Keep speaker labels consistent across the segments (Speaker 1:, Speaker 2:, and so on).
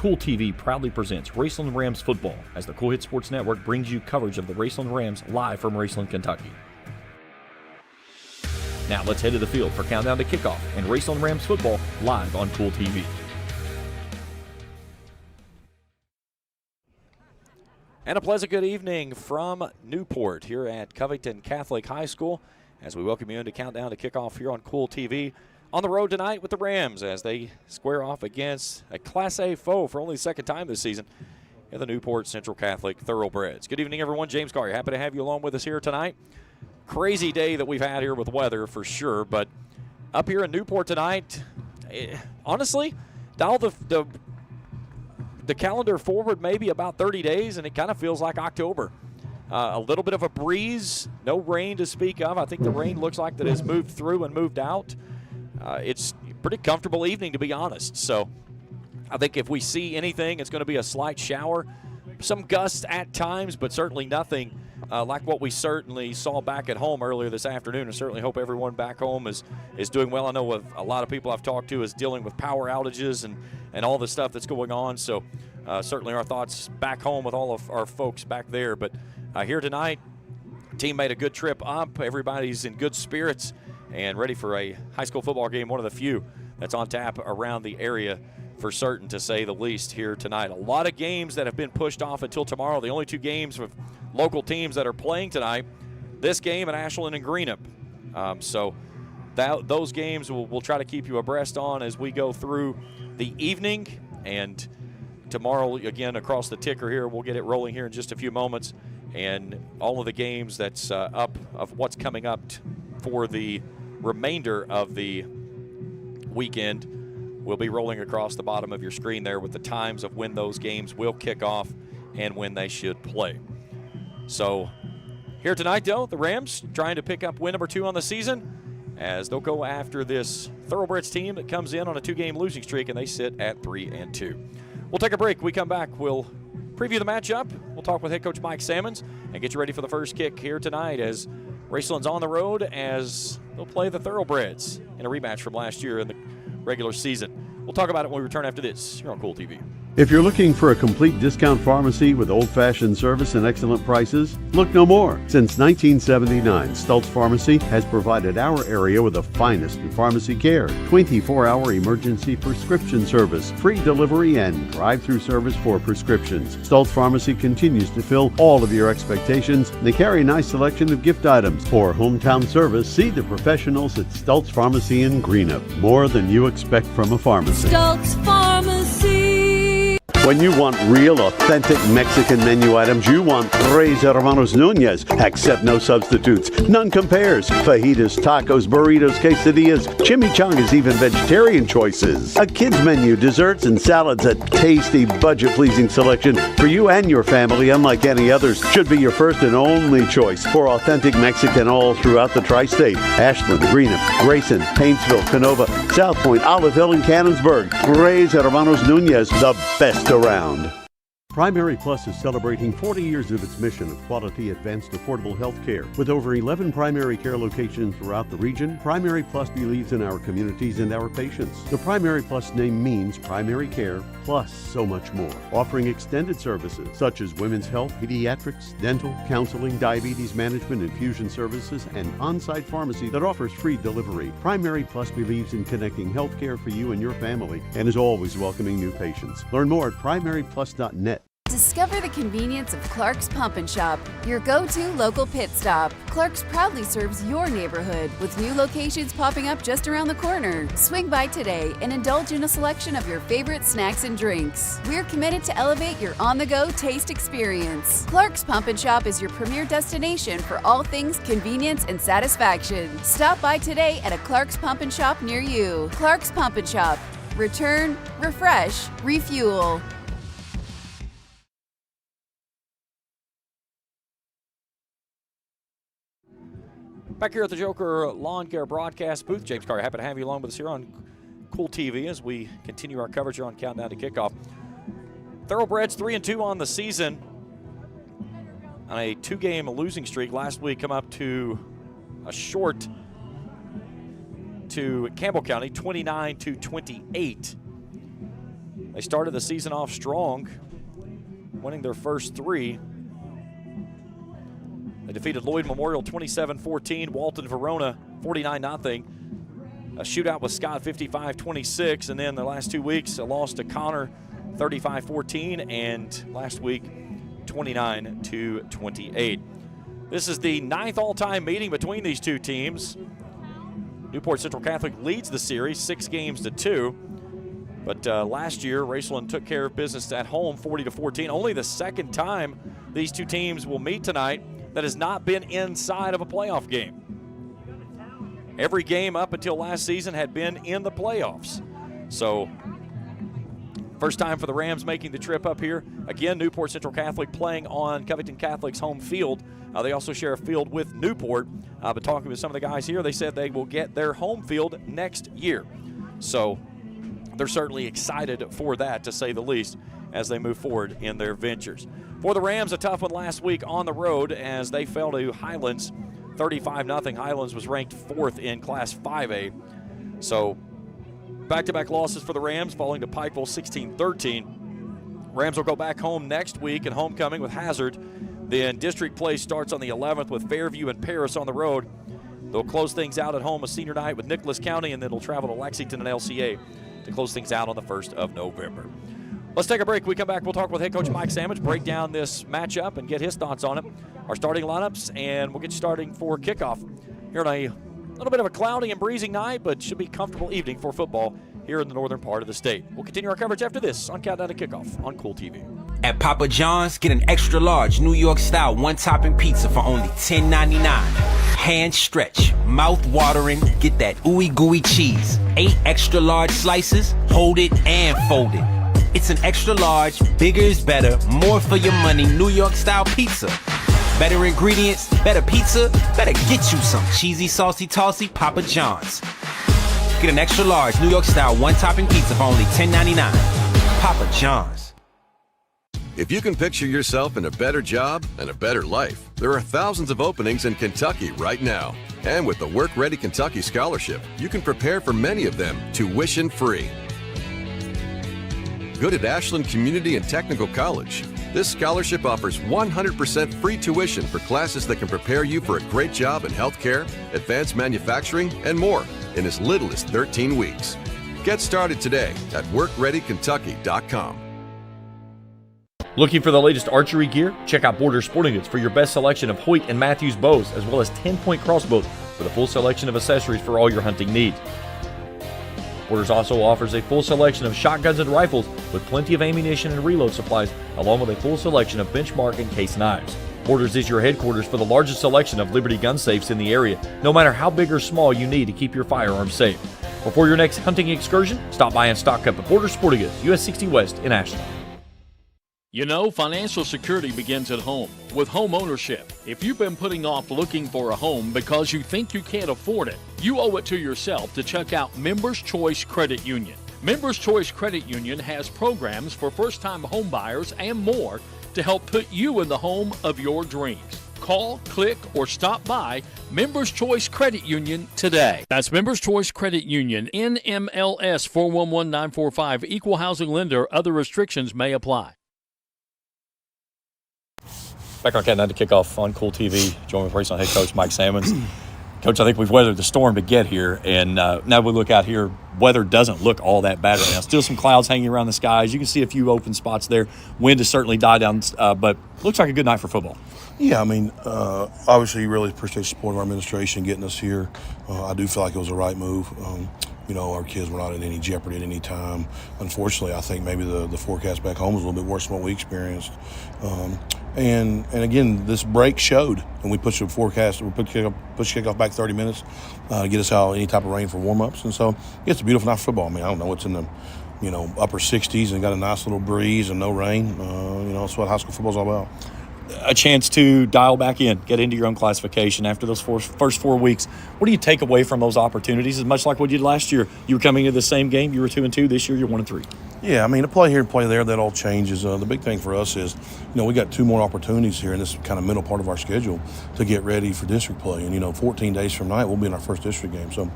Speaker 1: Kool TV proudly presents Raceland Rams football as the Kool Hit Sports Network brings you coverage of the Raceland Rams live from Raceland, Kentucky. Now let's head to the field for Countdown to Kickoff and Raceland Rams football live on Kool TV.
Speaker 2: And a pleasant good evening from Newport here at Covington Catholic High School as we welcome you into Countdown to Kickoff here on Kool TV. On the road tonight with the Rams as they square off against a Class A foe for only the second time this season in the Newport Central Catholic Thoroughbreds. Good evening, everyone. James Carr, happy to have you along with us here tonight. Crazy day that we've had here with weather for sure, but up here in Newport tonight, honestly, dial the calendar forward maybe about 30 days, and it kind of feels like October. A little bit of a breeze, no rain to speak of. I think the rain looks like that has moved through and moved out. It's a pretty comfortable evening, to be honest. So I think if we see anything, it's going to be a slight shower. Some gusts at times, but certainly nothing like what we certainly saw back at home earlier this afternoon. I certainly hope everyone back home is doing well. I know a lot of people I've talked to is dealing with power outages and all the stuff that's going on. So certainly our thoughts back home with all of our folks back there. But here tonight, team made a good trip up. Everybody's in good spirits and ready for a high school football game, one of the few that's on tap around the area for certain, to say the least, here tonight. A lot of games that have been pushed off until tomorrow. The only two games with local teams that are playing tonight, this game at Ashland and Greenup. So those games we'll try to keep you abreast on as we go through the evening. And tomorrow, again, across the ticker here, we'll get it rolling here in just a few moments. And all of the games that's up of what's coming up for the remainder of the weekend will be rolling across the bottom of your screen there with the times of when those games will kick off and when they should play. So here tonight, though, the Rams trying to pick up win number 2 on the season as they'll go after this Thoroughbreds team that comes in on a 2-game losing streak, and they sit at 3-2. We'll take a break. We come back. We'll preview the matchup. We'll talk with head coach Mike Sammons and get you ready for the first kick here tonight as Raceland's on the road as they'll play the Thoroughbreds in a rematch from last year in the regular season. We'll talk about it when we return after this here on Kool TV.
Speaker 3: If you're looking for a complete discount pharmacy with old-fashioned service and excellent prices, look no more. Since 1979, Stultz Pharmacy has provided our area with the finest in pharmacy care, 24-hour emergency prescription service, free delivery, and drive-through service for prescriptions. Stultz Pharmacy continues to fill all of your expectations. They carry a nice selection of gift items. For hometown service, see the professionals at Stultz Pharmacy in Greenup. More than you expect from a pharmacy.
Speaker 4: Stultz Pharmacy.
Speaker 3: When you want real, authentic Mexican menu items, you want Tres Hermanos Nunez. Accept no substitutes. None compares. Fajitas, tacos, burritos, quesadillas, chimichangas, even vegetarian choices. A kids menu, desserts and salads, a tasty, budget-pleasing selection for you and your family, unlike any others. Should be your first and only choice for authentic Mexican all throughout the tri-state. Ashland, Greenup, Grayson, Paintsville, Canova, South Point, Olive Hill, and Cannonsburg. Tres Hermanos Nunez, the best around. Primary Plus is celebrating 40 years of its mission of quality, advanced, affordable health care. With over 11 primary care locations throughout the region, Primary Plus believes in our communities and our patients. The Primary Plus name means primary care plus so much more. Offering extended services such as women's health, pediatrics, dental, counseling, diabetes management, infusion services, and on-site pharmacy that offers free delivery. Primary Plus believes in connecting health care for you and your family and is always welcoming new patients. Learn more at primaryplus.net.
Speaker 5: Discover the convenience of Clark's Pump and Shop, your go-to local pit stop. Clark's proudly serves your neighborhood with new locations popping up just around the corner. Swing by today and indulge in a selection of your favorite snacks and drinks. We're committed to elevate your on-the-go taste experience. Clark's Pump and Shop is your premier destination for all things convenience and satisfaction. Stop by today at a Clark's Pump and Shop near you. Clark's Pump and Shop. Return, refresh, refuel.
Speaker 2: Back here at the Joker Lawn Care broadcast booth, James Carr, happy to have you along with us here on Kool TV as we continue our coverage here on Countdown to Kickoff. Thoroughbreds 3-2 on the season on a 2-game losing streak. Last week come up to a short to Campbell County, 29-28. They started the season off strong, winning their first 3. They defeated Lloyd Memorial 27-14, Walton Verona 49-0. A shootout with Scott 55-26, and then the last 2 weeks a loss to Connor 35-14, and last week 29-28. This is the 9th all-time meeting between these two teams. Newport Central Catholic leads the series 6-2, but last year Raceland took care of business at home 40-14. Only the second time these two teams will meet tonight that has not been inside of a playoff game. Every game up until last season had been in the playoffs. So, first time for the Rams making the trip up here. Again, Newport Central Catholic playing on Covington Catholic's home field. They also share a field with Newport. But talking with some of the guys here, they said they will get their home field next year. So, they're certainly excited for that, to say the least, as they move forward in their ventures. For the Rams, a tough one last week on the road as they fell to Highlands 35-0. Highlands was ranked 4th in Class 5A. So back-to-back losses for the Rams, falling to Pikeville 16-13. Rams will go back home next week and homecoming with Hazard. Then district play starts on the 11th with Fairview and Paris on the road. They'll close things out at home a senior night with Nicholas County, and then they'll travel to Lexington and LCA to close things out on the 1st of November. Let's take a break. When we come back, we'll talk with head coach Mike Sandwich, break down this matchup and get his thoughts on it, our starting lineups, and we'll get you starting for kickoff here on a little bit of a cloudy and breezy night, but should be comfortable evening for football here in the northern part of the state. We'll continue our coverage after this on Countdown to Kickoff on Kool TV.
Speaker 6: At Papa John's, get an extra large New York style one-topping pizza for only $10.99. Hand stretch, mouth watering, get that ooey gooey cheese. 8 extra large slices, hold it and fold it. It's an extra large, bigger is better, more for your money, New York style pizza. Better ingredients, better pizza, better get you some cheesy, saucy, tossy Papa John's. Get an extra large New York style one-topping pizza for only $10.99. Papa John's.
Speaker 7: If you can picture yourself in a better job and a better life, there are thousands of openings in Kentucky right now. And with the Work Ready Kentucky Scholarship, you can prepare for many of them tuition-free. Good at Ashland Community and Technical College. This scholarship offers 100% free tuition for classes that can prepare you for a great job in healthcare, advanced manufacturing, and more in as little as 13 weeks. Get started today at WorkReadyKentucky.com.
Speaker 1: Looking for the latest archery gear? Check out Border Sporting Goods for your best selection of Hoyt and Matthews bows, as well as 10-point crossbows with a full selection of accessories for all your hunting needs. Borders also offers a full selection of shotguns and rifles with plenty of ammunition and reload supplies, along with a full selection of benchmark and case knives. Borders is your headquarters for the largest selection of Liberty gun safes in the area, no matter how big or small you need to keep your firearms safe. Before your next hunting excursion, stop by and stock up at Border Sporting Goods, US 60 West in Ashland.
Speaker 8: You know, financial security begins at home with home ownership. If you've been putting off looking for a home because you think you can't afford it, you owe it to yourself to check out Members Choice Credit Union. Members Choice Credit Union has programs for first-time home buyers and more to help put you in the home of your dreams. Call, click, or stop by Members Choice Credit Union today. That's Members Choice Credit Union, NMLS 411945, Equal Housing Lender. Other restrictions may apply.
Speaker 1: Back on Countdown to Kickoff on Kool TV, joined with Raceland head coach Mike Sammons. Coach, I think we've weathered the storm to get here, and now we look out here, weather doesn't look all that bad right now. Still some clouds hanging around the skies. You can see a few open spots there. Wind has certainly died down, but looks like a good night for football.
Speaker 9: Yeah, I mean, obviously really appreciate the support of our administration getting us here. I do feel like it was the right move. You know, our kids were not in any jeopardy at any time. Unfortunately, I think maybe the forecast back home was a little bit worse than what we experienced. And again, this break showed, and we pushed the forecast. We pushed kickoff back 30 minutes to get us out any type of rain for warm-ups. And so yeah, it's a beautiful night for football. I mean, I don't know what's in the upper 60s and got a nice little breeze and no rain. That's what high school football's all about.
Speaker 1: A chance to dial back in, get into your own classification after those first 4 weeks. What do you take away from those opportunities? As much like what you did last year, you were coming into the same game. You were 2-2. This year, you're 1-3.
Speaker 9: Yeah, I mean, to play here and play there, that all changes. The big thing for us is, we got 2 more opportunities here in this kind of middle part of our schedule to get ready for district play. And 14 days from tonight, we'll be in our first district game. So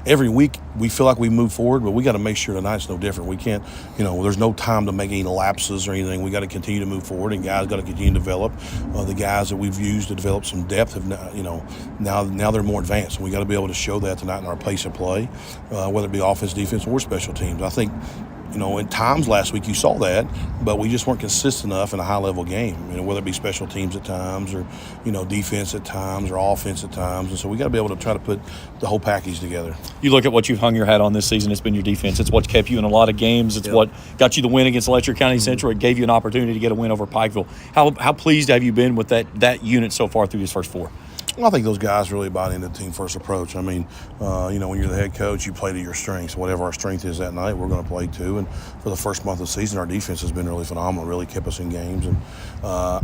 Speaker 9: every week we feel like we move forward, but we got to make sure tonight's no different. We can't, there's no time to make any lapses or anything. We got to continue to move forward, and guys got to continue to develop. The guys that we've used to develop some depth have, now they're more advanced. And we got to be able to show that tonight in our pace of play, whether it be offense, defense, or special teams. I think, in times last week you saw that, but we just weren't consistent enough in a high-level game, whether it be special teams at times or, defense at times or offense at times. And so we got to be able to try to put the whole package together.
Speaker 1: You look at what you've hung your hat on this season, it's been your defense. It's what kept you in a lot of games. It's what got you the win against Letcher County Central. It gave you an opportunity to get a win over Pikeville. How pleased have you been with that unit so far through these first 4?
Speaker 9: Well, I think those guys really bought into the team-first approach. I mean, when you're the head coach, you play to your strengths. Whatever our strength is that night, we're going to play to. And for the first month of the season, our defense has been really phenomenal, really kept us in games. And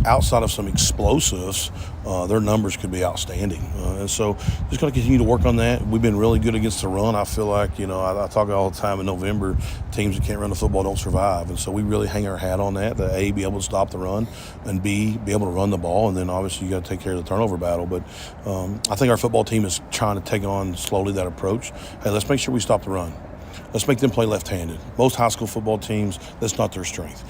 Speaker 9: outside of some explosives, their numbers could be outstanding. And so just going to continue to work on that. We've been really good against the run. I feel like, I talk all the time in November, teams that can't run the football don't survive. And so we really hang our hat on that, to A, be able to stop the run, and B, be able to run the ball. And then obviously you got to take care of the turnover battle. But I think our football team is trying to take on slowly that approach. Hey, let's make sure we stop the run. Let's make them play left-handed. Most high school football teams, that's not their strength,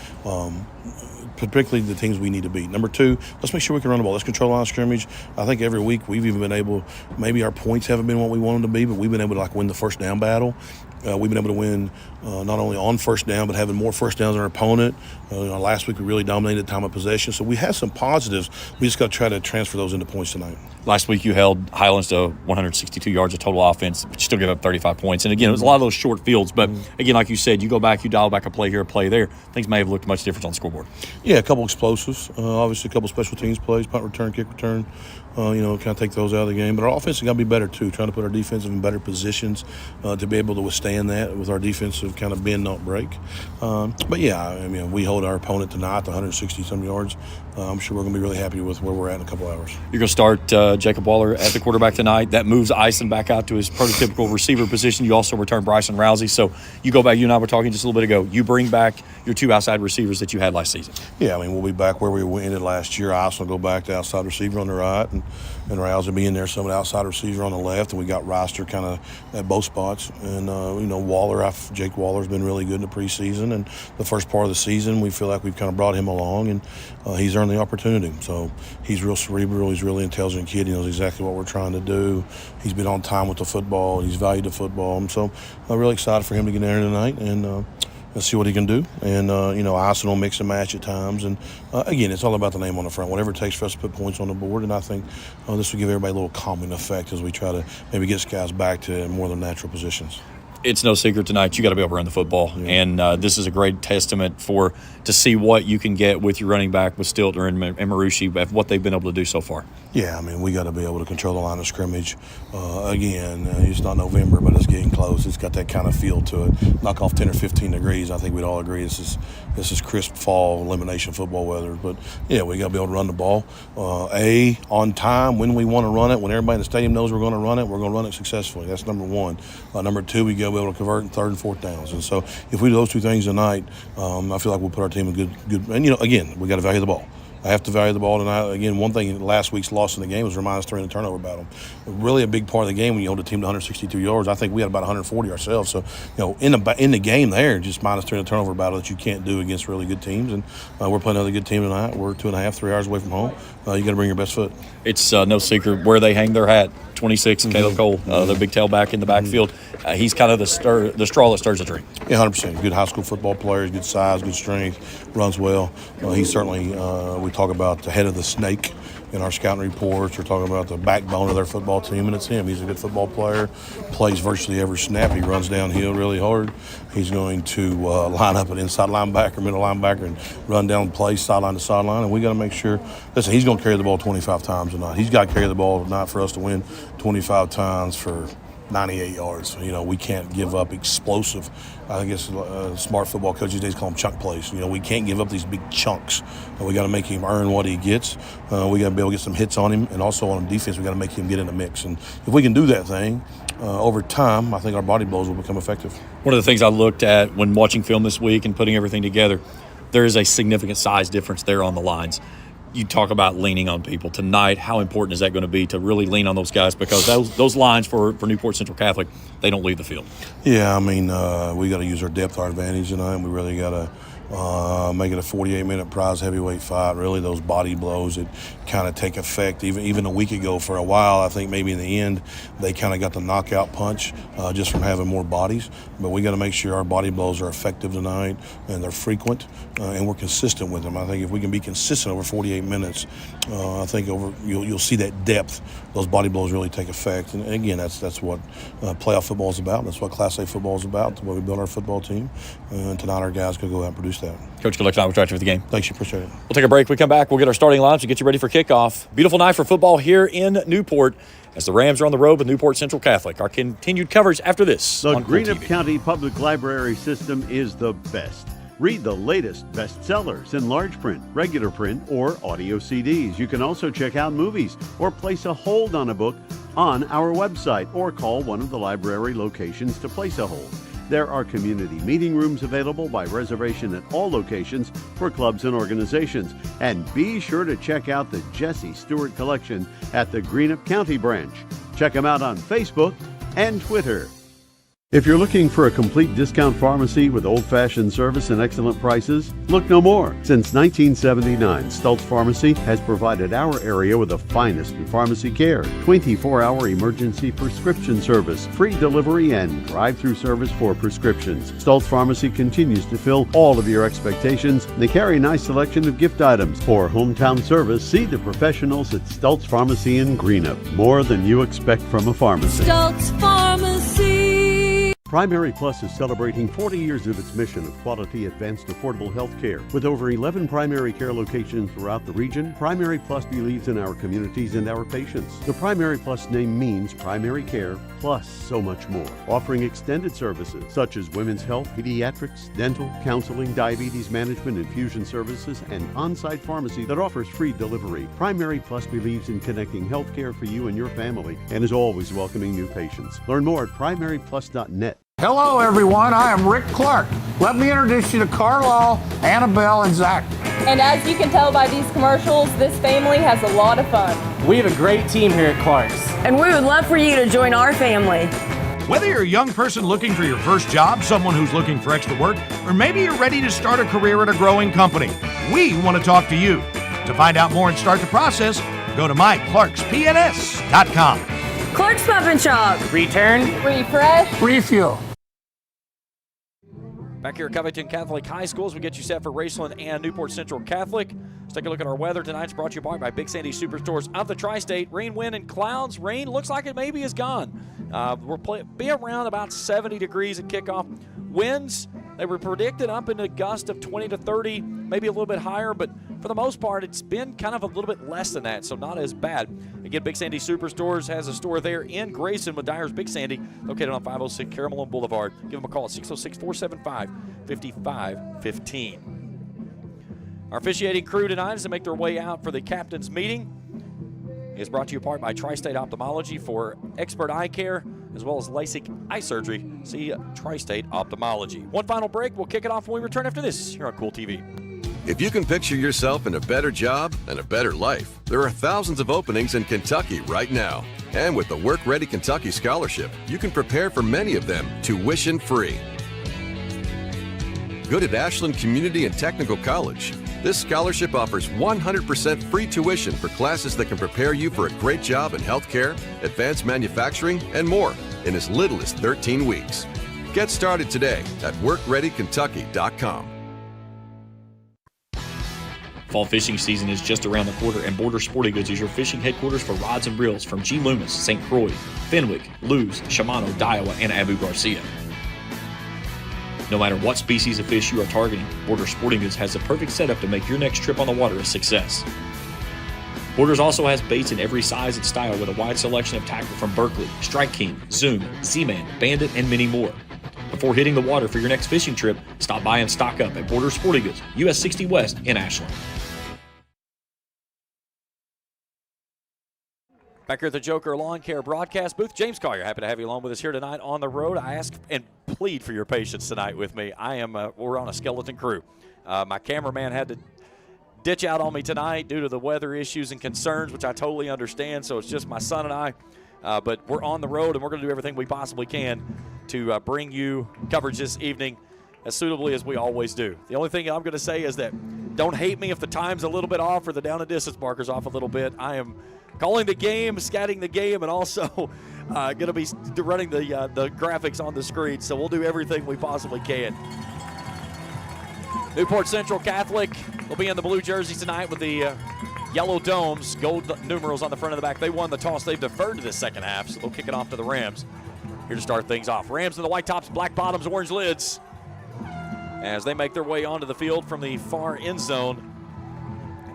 Speaker 9: particularly the teams we need to beat. Number 2, let's make sure we can run the ball. Let's control line of scrimmage. I think every week we've even been able, maybe our points haven't been what we want them to be, but we've been able to win the first down battle. We've been able to win not only on first down, but having more first downs than our opponent. Last week we really dominated time of possession. So we had some positives. We just got to try to transfer those into points tonight.
Speaker 1: Last week you held Highlands to 162 yards of total offense, but you still gave up 35 points. And again, it was a lot of those short fields. But again, like you said, you go back, you dial back a play here, a play there. Things may have looked much different on the scoreboard. Yeah, a couple explosives. Obviously a couple special teams plays, punt return, kick return. Kind of take those out of the game. But our offense has got to be better too, trying to put our defensive in better positions to be able to withstand that with our defensive kind of bend, not break. But yeah, I mean, we hold our opponent tonight to 160-some yards. I'm sure we're going to be really happy with where we're at in a couple hours. You're going to start Jacob Waller at the quarterback tonight. That moves Ison back out to his prototypical receiver position. You also return Bryson Rousey. So you go back, you and I were talking just a little bit ago, you bring back your 2 outside receivers that you had last season. Yeah, I mean, we'll be back where we ended last year. Ison will go back to outside receiver on the right, and Rousey will be in there, some of the outside receiver on the left, and we got Roster kind of at both spots. And, Waller, Jake Waller's been really good in the preseason, and the first part of the season we feel like we've kind of brought him along, and he's earned the opportunity. So he's real cerebral, he's a really intelligent kid, he knows exactly what we're trying to do. He's been on time with the football, he's valued the football, and so I'm really excited for him to get in there tonight and let's see what he can do. And, Ison will mix and match at times. And, again, it's all about the name on the front, whatever it takes for us to put points on the board. And I think this will give everybody a little calming effect as we try to maybe get guys back to more of their natural positions. It's no secret tonight you got to be able to run the football. Yeah. And this is a great testament to see what you can get with your running back with Stiltner and Marucci, of what they've been able to do so far. Yeah, I mean, we got to be able to control the line of scrimmage. Again, it's not November, but it's getting close. It's got that kind of feel to it. Knock off 10 or 15 degrees. I think we'd all agree this is crisp fall elimination football weather. But, yeah, we got to be able to run the ball. On time, when we want to run it, when everybody in the stadium knows we're going to run it, we're going to run it successfully. That's number 1. Number 2, we got to be able to convert in 3rd and 4th downs. And so if we do those 2 things tonight, I feel like we'll put our team in good. And, again, we got to value the ball. I have to value the ball tonight. Again, one thing last week's loss in the game was our -3 in the turnover battle. Really a big part of the game when you hold a team to 162 yards. I think we had about 140 ourselves. So, in the game there, just -3 in the turnover battle that you can't do against really good teams. And we're playing another good team tonight. We're 2.5, 3 hours away from home. You got to bring your best foot. It's no secret where they hang their hat. 26, Caleb Kool, the big tailback in the backfield. He's kind of the straw that stirs the drink. Yeah, 100%. Good high school football player, good size, good strength, runs well. He's certainly, we talk about the head of the snake in our scouting reports. We're talking about the backbone of their football team, and it's him. He's a good football player, plays virtually every snap. He runs downhill really hard. He's going to line up an inside linebacker, middle linebacker, and run down plays sideline to sideline. And we got to make sure, listen, he's going to carry the ball 25 times tonight. He's got to carry the ball tonight for us to win 25 times for 98 yards. We can't give up explosive. I guess smart football coaches these days call them chunk plays. We can't give up these big chunks. We got to make him earn what he gets. We got to be able to get some hits on him, and also on defense, we got to make him get in the mix. And if we can do that thing over time, I think our body blows will become effective. One of the things I looked at when watching film this week and putting everything together, there is a significant size difference there on the lines. You talk about leaning on people tonight. How important is that going to be to really lean on those guys? Because those lines for Newport Central Catholic, they don't leave the field.
Speaker 9: Yeah, I mean, we got to use our depth, our advantage tonight. We really got to make it a 48-minute prize heavyweight fight. Really, those body blows that kind of take effect. Even a week ago, for a while, I think maybe in the end they kind of got the knockout punch just from having more bodies. But we got to make sure our body blows are effective tonight and they're frequent and we're consistent with them. I think if we can be consistent over 48 minutes, I think you'll see that depth. Those body blows really take effect. And again, that's what playoff football is about. That's what Class A football is about. That's what we build our football team. And tonight our guys can go out and produce that.
Speaker 1: Coach, good luck tonight. We'll try you for the game.
Speaker 9: Thanks, you appreciate it.
Speaker 1: We'll take a break. We come back. We'll get our starting lineups and get you ready for kickoff. Beautiful night for football here in Newport as the Rams are on the road with Newport Central Catholic. Our continued coverage after this.
Speaker 3: The
Speaker 1: on Kool
Speaker 3: Greenup
Speaker 1: TV.
Speaker 3: County Public Library system is the best. Read the latest bestsellers in large print, regular print, or audio CDs. You can also check out movies or place a hold on a book on our website or call one of the library locations to place a hold. There are community meeting rooms available by reservation at all locations for clubs and organizations. And be sure to check out the Jesse Stewart collection at the Greenup County branch. Check them out on Facebook and Twitter. If you're looking for a complete discount pharmacy with old-fashioned service and excellent prices, look no more. Since 1979, Stultz Pharmacy has provided our area with the finest in pharmacy care, 24-hour emergency prescription service, free delivery, and drive-through service for prescriptions. Stultz Pharmacy continues to fill all of your expectations. They carry a nice selection of gift items. For hometown service, see the professionals at Stultz Pharmacy in Greenup. More than you expect from a pharmacy.
Speaker 4: Stultz Pharmacy.
Speaker 3: Primary Plus is celebrating 40 years of its mission of quality, advanced, affordable health care. With over 11 primary care locations throughout the region, Primary Plus believes in our communities and our patients. The Primary Plus name means primary care plus so much more, offering extended services such as women's health, pediatrics, dental, counseling, diabetes management, infusion services, and on-site pharmacy that offers free delivery. Primary Plus believes in connecting health care for you and your family and is always welcoming new patients. Learn more at primaryplus.net.
Speaker 10: Hello, everyone. I am Rick Clark. Let me introduce you to Carlisle, Annabelle, and Zach.
Speaker 11: And as you can tell by these commercials, this family has a lot of fun.
Speaker 12: We have a great team here at Clark's.
Speaker 13: And we would love for you to join our family.
Speaker 14: Whether you're a young person looking for your first job, someone who's looking for extra work, or maybe you're ready to start a career at a growing company, we want to talk to you. To find out more and start the process, go to myclarkspns.com.
Speaker 13: Clark's Pump and Shop.
Speaker 12: Return.
Speaker 11: Refresh.
Speaker 10: Refuel.
Speaker 2: Back here at Covington Catholic High School as we get you set for Raceland and Newport Central Catholic. Let's take a look at our weather tonight. It's brought to you by Big Sandy Superstores of the Tri-State. Rain, wind, and clouds. Rain looks like it maybe is gone. We'll be around about 70 degrees at kickoff. Winds, they were predicted up in a gust of 20 to 30, maybe a little bit higher, but for the most part, it's been kind of a little bit less than that, so not as bad. Again, Big Sandy Superstores has a store there in Grayson with Dyer's Big Sandy, located on 506 Caramel Boulevard. Give them a call at 606-475-5515. Our officiating crew tonight as they make their way out for the captain's meeting is brought to you by Tri-State Ophthalmology for expert eye care as well as LASIK eye surgery. See Tri-State Ophthalmology. One final break. We'll kick it off when we return after this here on Kool TV.
Speaker 7: If you can picture yourself in a better job and a better life, there are thousands of openings in Kentucky right now. And with the Work Ready Kentucky Scholarship, you can prepare for many of them tuition free. Good at Ashland Community and Technical College. This scholarship offers 100% free tuition for classes that can prepare you for a great job in healthcare, advanced manufacturing, and more in as little as 13 weeks. Get started today at workreadykentucky.com.
Speaker 1: Fall fishing season is just around the corner, and Border Sporting Goods is your fishing headquarters for rods and reels from G. Loomis, St. Croix, Fenwick, Lewes, Shimano, Daiwa, and Abu Garcia. No matter what species of fish you are targeting, Border Sporting Goods has the perfect setup to make your next trip on the water a success. Borders also has baits in every size and style with a wide selection of tackle from Berkley, Strike King, Zoom, Z-Man, Bandit, and many more. Before hitting the water for your next fishing trip, stop by and stock up at Border Sporting Goods, US 60 West in Ashland.
Speaker 2: Back here at the Joker Lawn Care broadcast booth, James Collier, happy to have you along with us here tonight on the road. I ask and plead for your patience tonight with me. We're on a skeleton crew. My cameraman had to ditch out on me tonight due to the weather issues and concerns, which I totally understand. So it's just my son and I. But we're on the road, and we're going to do everything we possibly can to bring you coverage this evening as suitably as we always do. The only thing I'm going to say is that don't hate me if the time's a little bit off or the down and distance marker's off a little bit. I am calling the game, scatting the game, and also going to be running the graphics on the screen. So we'll do everything we possibly can. Newport Central Catholic will be in the blue jerseys tonight with the yellow domes, gold numerals on the front and the back. They won the toss. They've deferred to the second half, so they'll kick it off to the Rams. Here to start things off. Rams in the white tops, black bottoms, orange lids, as they make their way onto the field from the far end zone.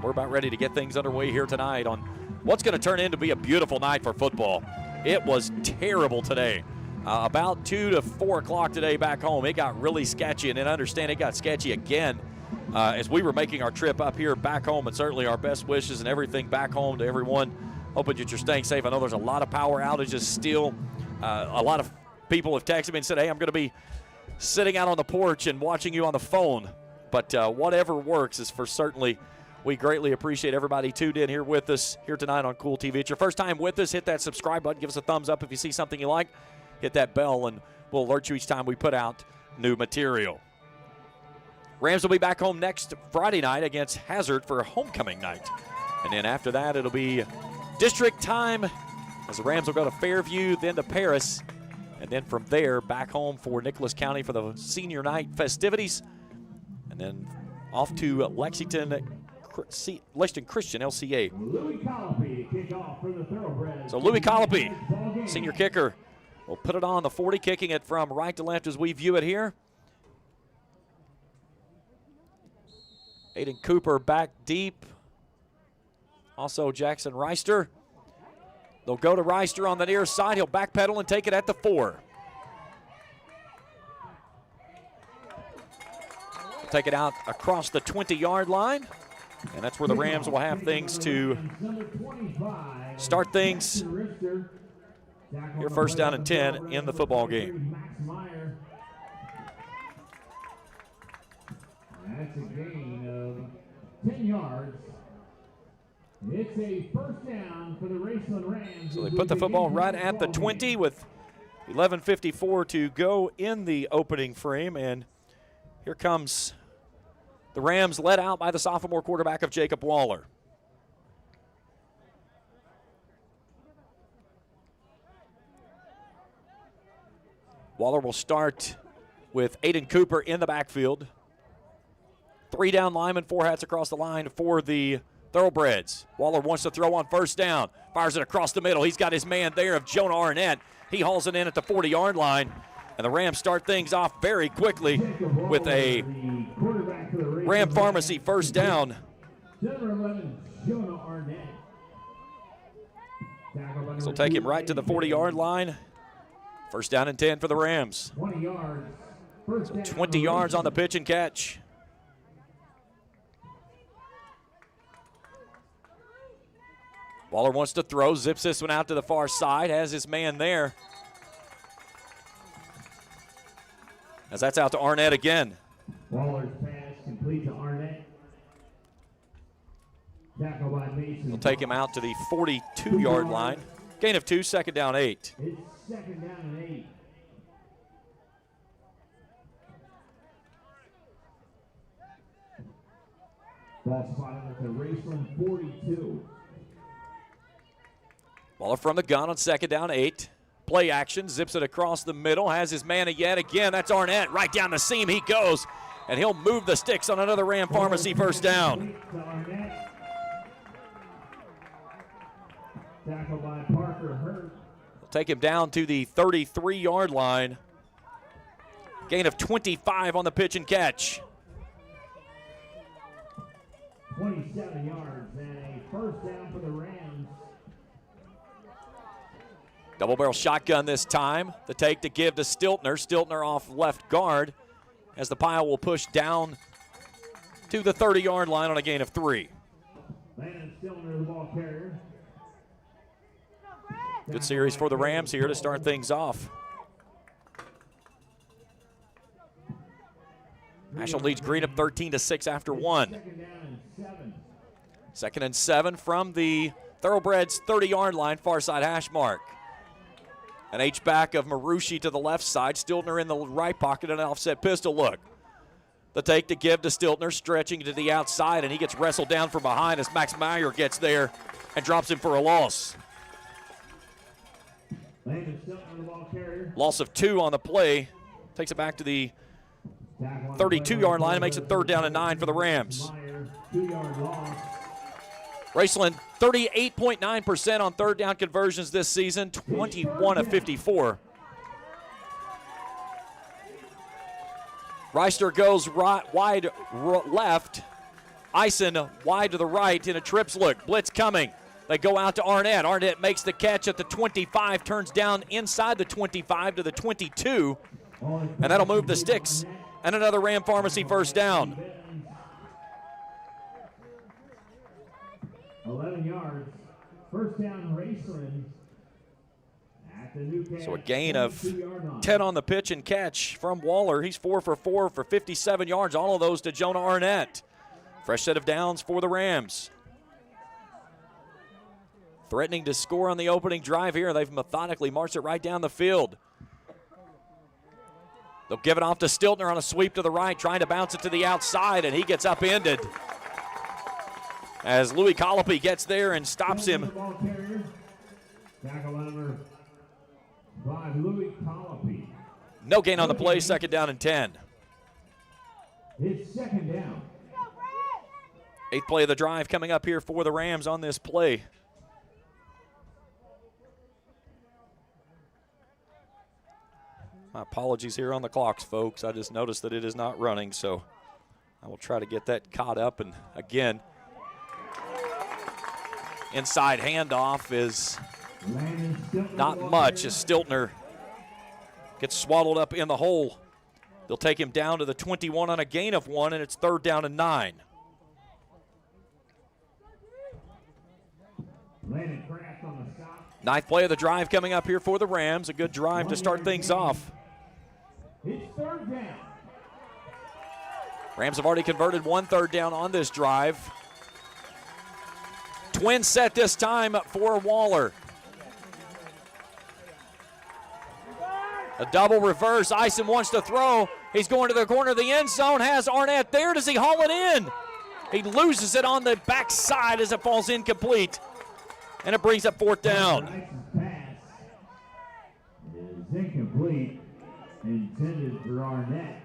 Speaker 2: We're about ready to get things underway here tonight on what's going to turn into be a beautiful night for football. It was terrible today. About 2 to 4 o'clock today back home, it got really sketchy, and then understand it got sketchy again as we were making our trip up here back home, and certainly our best wishes and everything back home to everyone. Hoping that you're staying safe. I know there's a lot of power outages still. A lot of people have texted me and said, hey, I'm going to be sitting out on the porch and watching you on the phone. But whatever works is for certainly. We greatly appreciate everybody tuned in here with us here tonight on Kool TV. It's your first time with us, hit that subscribe button. Give us a thumbs up if you see something you like. Hit that bell, and we'll alert you each time we put out new material. Rams will be back home next Friday night against Hazard for homecoming night. And then after that, it'll be district time as the Rams will go to Fairview, then to Paris. And then from there, back home for Nicholas County for the senior night festivities. And then off to Lexington Christian, LCA. So Louis Colopy, senior kicker, will put it on the 40, kicking it from right to left as we view it here. Aiden Cooper back deep. Also Jackson Reister. They'll go to Reister on the near side. He'll backpedal and take it at the 4. Take it out across the 20-yard line. And that's where the Rams will have things to start things here, first down and 10 in the football game.
Speaker 15: That's a gain of 10 yards. It's a first down for the Raceland Rams.
Speaker 2: So they put the football right at the 20 with 11:54 to go in the opening frame. And here comes the Rams, led out by the sophomore quarterback of Jacob Waller. Waller will start with Aiden Cooper in the backfield. 3 down linemen, 4 hats across the line for the Thoroughbreds. Waller wants to throw on first down. Fires it across the middle. He's got his man there of Jonah Arnett. He hauls it in at the 40-yard line. And the Rams start things off very quickly with a Ram Pharmacy first down. So take him right to the 40-yard line. First down and 10 for the Rams. 20 yards on the pitch and catch. Waller wants to throw, zips this one out to the far side, has his man there. As that's out to Arnett again.
Speaker 15: Waller's pass complete to Arnett. Tackle by Mason.
Speaker 2: He'll take him out to the 42-yard line. Gain of 2, second down 8.
Speaker 15: It's second down and 8. Ball spotted at the Raceland 42.
Speaker 2: Waller from the gun on second down 8. Play action, zips it across the middle, has his man yet again. That's Arnett. Right down the seam he goes, and he'll move the sticks on another Ram Pharmacy first down.
Speaker 15: Tackle by Parker Hurt.
Speaker 2: They'll take him down to the 33-yard line. Gain of 25 on the pitch and catch.
Speaker 15: 27 yards and a first down for the Rams.
Speaker 2: Double barrel shotgun this time. The take to give to Stiltner. Stiltner off left guard as the pile will push down to the 30-yard line on a gain of 3.
Speaker 15: Landon Stiltner, the ball carrier.
Speaker 2: Good series for the Rams here to start things off. Ashland leads Greenup 13-6 after 1.
Speaker 15: Second down and 7.
Speaker 2: 2nd and 7 from the Thoroughbreds 30-yard line, far side hash mark. An H-back of Marushi to the left side. Stiltner in the right pocket, an offset pistol look. The take to give to Stiltner, stretching to the outside, and he gets wrestled down from behind as Max Meyer gets there and drops him for a loss. Loss of 2 on the play. Takes it back to the 32-yard line and makes it 3rd down and 9 for the Rams. Raceland 38.9% on 3rd down conversions this season, 21 of 54. Reister goes wide left. Eisen wide to the right in a trips look. Blitz coming. They go out to Arnett. Arnett makes the catch at the 25, turns down inside the 25 to the 22, and that'll move the sticks. And another Ram Pharmacy first down.
Speaker 15: 11 yards. First down, Raceland.
Speaker 2: So a gain of 10 on the pitch and catch from Waller. He's 4 for 4 for 57 yards. All of those to Jonah Arnett. Fresh set of downs for the Rams. Threatening to score on the opening drive here. They've methodically marched it right down the field. They'll give it off to Stiltner on a sweep to the right, trying to bounce it to the outside, and he gets upended. As Louis Colopy gets there and stops him. No gain on the play, 2nd down and 10.
Speaker 15: It's 2nd down.
Speaker 2: 8th play of the drive coming up here for the Rams on this play. My apologies here on the clocks, folks. I just noticed that it is not running, so I will try to get that caught up. And again, inside handoff is not much as Stiltner gets swaddled up in the hole. They'll take him down to the 21 on a gain of 1, and it's 3rd down and 9. Ninth play of the drive coming up here for the Rams. A good drive to start things off.
Speaker 15: It's 3rd down.
Speaker 2: Rams have already converted 1 3rd down on this drive. Twin set this time for Waller. A double reverse. Eisen wants to throw. He's going to the corner of the end zone. Has Arnett there. Does he haul it in? He loses it on the backside as it falls incomplete. And it brings up 4th down.
Speaker 15: Pass is incomplete. Intended for Arnett.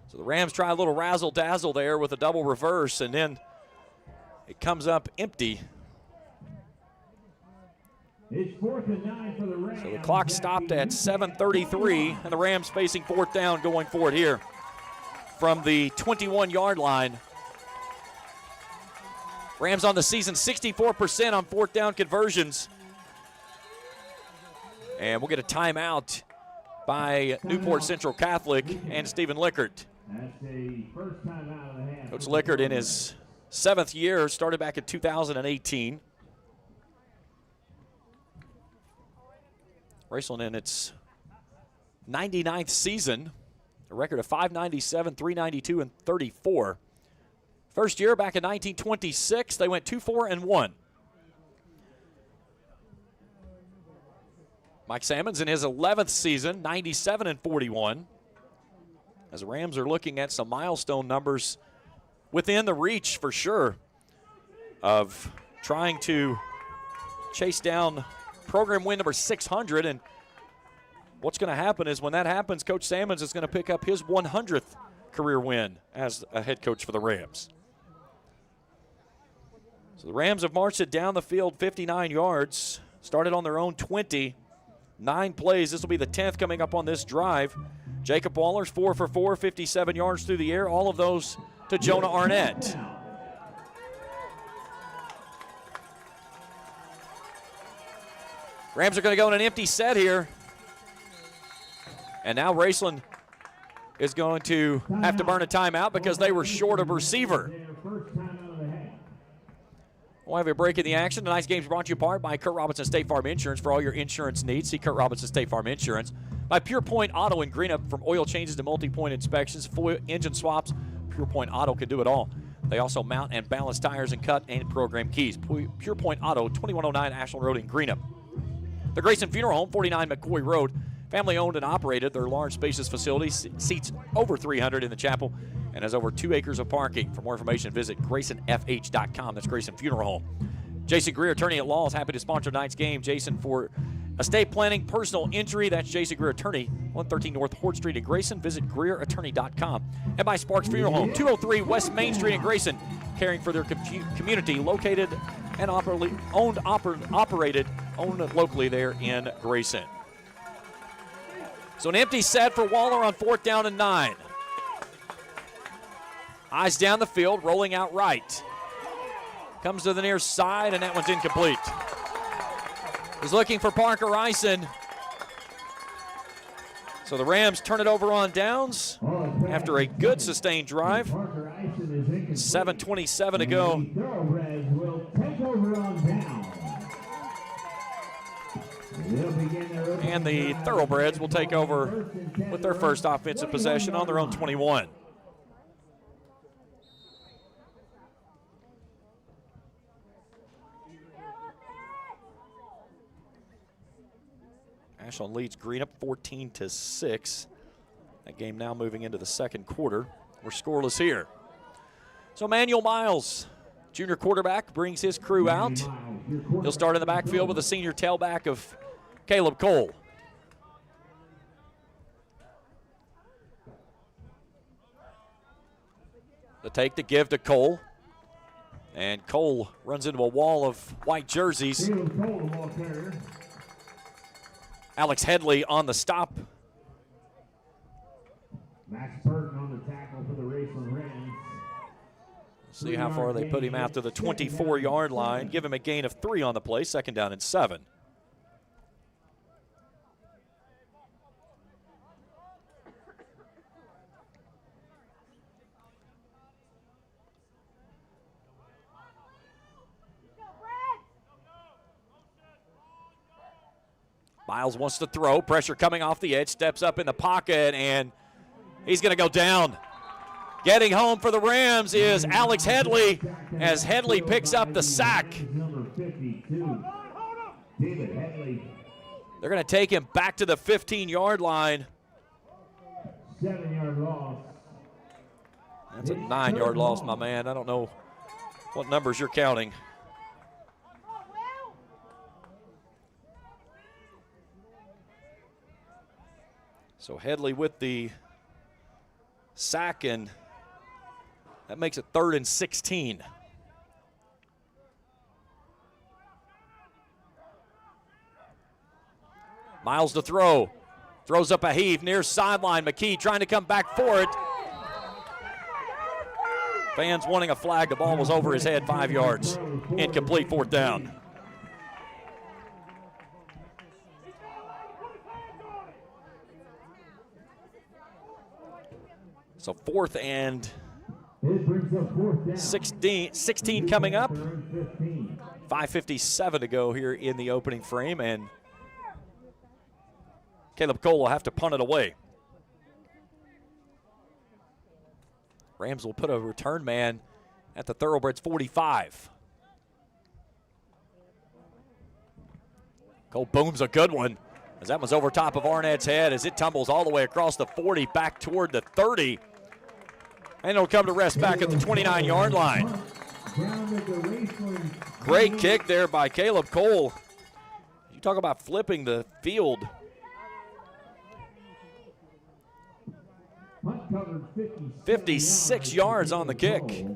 Speaker 2: So the Rams try a little razzle-dazzle there with a double reverse, and then it comes up empty.
Speaker 15: It's 4th and 9 for the Rams.
Speaker 2: So the clock stopped at 7:33, and the Rams facing 4th down going for it here from the 21-yard line. Rams on the season 64% on 4th down conversions. And we'll get a timeout by Newport Central Catholic and Stephen Lickert.
Speaker 15: That's the first time out of the half.
Speaker 2: Coach Lickert in his 7th year, started back in 2018. Raceland in its 99th season, a record of 597, 392, and 34. First year back in 1926, they went 2-4-1. Mike Salmons in his 11th season, 97-41. As the Rams are looking at some milestone numbers within the reach for sure of trying to chase down program win number 600. And what's going to happen is when that happens, Coach Salmons is going to pick up his 100th career win as a head coach for the Rams. So the Rams have marched it down the field 59 yards, started on their own 20. 9 plays. This will be the 10th coming up on this drive. Jacob Waller's 4 for 4, 57 yards through the air. All of those to Jonah Arnett. Rams are going to go in an empty set here. And now Raceland is going to have to burn a timeout because they were short of receiver. We'll have a break in the action. Tonight's game is brought to you in part by Kurt Robinson State Farm Insurance. For all your insurance needs, see Kurt Robinson State Farm Insurance. By Pure Point Auto and Greenup, from oil changes to multi-point inspections, full engine swaps, Pure Point Auto can do it all. They also mount and balance tires and cut and program keys. Pure Point Auto, 2109 Ashland Road in Greenup. The Grayson Funeral Home, 49 McCoy Road. Family owned and operated. Their large, spacious facility seats over 300 in the chapel and has over 2 acres of parking. For more information, visit GraysonFH.com. That's Grayson Funeral Home. Jason Greer, attorney at law, is happy to sponsor tonight's game. Jason, for estate planning, personal injury, that's Jason Greer, attorney, 113 North Hort Street in Grayson. Visit GreerAttorney.com. And by Sparks Funeral Home, 203 West Main Street in Grayson, caring for their community, located and operated locally there in Grayson. So an empty set for Waller on 4th down and 9. Eyes down the field, rolling out right. Comes to the near side, and that one's incomplete. He's looking for Parker Eisen. So the Rams turn it over on downs after a good sustained drive. 7:27 to go.
Speaker 15: Thoroughbreds will take over on down.
Speaker 2: And the Thoroughbreds will take over with their first offensive possession on their own 21. Ashland leads Greenup 14-6. That game now moving into the second quarter. We're scoreless here. So Manuel Miles, junior quarterback, brings his crew out. He'll start in the backfield with a senior tailback of Caleb Kool. The take to give to Kool. And Kool runs into a wall of white jerseys. Alex Headley on the stop.
Speaker 15: Max Burton on the tackle for the Raceland Rams.
Speaker 2: See how far they put him out to the 24-yard line. Give him a gain of 3 on the play, 2nd down and 7. Miles wants to throw. Pressure coming off the edge. Steps up in the pocket, and he's going to go down. Getting home for the Rams is Alex Headley as Headley picks up the sack. They're going to take him back to the 15-yard line.
Speaker 15: 7-yard loss.
Speaker 2: That's a 9-yard loss, my man. I don't know what numbers you're counting. So Headley with the sack, and that makes it 3rd and 16. Miles to throw. Throws up a heave near sideline. McKee trying to come back for it. Fans wanting a flag. The ball was over his head, 5 yards. Incomplete, 4th down. So 4th and 16 coming up. 5:57 to go here in the opening frame, and Caleb Kool will have to punt it away. Rams will put a return man at the Thoroughbreds 45. Kool booms a good one, as that one's over top of Arnett's head as it tumbles all the way across the 40 back toward the 30. And it'll come to rest back at the 29-yard line. Great kick there by Caleb Kool. You talk about flipping the field. 56 yards on the kick.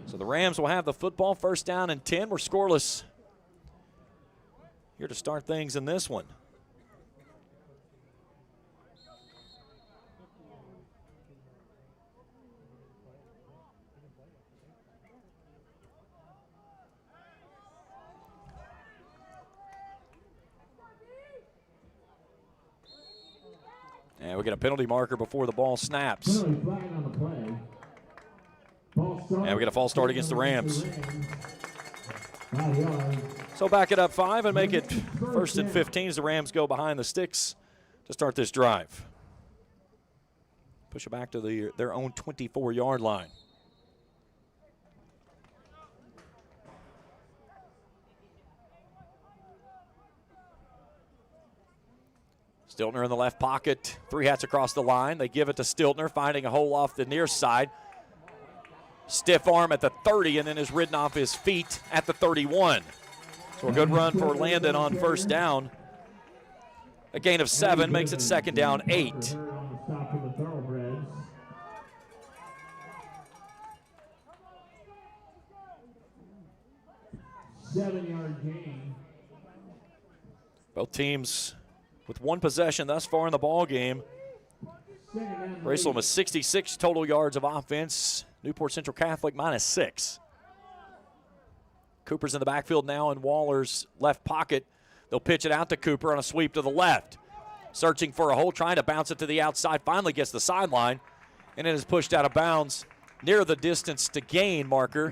Speaker 2: So the Rams will have the football, 1st down and 10. We're scoreless here to start things in this one. And we get a penalty marker before the ball snaps. And we get a false start against the Rams. So back it up 5 and make it 1st and 15 as the Rams go behind the sticks to start this drive. push it back to their own 24-yard line. Stiltner in the left pocket, 3 hats across the line. They give it to Stiltner, finding a hole off the near side. Stiff arm at the 30 and then is ridden off his feet at the 31. So a good run for Landon on first down. A gain of 7 makes it 2nd down 8.
Speaker 15: Stop for the Thoroughbreds. Seven-yard gain.
Speaker 2: Both teams with 1 possession thus far in the ball game. Raceland with 66 total yards of offense. Newport Central Catholic -6. Cooper's in the backfield now in Waller's left pocket. They'll pitch it out to Cooper on a sweep to the left. Searching for a hole, trying to bounce it to the outside. Finally gets the sideline, and it is pushed out of bounds near the distance to gain marker.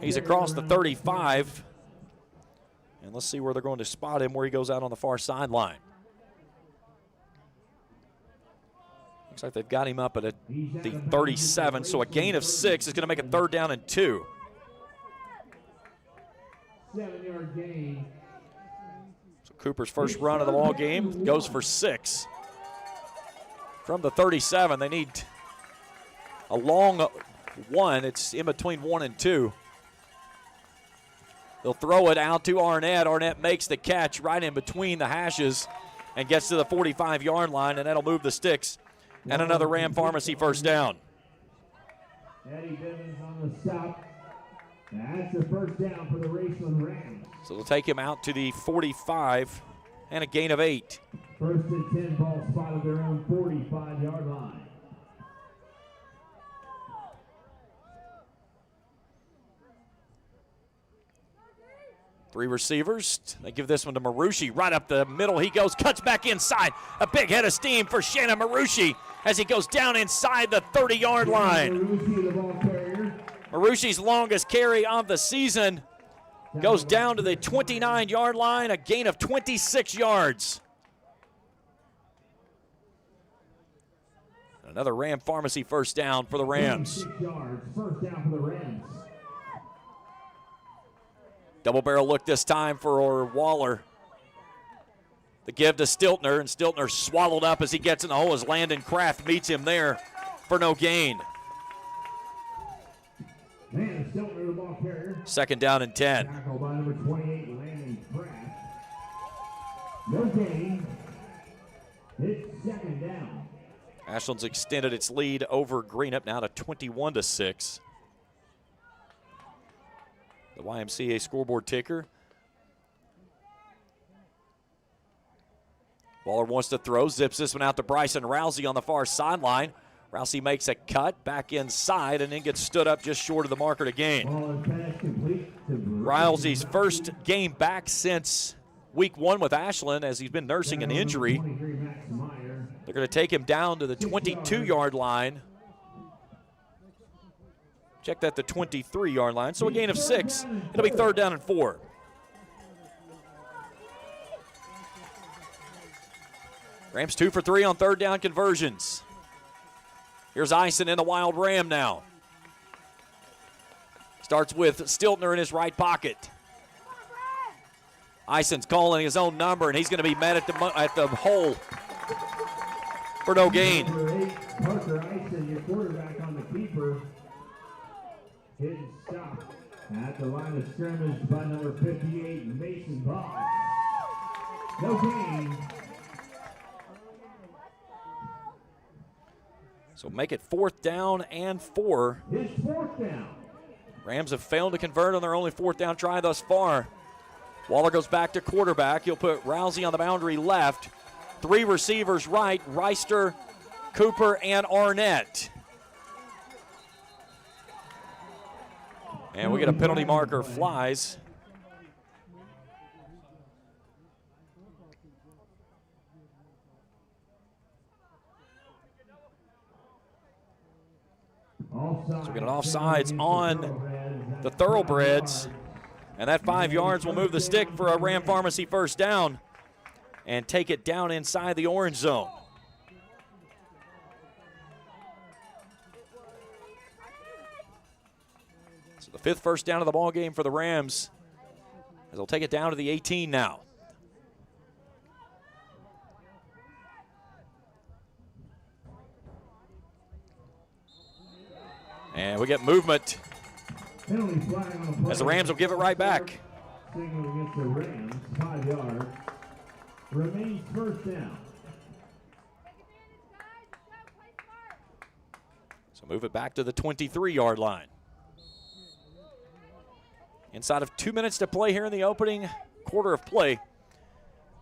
Speaker 2: He's across the 35. And let's see where they're going to spot him, where he goes out on the far sideline. Looks like they've got him up at the 37, so a gain of 6 is going to make it 3rd down and 2.
Speaker 15: 7-yard gain.
Speaker 2: So Cooper's first run of the ball game goes for 6. From the 37, they need a long one. It's in between 1 and 2. They'll throw it out to Arnett. Arnett makes the catch right in between the hashes and gets to the 45-yard line, and that'll move the sticks. And another Ram Pharmacy first down.
Speaker 15: Eddie Bivens on the stop. That's the first down for the Raceland Rams.
Speaker 2: So they'll take him out to the 45 and a gain of 8.
Speaker 15: 1st and 10, ball spotted their own 45-yard line.
Speaker 2: Three receivers. They give this one to Marucci. Right up the middle he goes, cuts back inside. A big head of steam for Shannon Marucci as he goes down inside the 30-yard line. Marucci's longest carry of the season goes down to the 29-yard line, a gain of 26 yards. Another Ram Pharmacy first down for the Rams.
Speaker 15: 26 yards, first down for the Rams.
Speaker 2: Double barrel look this time for Waller. The give to Stiltner, and Stiltner swallowed up as he gets in the hole as Landon Kraft meets him there for no gain.
Speaker 15: Man, Stiltner, the ball carrier.
Speaker 2: 2nd down and 10.
Speaker 15: Tackle by number 28, Landon Kraft. No gain. It's 2nd down.
Speaker 2: Ashland's extended its lead over Greenup now to 21-6. The YMCA scoreboard ticker. Waller wants to throw, zips this one out to Bryson Rousey on the far sideline. Rousey makes a cut back inside and then gets stood up just short of the marker to gain. Rousey's first game back since week 1 with Ashland as he's been nursing an injury. They're going to take him down to the 22-yard line. Check that, the 23-yard line. So a gain of 6. It'll be 3rd down and 4. Rams 2 for 3 on 3rd down conversions. Here's Eisen in the Wild Ram now. Starts with Stiltner in his right pocket. Eisen's calling his own number, and he's going to be met at the hole for no gain.
Speaker 15: Parker Eisen, your quarterback on the keeper. Hit and stop at the line of scrimmage by number 58, Mason Ball. No gain.
Speaker 2: So make it 4th down and 4.
Speaker 15: It's 4th down.
Speaker 2: Rams have failed to convert on their only 4th down try thus far. Waller goes back to quarterback. He'll put Rousey on the boundary left. 3 receivers right, Reister, Cooper, and Arnett. And we get a penalty marker flies. So we get an offsides on the Thoroughbreds. And that 5 yards will move the stick for a Ram Pharmacy first down and take it down inside the orange zone. The 5th first down of the ball game for the Rams, as they'll take it down to the 18 now. And we get movement as the Rams will give it right back.
Speaker 15: Signal against the Rams, 5 yards. Remains first down.
Speaker 2: So move it back to the 23-yard line. Inside of 2 minutes to play here in the opening quarter of play.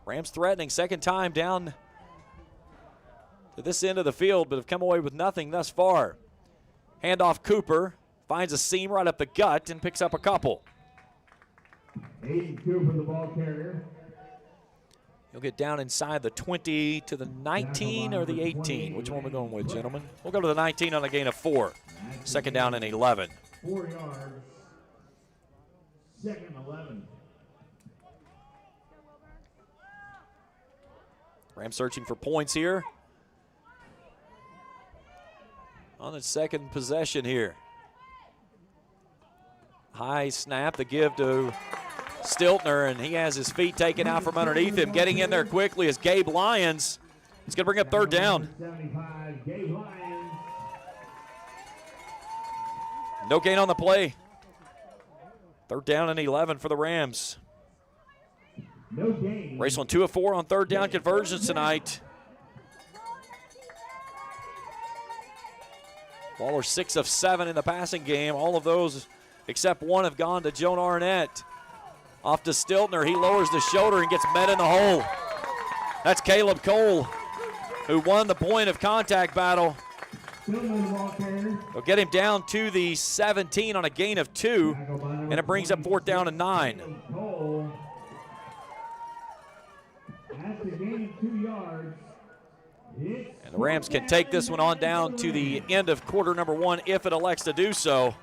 Speaker 2: Rams threatening, second time down to this end of the field, but have come away with nothing thus far. Handoff Cooper, finds a seam right up the gut and picks up a couple.
Speaker 15: Aiden Cooper, the ball carrier.
Speaker 2: He'll get down inside the 20 to the 19 or the 18. Which one are we going with, gentlemen? We'll go to the 19 on a gain of 4. Second down and 11.
Speaker 15: 4 yards. Second 11.
Speaker 2: Rams searching for points here on its second possession here. High snap, the give to Stiltner, and he has his feet taken out from underneath him. Getting in there quickly is Gabe Lyons. He's going to bring up third down.
Speaker 15: 75, Gabe Lyons.
Speaker 2: No gain on the play. Third down and 11 for the Rams.
Speaker 15: No gain.
Speaker 2: Raceland 2 of 4 on third down conversions tonight. Waller 6 of 7 in the passing game. All of those except one have gone to Joan Arnett. Off to Stiltner. He lowers the shoulder and gets met in the hole. That's Caleb Cole, who won the point of contact battle. They'll get him down to the 17 on a gain of 2, and it brings up fourth down and 9.
Speaker 15: At the gain of 2 yards.
Speaker 2: And the Rams can take this one on down to the end of quarter number 1 if it elects to do so.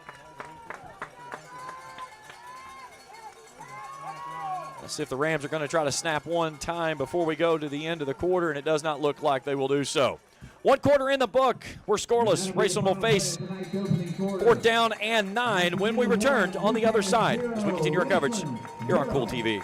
Speaker 2: Let's see if the Rams are going to try to snap one time before we go to the end of the quarter, and it does not look like they will do so. 1 quarter in the book. We're scoreless. Raceland will face fourth down and 9 when we return on the other side as we continue our coverage here on Kool TV.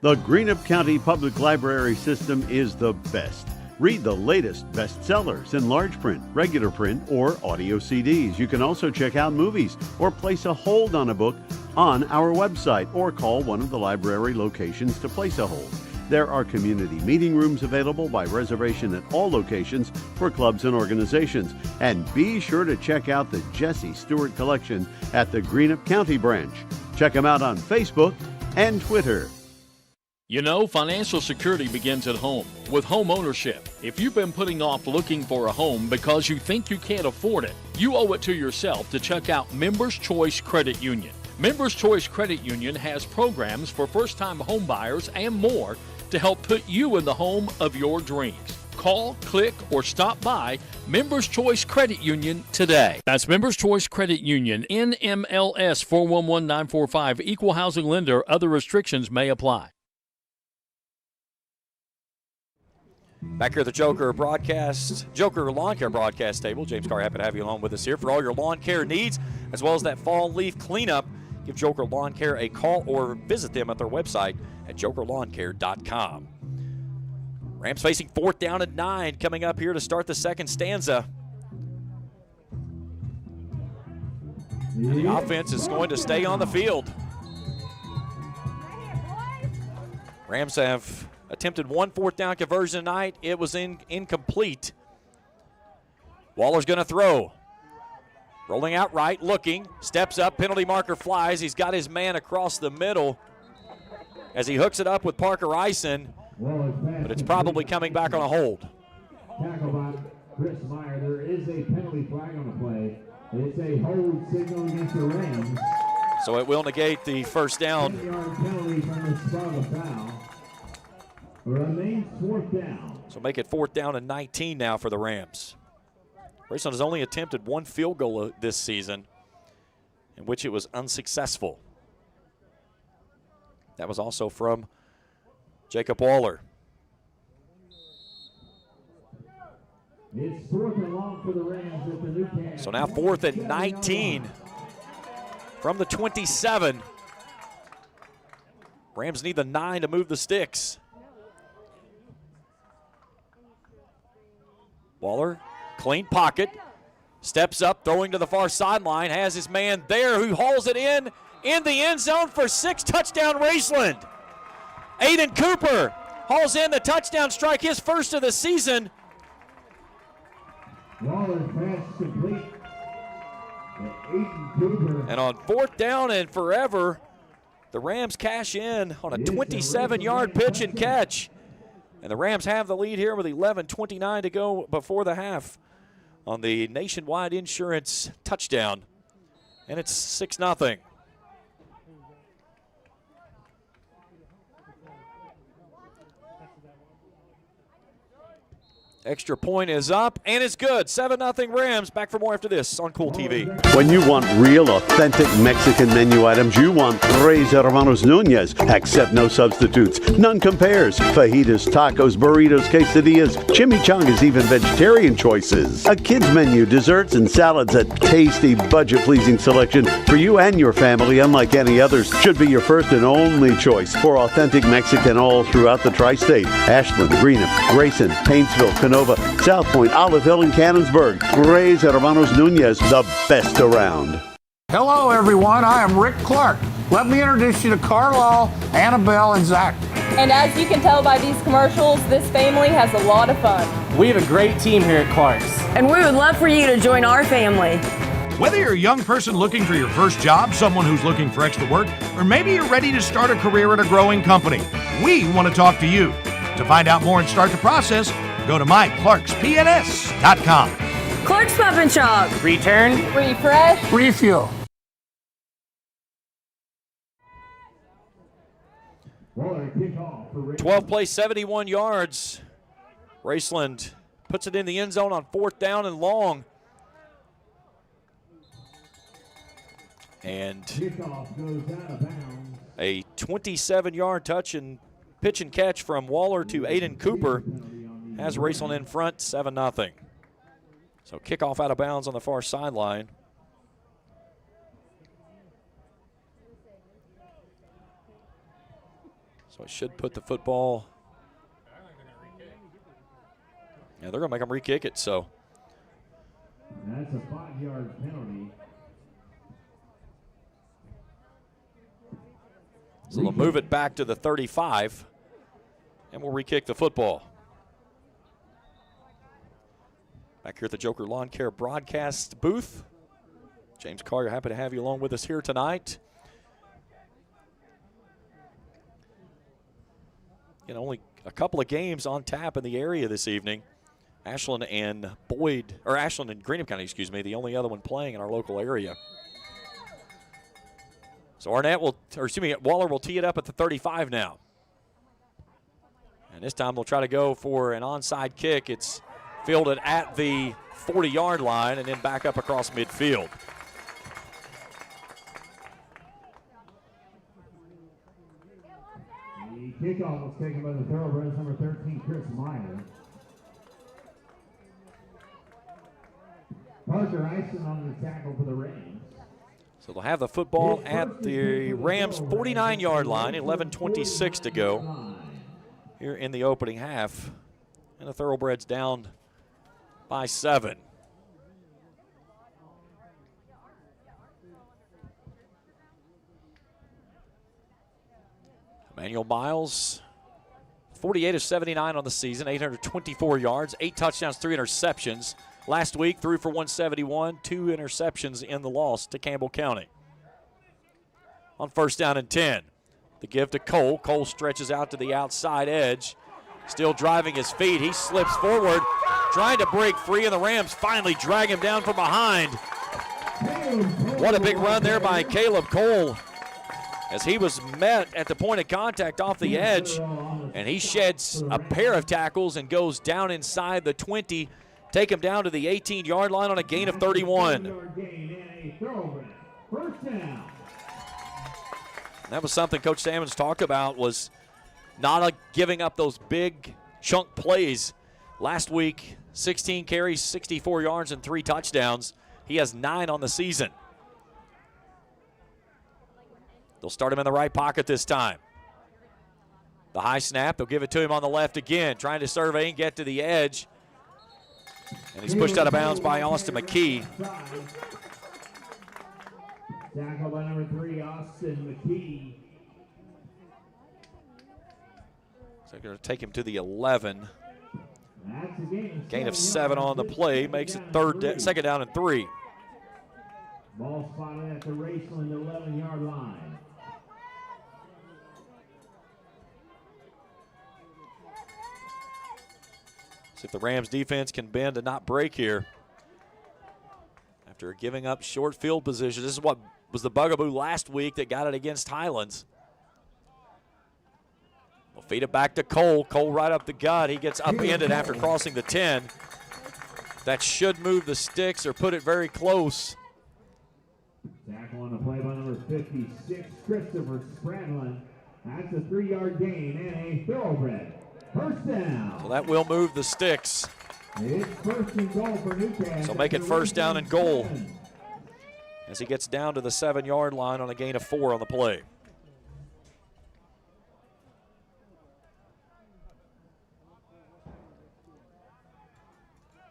Speaker 3: The Greenup County Public Library system is the best. Read the latest bestsellers in large print, regular print, or audio CDs. You can also check out movies or place a hold on a book on our website or call one of the library locations to place a hold. There are community meeting rooms available by reservation at all locations for clubs and organizations. And be sure to check out the Jesse Stewart collection at the Greenup County branch. Check them out on Facebook and Twitter.
Speaker 8: You know, financial security begins at home with home ownership. If you've been putting off looking for a home because you think you can't afford it, you owe it to yourself to check out Members Choice Credit Union. Members Choice Credit Union has programs for first-time home buyers and more to help put you in the home of your dreams. Call, click, or stop by Members Choice Credit Union today. That's Members Choice Credit Union, NMLS 411945, Equal Housing Lender. Other restrictions may apply.
Speaker 2: Back here at the Joker Lawn Care broadcast table. James Carr, happy to have you along with us here for all your lawn care needs, as well as that fall leaf cleanup. Give Joker Lawn Care a call or visit them at their website at jokerlawncare.com. Rams facing fourth down and 9 coming up here to start the second stanza. And the offense is going to stay on the field. Rams have attempted 1 fourth down conversion tonight. It was incomplete. Waller's going to throw. Rolling out right, looking, steps up, penalty marker flies. He's got his man across the middle as he hooks it up with Parker Eisen, but it's probably coming back on a hold.
Speaker 15: Tackle by Chris Meyer. There is a penalty flag on the play. It's a hold signal against the Rams.
Speaker 2: So it will negate the first down.
Speaker 15: 10-yard penalty from the spot of foul. Remains fourth down.
Speaker 2: So make it fourth down and 19 now for the Rams. Raceland has only attempted 1 field goal this season, in which it was unsuccessful. That was also from Jacob Waller.
Speaker 15: It's fourth and long for the Rams at the Newport
Speaker 2: So now 4th and 19 from the 27. Rams need the 9 to move the sticks. Waller, clean pocket, steps up, throwing to the far sideline, has his man there who hauls it in the end zone for 6, touchdown Raceland. Aiden Cooper hauls in the touchdown strike, his first of the season.
Speaker 15: Waller's pass complete. Aiden Cooper.
Speaker 2: And on 4th down and forever, the Rams cash in on a 27-yard pitch and catch. And the Rams have the lead here with 11:29 to go before the half on the Nationwide Insurance touchdown. And it's 6-0. Extra point is up, and it's good. 7-0 Rams. Back for more after this on Kool TV.
Speaker 3: When you want real, authentic Mexican menu items, you want Tres Hermanos Nunez. Accept no substitutes. None compares. Fajitas, tacos, burritos, quesadillas, chimichangas, even vegetarian choices. A kids menu, desserts and salads, a tasty, budget-pleasing selection for you and your family, unlike any others. Should be your first and only choice for authentic Mexican all throughout the tri-state. Ashland, Greenup, Grayson, Paintsville, Canova, South Point, Olive Hill, and Cannonsburg. Tres Hermanos Nunez, the best around.
Speaker 10: Hello, everyone. I am Rick Clark. Let me introduce you to Carlisle, Annabelle, and Zach.
Speaker 11: And as you can tell by these commercials, this family has a lot of fun.
Speaker 12: We have a great team here at Clark's.
Speaker 13: And we would love for you to join our family.
Speaker 14: Whether you're a young person looking for your first job, someone who's looking for extra work, or maybe you're ready to start a career at a growing company, we want to talk to you. To find out more and start the process, go to myclarkspns.com.
Speaker 13: Clark's Pump and Shop.
Speaker 12: Return.
Speaker 11: Refresh.
Speaker 10: Refuel.
Speaker 15: Waller kickoff for
Speaker 2: 12 plays, 71 yards. Raceland puts it in the end zone on 4th down and long. And
Speaker 15: kickoff goes out of bounds.
Speaker 2: a 27-yard touch and pitch and catch from Waller to Aiden Cooper has Raceland in front, 7-0. So kickoff out of bounds on the far sideline. So it should put the football. Yeah, they're going to make them re-kick it, so.
Speaker 15: That's a 5-yard penalty.
Speaker 2: So they'll move it back to the 35, and we'll re-kick the football. Back here at the Joker Lawn Care broadcast booth. James Collier, happy to have you along with us here tonight. You know, only a couple of games on tap in the area this evening. Ashland and Greenup County, the only other one playing in our local area. So Waller will tee it up at the 35 now. And this time they'll try to go for an onside kick. It's fielded at the 40-yard line and then back up across midfield.
Speaker 15: The kickoff was taken by the Thoroughbreds, number 13, Chris Meyer. Parker Ison on the tackle for the Rams.
Speaker 2: So they'll have the football at the Rams' 49-yard line, 11:26 to go here in the opening half. And the Thoroughbreds down by 7. Emmanuel Miles, 48 of 79 on the season, 824 yards, 8 touchdowns, 3 interceptions. Last week, threw for 171, 2 interceptions in the loss to Campbell County. On 1st down and 10, the give to Kool. Kool stretches out to the outside edge, still driving his feet. He slips forward, trying to break free, and the Rams finally drag him down from behind. What a big run there by Caleb Kool, as he was met at the point of contact off the edge, and he sheds a pair of tackles and goes down inside the 20, take him down to the 18-yard line on a gain of 31. That was something Coach Sammons talked about, was not giving up those big chunk plays. Last week, 16 carries, 64 yards, and 3 touchdowns. He has 9 on the season. They'll start him in the right pocket this time. The high snap, they'll give it to him on the left again, trying to survey and get to the edge. And he's pushed out of bounds by Austin McKee.
Speaker 15: Tackle by number 3, Austin McKee.
Speaker 2: So they're going to take him to the 11.
Speaker 15: That's a
Speaker 2: Gain of 7 on the play, makes it second down and 3.
Speaker 15: Ball spotted at the Raceland 11-yard line.
Speaker 2: See if the Rams defense can bend and not break here. After giving up short field position, this is what was the bugaboo last week that got it against Highlands. We'll feed it back to Kool. Kool right up the gut. He gets upended after crossing the 10. That should move the sticks or put it very close.
Speaker 15: Tackle on the play by number 56, Christopher Spradlin. That's a 3-yard gain and a thoroughbred. First down.
Speaker 2: So that will move the sticks.
Speaker 15: It's first and goal for Newcastle.
Speaker 2: So make it first down and goal as he gets down to the 7-yard line on a gain of 4 on the play.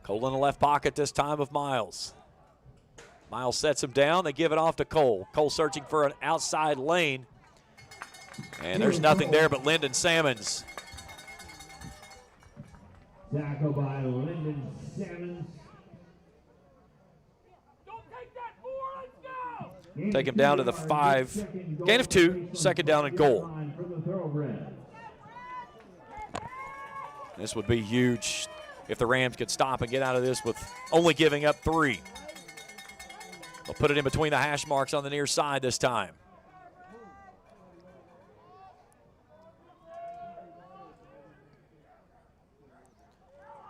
Speaker 2: Kool in the left pocket this time of Miles. Miles sets him down. They give it off to Kool. Kool searching for an outside lane. And there's nothing there but Lyndon Salmons.
Speaker 15: Tackle by Lyndon Salmons.
Speaker 2: Take him down to the 5. Gain of 2, second down and goal. This would be huge if the Rams could stop and get out of this with only giving up 3. They'll put it in between the hash marks on the near side this time.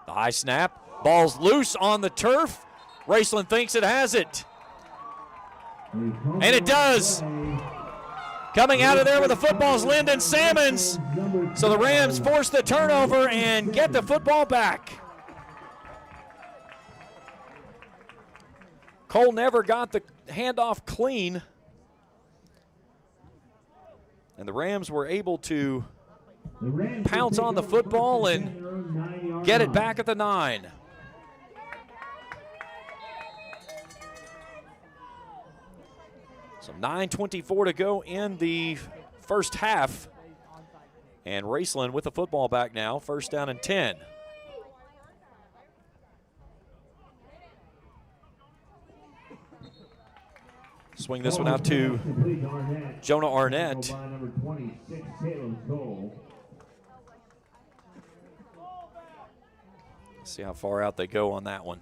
Speaker 2: The high snap, ball's loose on the turf. Raceland thinks it has it. And it does. Coming out of there with the football is Lyndon Salmons. So the Rams force the turnover and get the football back. Kool never got the handoff clean. And the Rams were able to pounce on the football and get it back at the 9. So 9:24 to go in the first half. And Raceland with the football back now, first down and 10. Swing this one out to Jonah Arnett. See how far out they go on that one.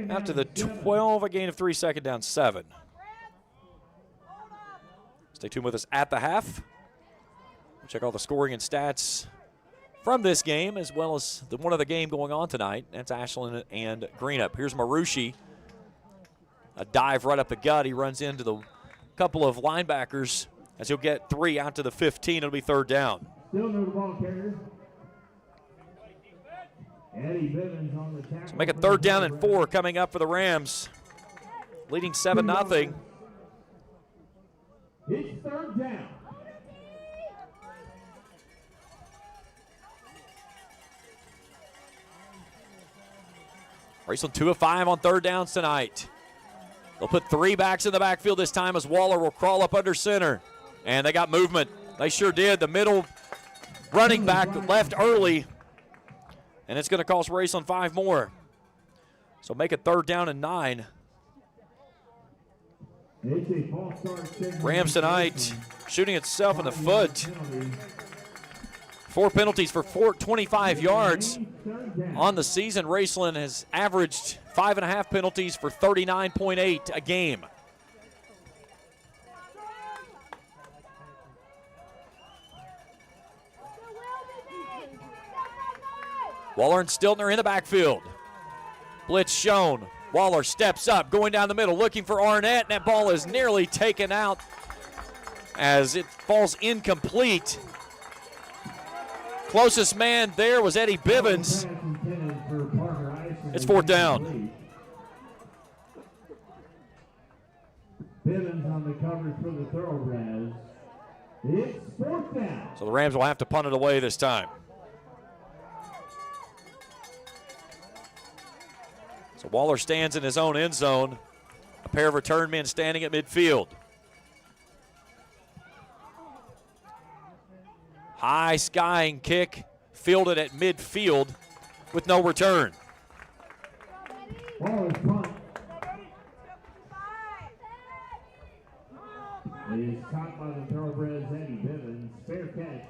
Speaker 2: Out to the 12, a gain of 3, second down 7. Stay tuned with us at the half. We'll check all the scoring and stats from this game, as well as the one other game going on tonight. That's Ashland and Greenup. Here's Marucci. A dive right up the gut. He runs into the couple of linebackers as he'll get 3 out to the 15. It'll be third down.
Speaker 15: Still no ball carrier. Eddie Bivens on the tackle.
Speaker 2: So make it third down and 4 coming up for the Rams, leading 7-0.
Speaker 15: It's third down.
Speaker 2: Raceland 2 of 5 on third downs tonight. They'll put 3 backs in the backfield this time as Waller will crawl up under center. And they got movement. They sure did. The middle running back left early. And it's going to cost Raceland 5 more. So make it third down and 9. Rams tonight shooting itself in the foot. 4 penalties for 25 yards. On the season, Raceland has averaged 5.5 penalties for 39.8 a game. Waller and Stiltner in the backfield. Blitz shown. Waller steps up, going down the middle, looking for Arnett, and that ball is nearly taken out as it falls incomplete. Closest man there was Eddie Bivens. It's fourth down.
Speaker 15: Bivens on the coverage for the Thoroughbreds. It's fourth down.
Speaker 2: So the Rams will have to punt it away this time. So Waller stands in his own end zone. A pair of return men standing at midfield. High skying kick, fielded at midfield with no return.
Speaker 15: Waller's punt is caught by the Thoroughbreds, Eddie Bivens. Fair catch.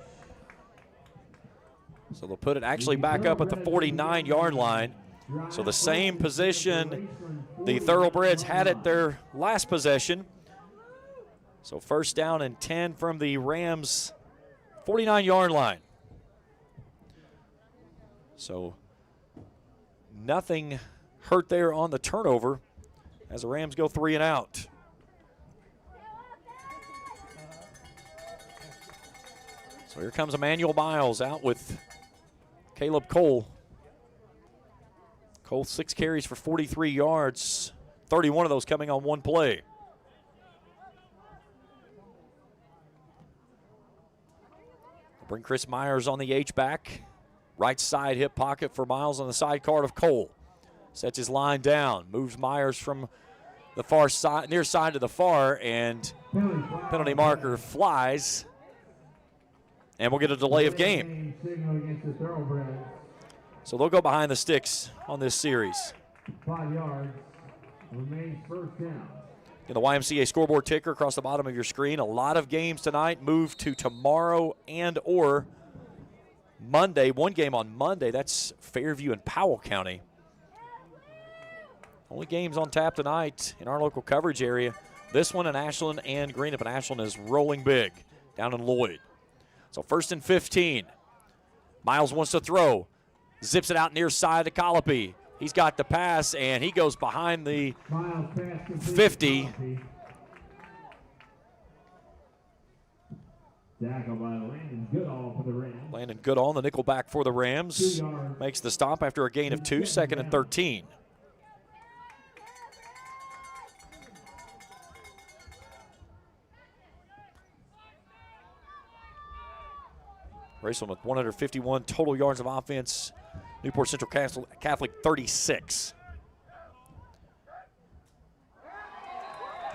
Speaker 2: So they'll put it actually back up at the 49-yard line. So the same position the Thoroughbreds had at their last possession. So first down and 10 from the Rams' 49-yard line. So nothing hurt there on the turnover as the Rams go 3 and out. So here comes Emmanuel Miles out with Caleb Kool. Kool 6 carries for 43 yards, 31 of those coming on one play. Bring Chris Myers on the H-back. Right side hip pocket for Miles on the side card of Kool. Sets his line down, moves Myers from the far side, near side to the far, and penalty marker flies. And we'll get a delay of game. So they'll go behind the sticks on this series.
Speaker 15: 5 yards. Remains first down.
Speaker 2: In the YMCA scoreboard ticker across the bottom of your screen, a lot of games tonight move to tomorrow and or Monday. One game on Monday, that's Fairview and Powell County. Only games on tap tonight in our local coverage area. This one in Ashland and Greenup, and Ashland is rolling big down in Lloyd. So first and 15. Miles wants to throw. Zips it out near side to Colopy. He's got the pass, and he goes behind the 50.
Speaker 15: Tackle by Landon Goodall for the Rams.
Speaker 2: Landon Goodall, the nickel back for the Rams, makes the stop after a gain of 2, second and 13. Raceland with 151 total yards of offense. Newport Central Catholic 36.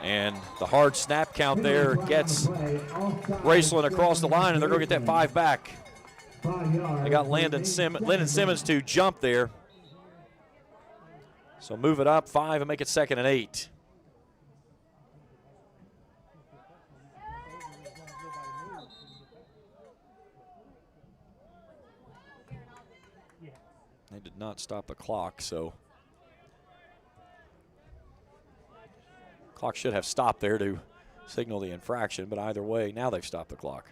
Speaker 2: And the hard snap count there gets Raceland across the line, and they're going to get that 5 back. They got Landon Simmons to jump there. So move it up 5 and make it second and 8. They did not stop the clock, so clock should have stopped there to signal the infraction, but either way, now they've stopped the clock.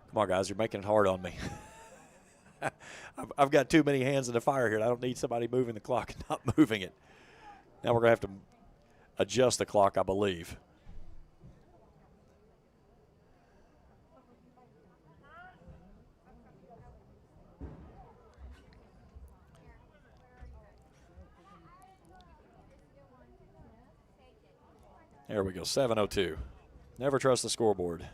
Speaker 2: Come on, guys, you're making it hard on me. I've got too many hands in the fire here. I don't need somebody moving the clock and not moving it. Now we're going to have to adjust the clock, I believe. There we go, 7:02. Never trust the scoreboard.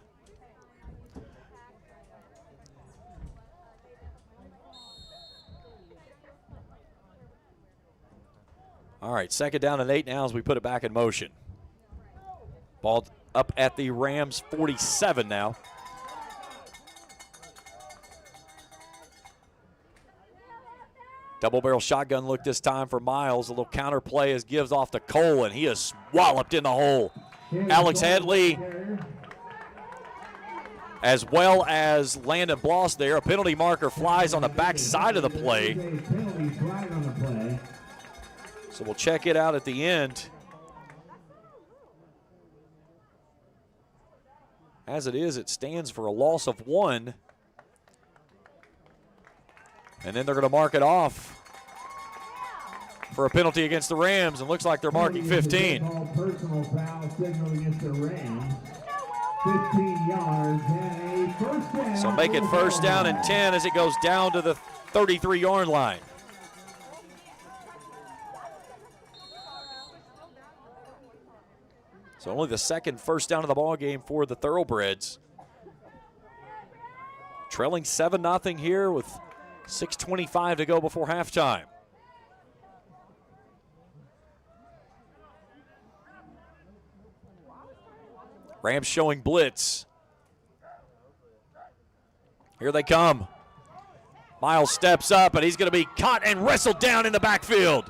Speaker 2: All right, second down and 8 now as we put it back in motion. Ball up at the Rams 47 now. Double barrel shotgun look this time for Miles. A little counter play as gives off to Kool, and he is walloped in the hole. Alex Headley, as well as Landon Bloss there. A penalty marker flies on the back side of the play. So we'll check it out at the end. As it is, it stands for a loss of 1. And then they're going to mark it off for a penalty against the Rams. And looks like they're marking 15.
Speaker 15: Personal foul signal against the Rams. 15 yards and a first down.
Speaker 2: So make it first down and 10 as it goes down to the 33-yard line. So only the second first down of the ball game for the Thoroughbreds. Trailing 7-0 here with 6:25 to go before halftime. Rams showing blitz. Here they come. Miles steps up, and he's going to be caught and wrestled down in the backfield.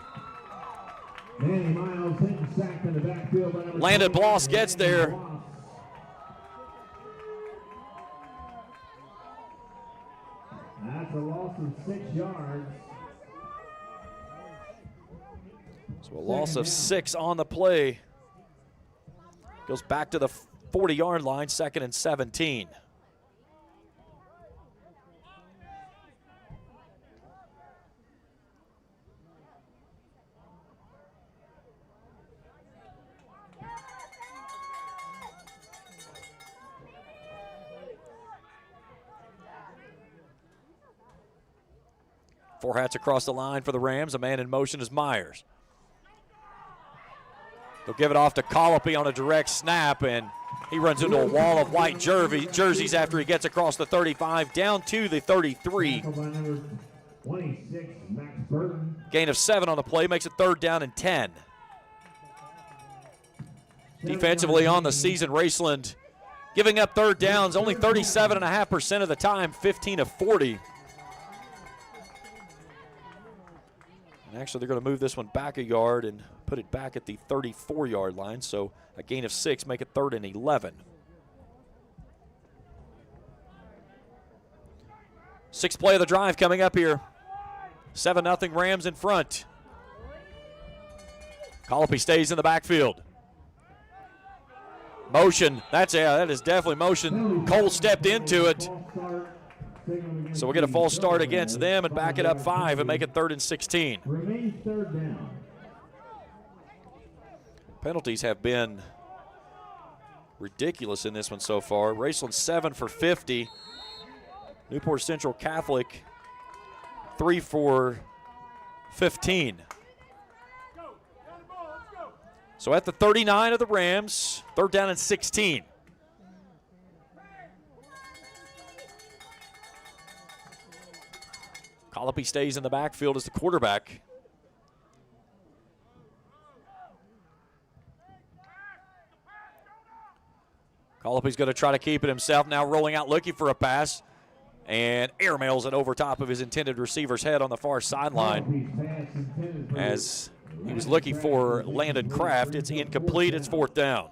Speaker 2: Landon Bloss gets there.
Speaker 15: That's a loss of 6 yards.
Speaker 2: So a loss of 6 on the play. Goes back to the 40-yard line, 2nd and 17. Four hats across the line for the Rams. A man in motion is Myers. They'll give it off to Colopy on a direct snap, and he runs into a wall of white jerseys after he gets across the 35, down to the 33. Gain of 7 on the play makes it 3rd down and 10. Defensively on the season, Raceland giving up 3rd downs only 37.5% of the time, 15 of 40. And actually, they're going to move this one back a yard and put it back at the 34-yard line. So a gain of 6, make it 3rd and 11. 6th play of the drive coming up here. 7-0 Rams in front. Colopy stays in the backfield. Motion, that is definitely motion. Cole stepped into it. So we'll get a false start against them and back it up 5 and make it 3rd and 16.
Speaker 15: Remains 3rd down.
Speaker 2: Penalties have been ridiculous in this one so far. Raceland 7 for 50. Newport Central Catholic 3 for 15. So at the 39 of the Rams, 3rd down and 16. Colopy stays in the backfield as the quarterback. Colopy's going to try to keep it himself, now rolling out looking for a pass, and airmails it over top of his intended receiver's head on the far sideline. As he was looking for Landon Kraft, it's incomplete, it's 4th down.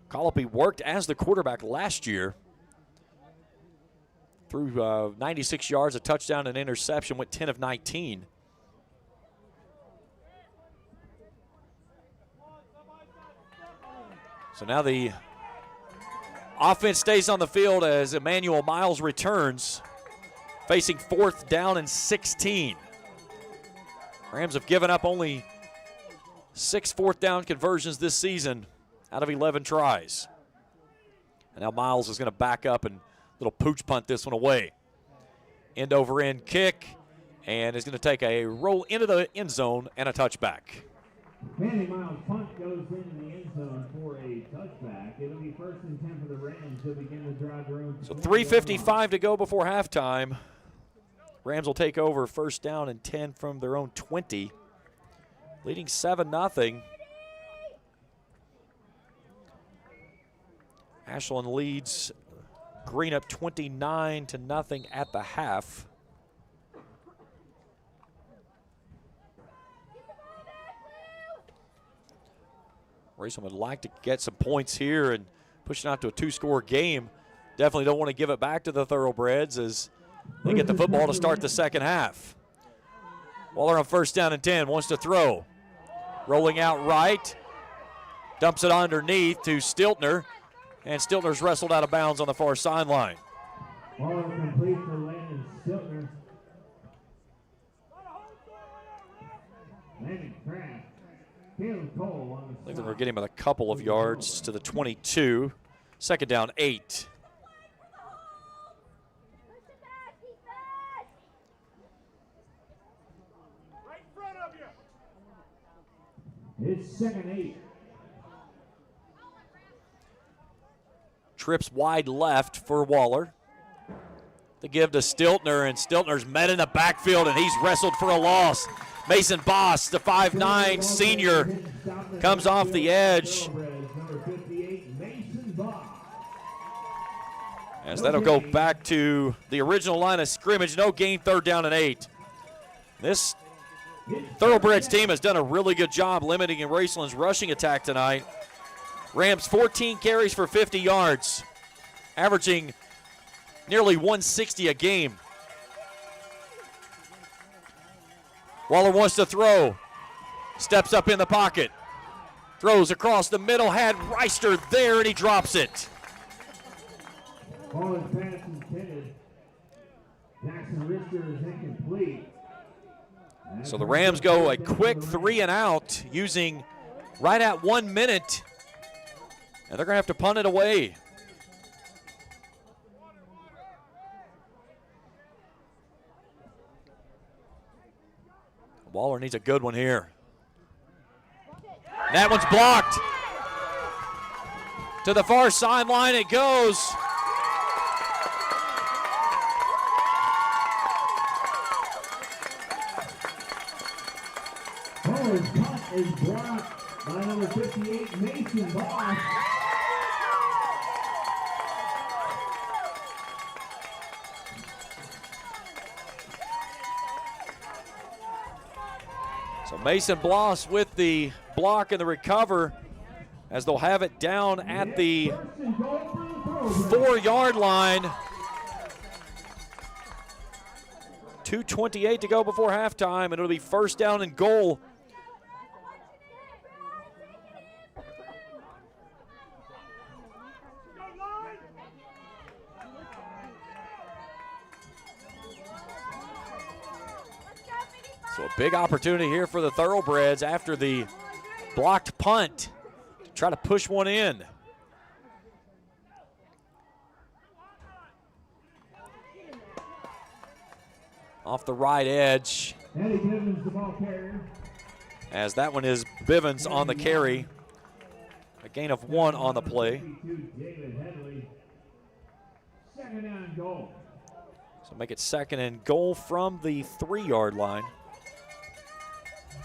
Speaker 2: Colopy worked as the quarterback last year. Threw 96 yards, a touchdown, and interception, went 10 of 19. So now the offense stays on the field as Emmanuel Miles returns, facing 4th down and 16. Rams have given up only 6 4th down conversions this season out of 11 tries. And now Miles is going to back up and little pooch punt this one away. End over end kick, and is going to take a roll into the end zone and a touchback.
Speaker 15: Manny Miles' punt goes into the end zone for a touchback. It'll be 1st and 10 for the Rams to begin the drive.
Speaker 2: So 3:55 to go before halftime. Rams will take over 1st down and 10 from their own 20, leading 7-0. Ashland leads Green up 29-0 at the half. Raceland would like to get some points here and push it out to a 2-score game. Definitely don't want to give it back to the Thoroughbreds as they get the football to start the second half. Waller on 1st down and 10, wants to throw. Rolling out right, dumps it underneath to Stiltner. And Stiltner's wrestled out of bounds on the far sideline.
Speaker 15: Ball complete for Landon Stiltner. Landon Kraft. Caleb Cole on the
Speaker 2: I think they're getting him a couple of yards to the 22. 2nd down, 8.
Speaker 15: His second 8.
Speaker 2: Trips wide left for Waller. The give to Stiltner, and Stiltner's met in the backfield, and he's wrestled for a loss. Mason Boss, the 5'9 senior, comes off the edge. As that'll go back to the original line of scrimmage. No gain, 3rd down and 8. This Thoroughbreds team has done a really good job limiting Raceland's rushing attack tonight. Rams 14 carries for 50 yards, averaging nearly 160 a game. Waller wants to throw. Steps up in the pocket. Throws across the middle, had Reister there, and he drops it.
Speaker 15: Ball is pass intended. Jackson Reister is incomplete.
Speaker 2: So the Rams go a quick 3 and out using right at 1 minute. And they're going to have to punt it away. Waller needs a good one here. That one's blocked. To the far sideline it goes.
Speaker 15: Waller's punt is blocked by number 58, Mason Boss.
Speaker 2: So Mason Bloss with the block and the recover as they'll have it down at the 4-yard line. 2:28 to go before halftime, and it'll be 1st down and goal. So a big opportunity here for the Thoroughbreds after the blocked punt to try to push one in. Off the right edge.
Speaker 15: Eddie Bivens, the ball carrier.
Speaker 2: As that one is Bivens on the carry. A gain of 1 on the play.
Speaker 15: David Headley. 2nd down and goal.
Speaker 2: So make it 2nd and goal from the 3-yard line.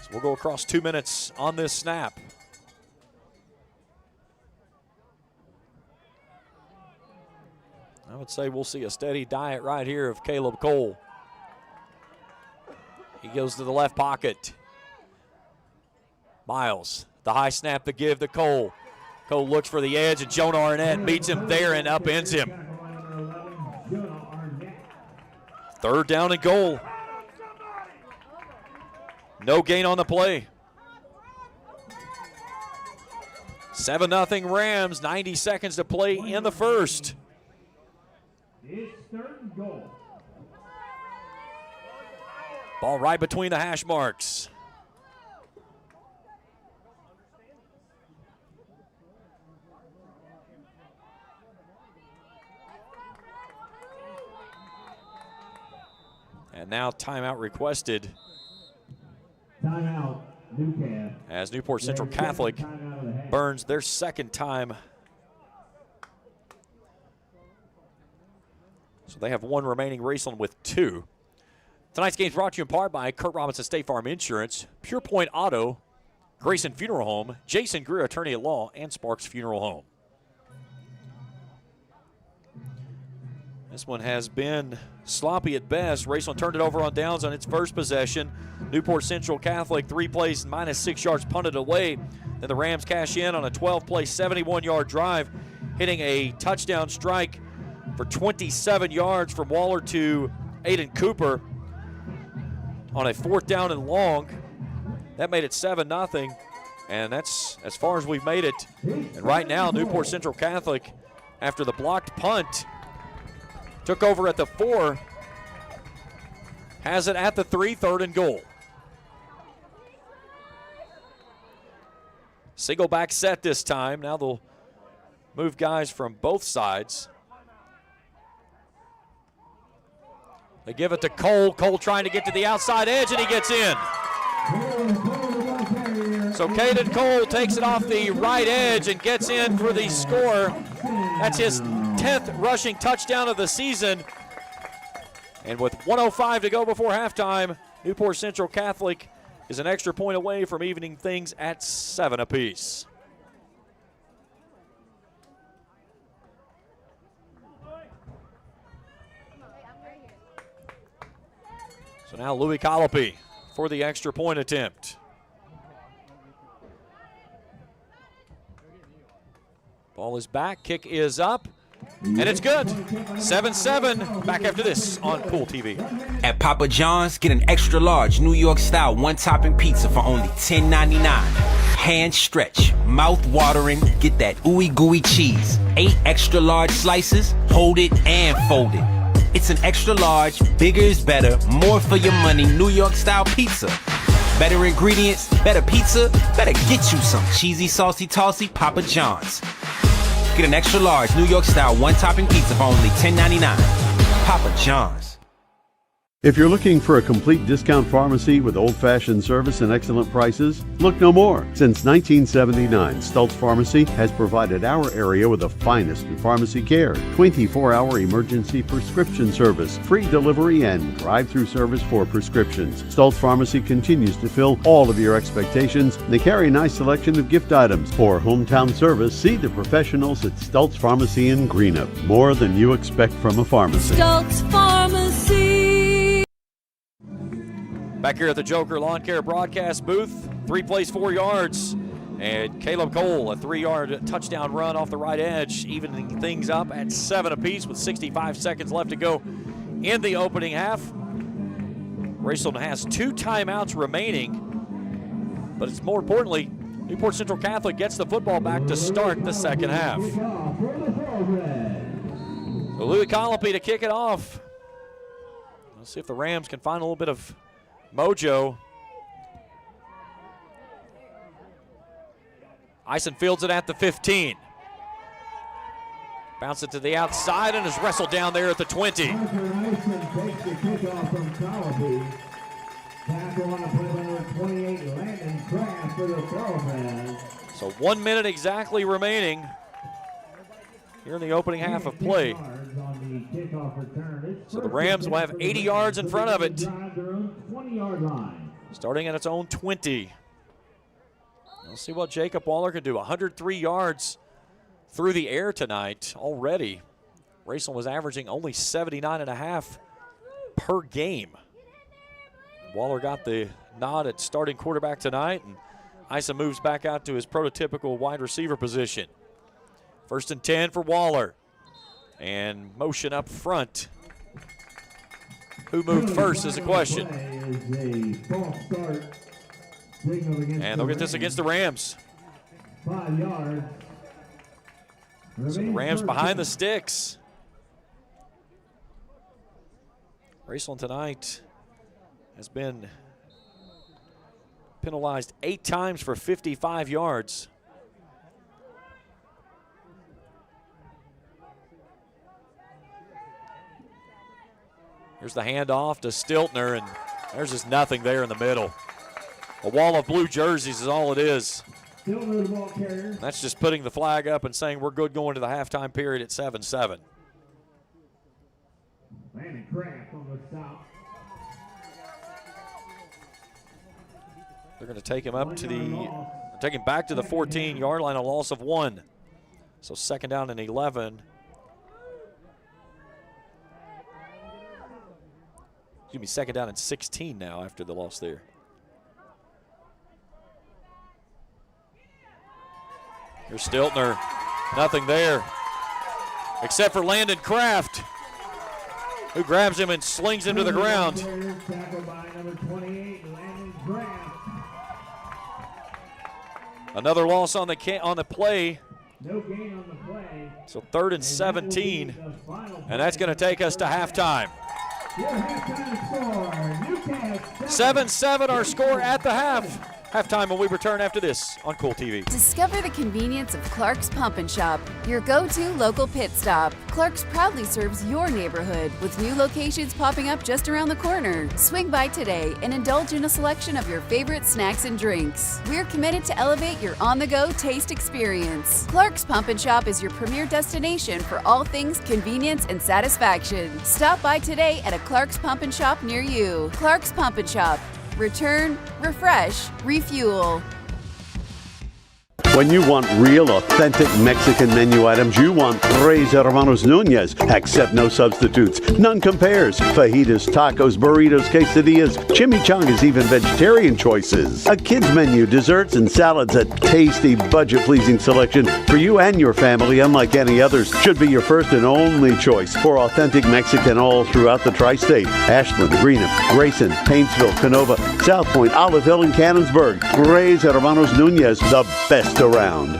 Speaker 2: So we'll go across 2 minutes on this snap. I would say we'll see a steady diet right here of Caleb Kool. He goes to the left pocket. Miles, the high snap to give to Kool. Kool looks for the edge, and Jonah Arnett meets him there and upends him. 3rd down and goal. No gain on the play. 7-0 Rams, 90 seconds to play in the first.
Speaker 15: It's 3rd and goal.
Speaker 2: Ball right between the hash marks. And now timeout requested.
Speaker 15: Timeout, Newcastle.
Speaker 2: As Newport Central Catholic burns their 2nd time. So they have 1 remaining, Raceland with 2. Tonight's game is brought to you in part by Kurt Robinson State Farm Insurance, Pure Point Auto, Grayson Funeral Home, Jason Greer, Attorney at Law, and Sparks Funeral Home. This one has been sloppy at best. Raceland turned it over on downs on its first possession. Newport Central Catholic 3 plays, -6 yards, punted away. Then the Rams cash in on a 12-play, 71-yard drive, hitting a touchdown strike for 27 yards from Waller to Aiden Cooper on a 4th down and long. That made it 7-0, and that's as far as we've made it. And right now, Newport Central Catholic, after the blocked punt, took over at the 4, has it at the 3, 3rd and goal. Single back set this time. Now they'll move guys from both sides. They give it to Kool. Kool trying to get to the outside edge, and he gets in. So So Caden Kool takes it off the right edge and gets in for the score. That's his 10th rushing touchdown of the season. And with 1:05 to go before halftime, Newport Central Catholic is an extra point away from evening things at 7 apiece. So now Louis Colopy for the extra point attempt. Ball is back, kick is up, and it's good. 7-7, back after this on Kool TV.
Speaker 6: At Papa John's, get an extra large New York style one-topping pizza for only $10.99. Hand stretch, mouth watering, get that ooey gooey cheese. 8 extra large slices, hold it and fold it. It's an extra large, bigger is better, more for your money, New York style pizza. Better ingredients, better pizza, better get you some cheesy, saucy, tossy Papa John's. Get an extra large New York style one-topping pizza for only $10.99. Papa John's.
Speaker 3: If you're looking for a complete discount pharmacy with old-fashioned service and excellent prices, look no more. Since 1979, Stultz Pharmacy has provided our area with the finest in pharmacy care, 24-hour emergency prescription service, free delivery, and drive-through service for prescriptions. Stultz Pharmacy continues to fill all of your expectations. They carry a nice selection of gift items. For hometown service, see the professionals at Stultz Pharmacy in Greenup. More than you expect from a pharmacy.
Speaker 4: Stultz Pharmacy.
Speaker 2: Back here at the Joker Lawn Care broadcast booth, 3 plays 4 yards. And Caleb Kool, a 3-yard touchdown run off the right edge, evening things up at 7 apiece with 65 seconds left to go in the opening half. Raceland has 2 timeouts remaining, but it's more importantly, Newport Central Catholic gets the football back to start the second half. So Louis Colopy to kick it off. Let's see if the Rams can find a little bit of mojo. Ison fields it at the 15. Bounce it to the outside and is wrestled down there at the 20. So 1 minute exactly remaining here in the opening half of play. So the Rams will have 80 yards in front of it, starting at its own 20. Let's see what Jacob Waller can do. 103 yards through the air tonight already. Raceland was averaging only 79.5 per game. Waller got the nod at starting quarterback tonight, and Ison moves back out to his prototypical wide receiver position. 1st and 10 for Waller. And motion up front. Who moved first is the question. And they'll get this against the Rams.
Speaker 15: 5 yards.
Speaker 2: So the Rams behind the sticks. Raceland tonight has been penalized 8 times for 55 yards. Here's the handoff to Stiltner, and there's just nothing there in the middle. A wall of blue jerseys is all it is. That's just putting the flag up and saying we're good going to the halftime period at 7-7.
Speaker 15: Landon Kraft on the stop.
Speaker 2: They're going to take him up to take him back to the 14-yard line, a loss of 1. So 2nd down and 11. Excuse me, 2nd down and 16 now after the loss there. Here's Stiltner, nothing there, except for Landon Kraft, who grabs him and slings him to the ground. Another loss on the play.
Speaker 15: No gain on the play.
Speaker 2: So 3rd and 17, and that's going to take us to halftime. 7-7 our score at the half. Halftime when we return after this on Kool TV.
Speaker 5: Discover the convenience of Clark's Pump and Shop, your go-to local pit stop. Clark's proudly serves your neighborhood with new locations popping up just around the corner. Swing by today and indulge in a selection of your favorite snacks and drinks. We're committed to elevate your on-the-go taste experience. Clark's Pump and Shop is your premier destination for all things convenience and satisfaction. Stop by today at a Clark's Pump and Shop near you. Clark's Pump and Shop. Return, refresh, refuel.
Speaker 3: When you want real, authentic Mexican menu items, you want Tres Hermanos Nunez. Accept no substitutes. None compares. Fajitas, tacos, burritos, quesadillas, chimichangas, even vegetarian choices. A kids menu, desserts and salads, a tasty, budget-pleasing selection for you and your family, unlike any others. Should be your first and only choice for authentic Mexican all throughout the tri-state. Ashland, Greenup, Raceland, Paintsville, Canova, South Point, Olive Hill, and Cannonsburg. Tres Hermanos Nunez, the best around.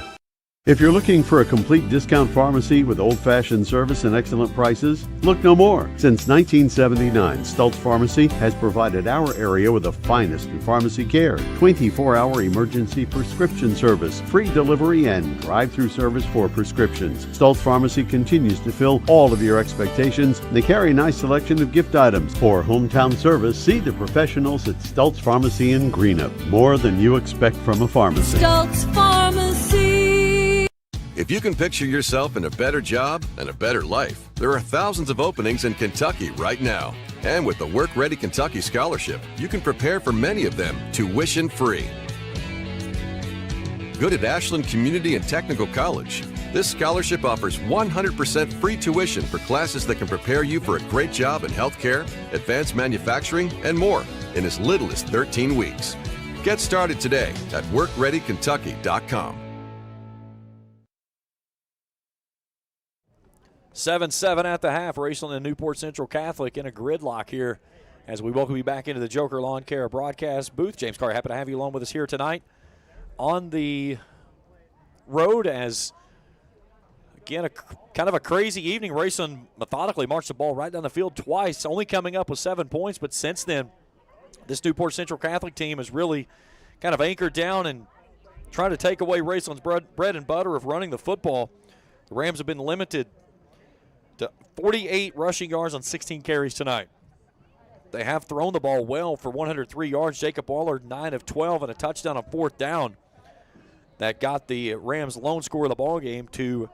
Speaker 3: If you're looking for a complete discount pharmacy with old-fashioned service and excellent prices, look no more. Since 1979, Stultz Pharmacy has provided our area with the finest in pharmacy care, 24-hour emergency prescription service, free delivery, and drive-through service for prescriptions. Stultz Pharmacy continues to fill all of your expectations. They carry a nice selection of gift items. For hometown service, see the professionals at Stultz Pharmacy in Greenup. More than you expect from a pharmacy.
Speaker 4: Stultz Pharmacy.
Speaker 7: If you can picture yourself in a better job and a better life, there are thousands of openings in Kentucky right now. And with the Work Ready Kentucky Scholarship, you can prepare for many of them tuition-free. Good at Ashland Community and Technical College. This scholarship offers 100% free tuition for classes that can prepare you for a great job in healthcare, advanced manufacturing, and more in as little as 13 weeks. Get started today at workreadykentucky.com.
Speaker 2: 7-7 at the half. Raceland and Newport Central Catholic in a gridlock here as we welcome you back into the Joker Lawn Care broadcast booth. James Carr, happy to have you along with us here tonight on the road as, again, kind of a crazy evening. Raceland methodically marched the ball right down the field twice, only coming up with 7 points, but since then, this Newport Central Catholic team has really kind of anchored down and tried to take away Raceland's bread and butter of running the football. The Rams have been limited to 48 rushing yards on 16 carries tonight. They have thrown the ball well for 103 yards. Jacob Waller, 9 of 12, and a touchdown on fourth down. That got the Rams' lone score of the ball game to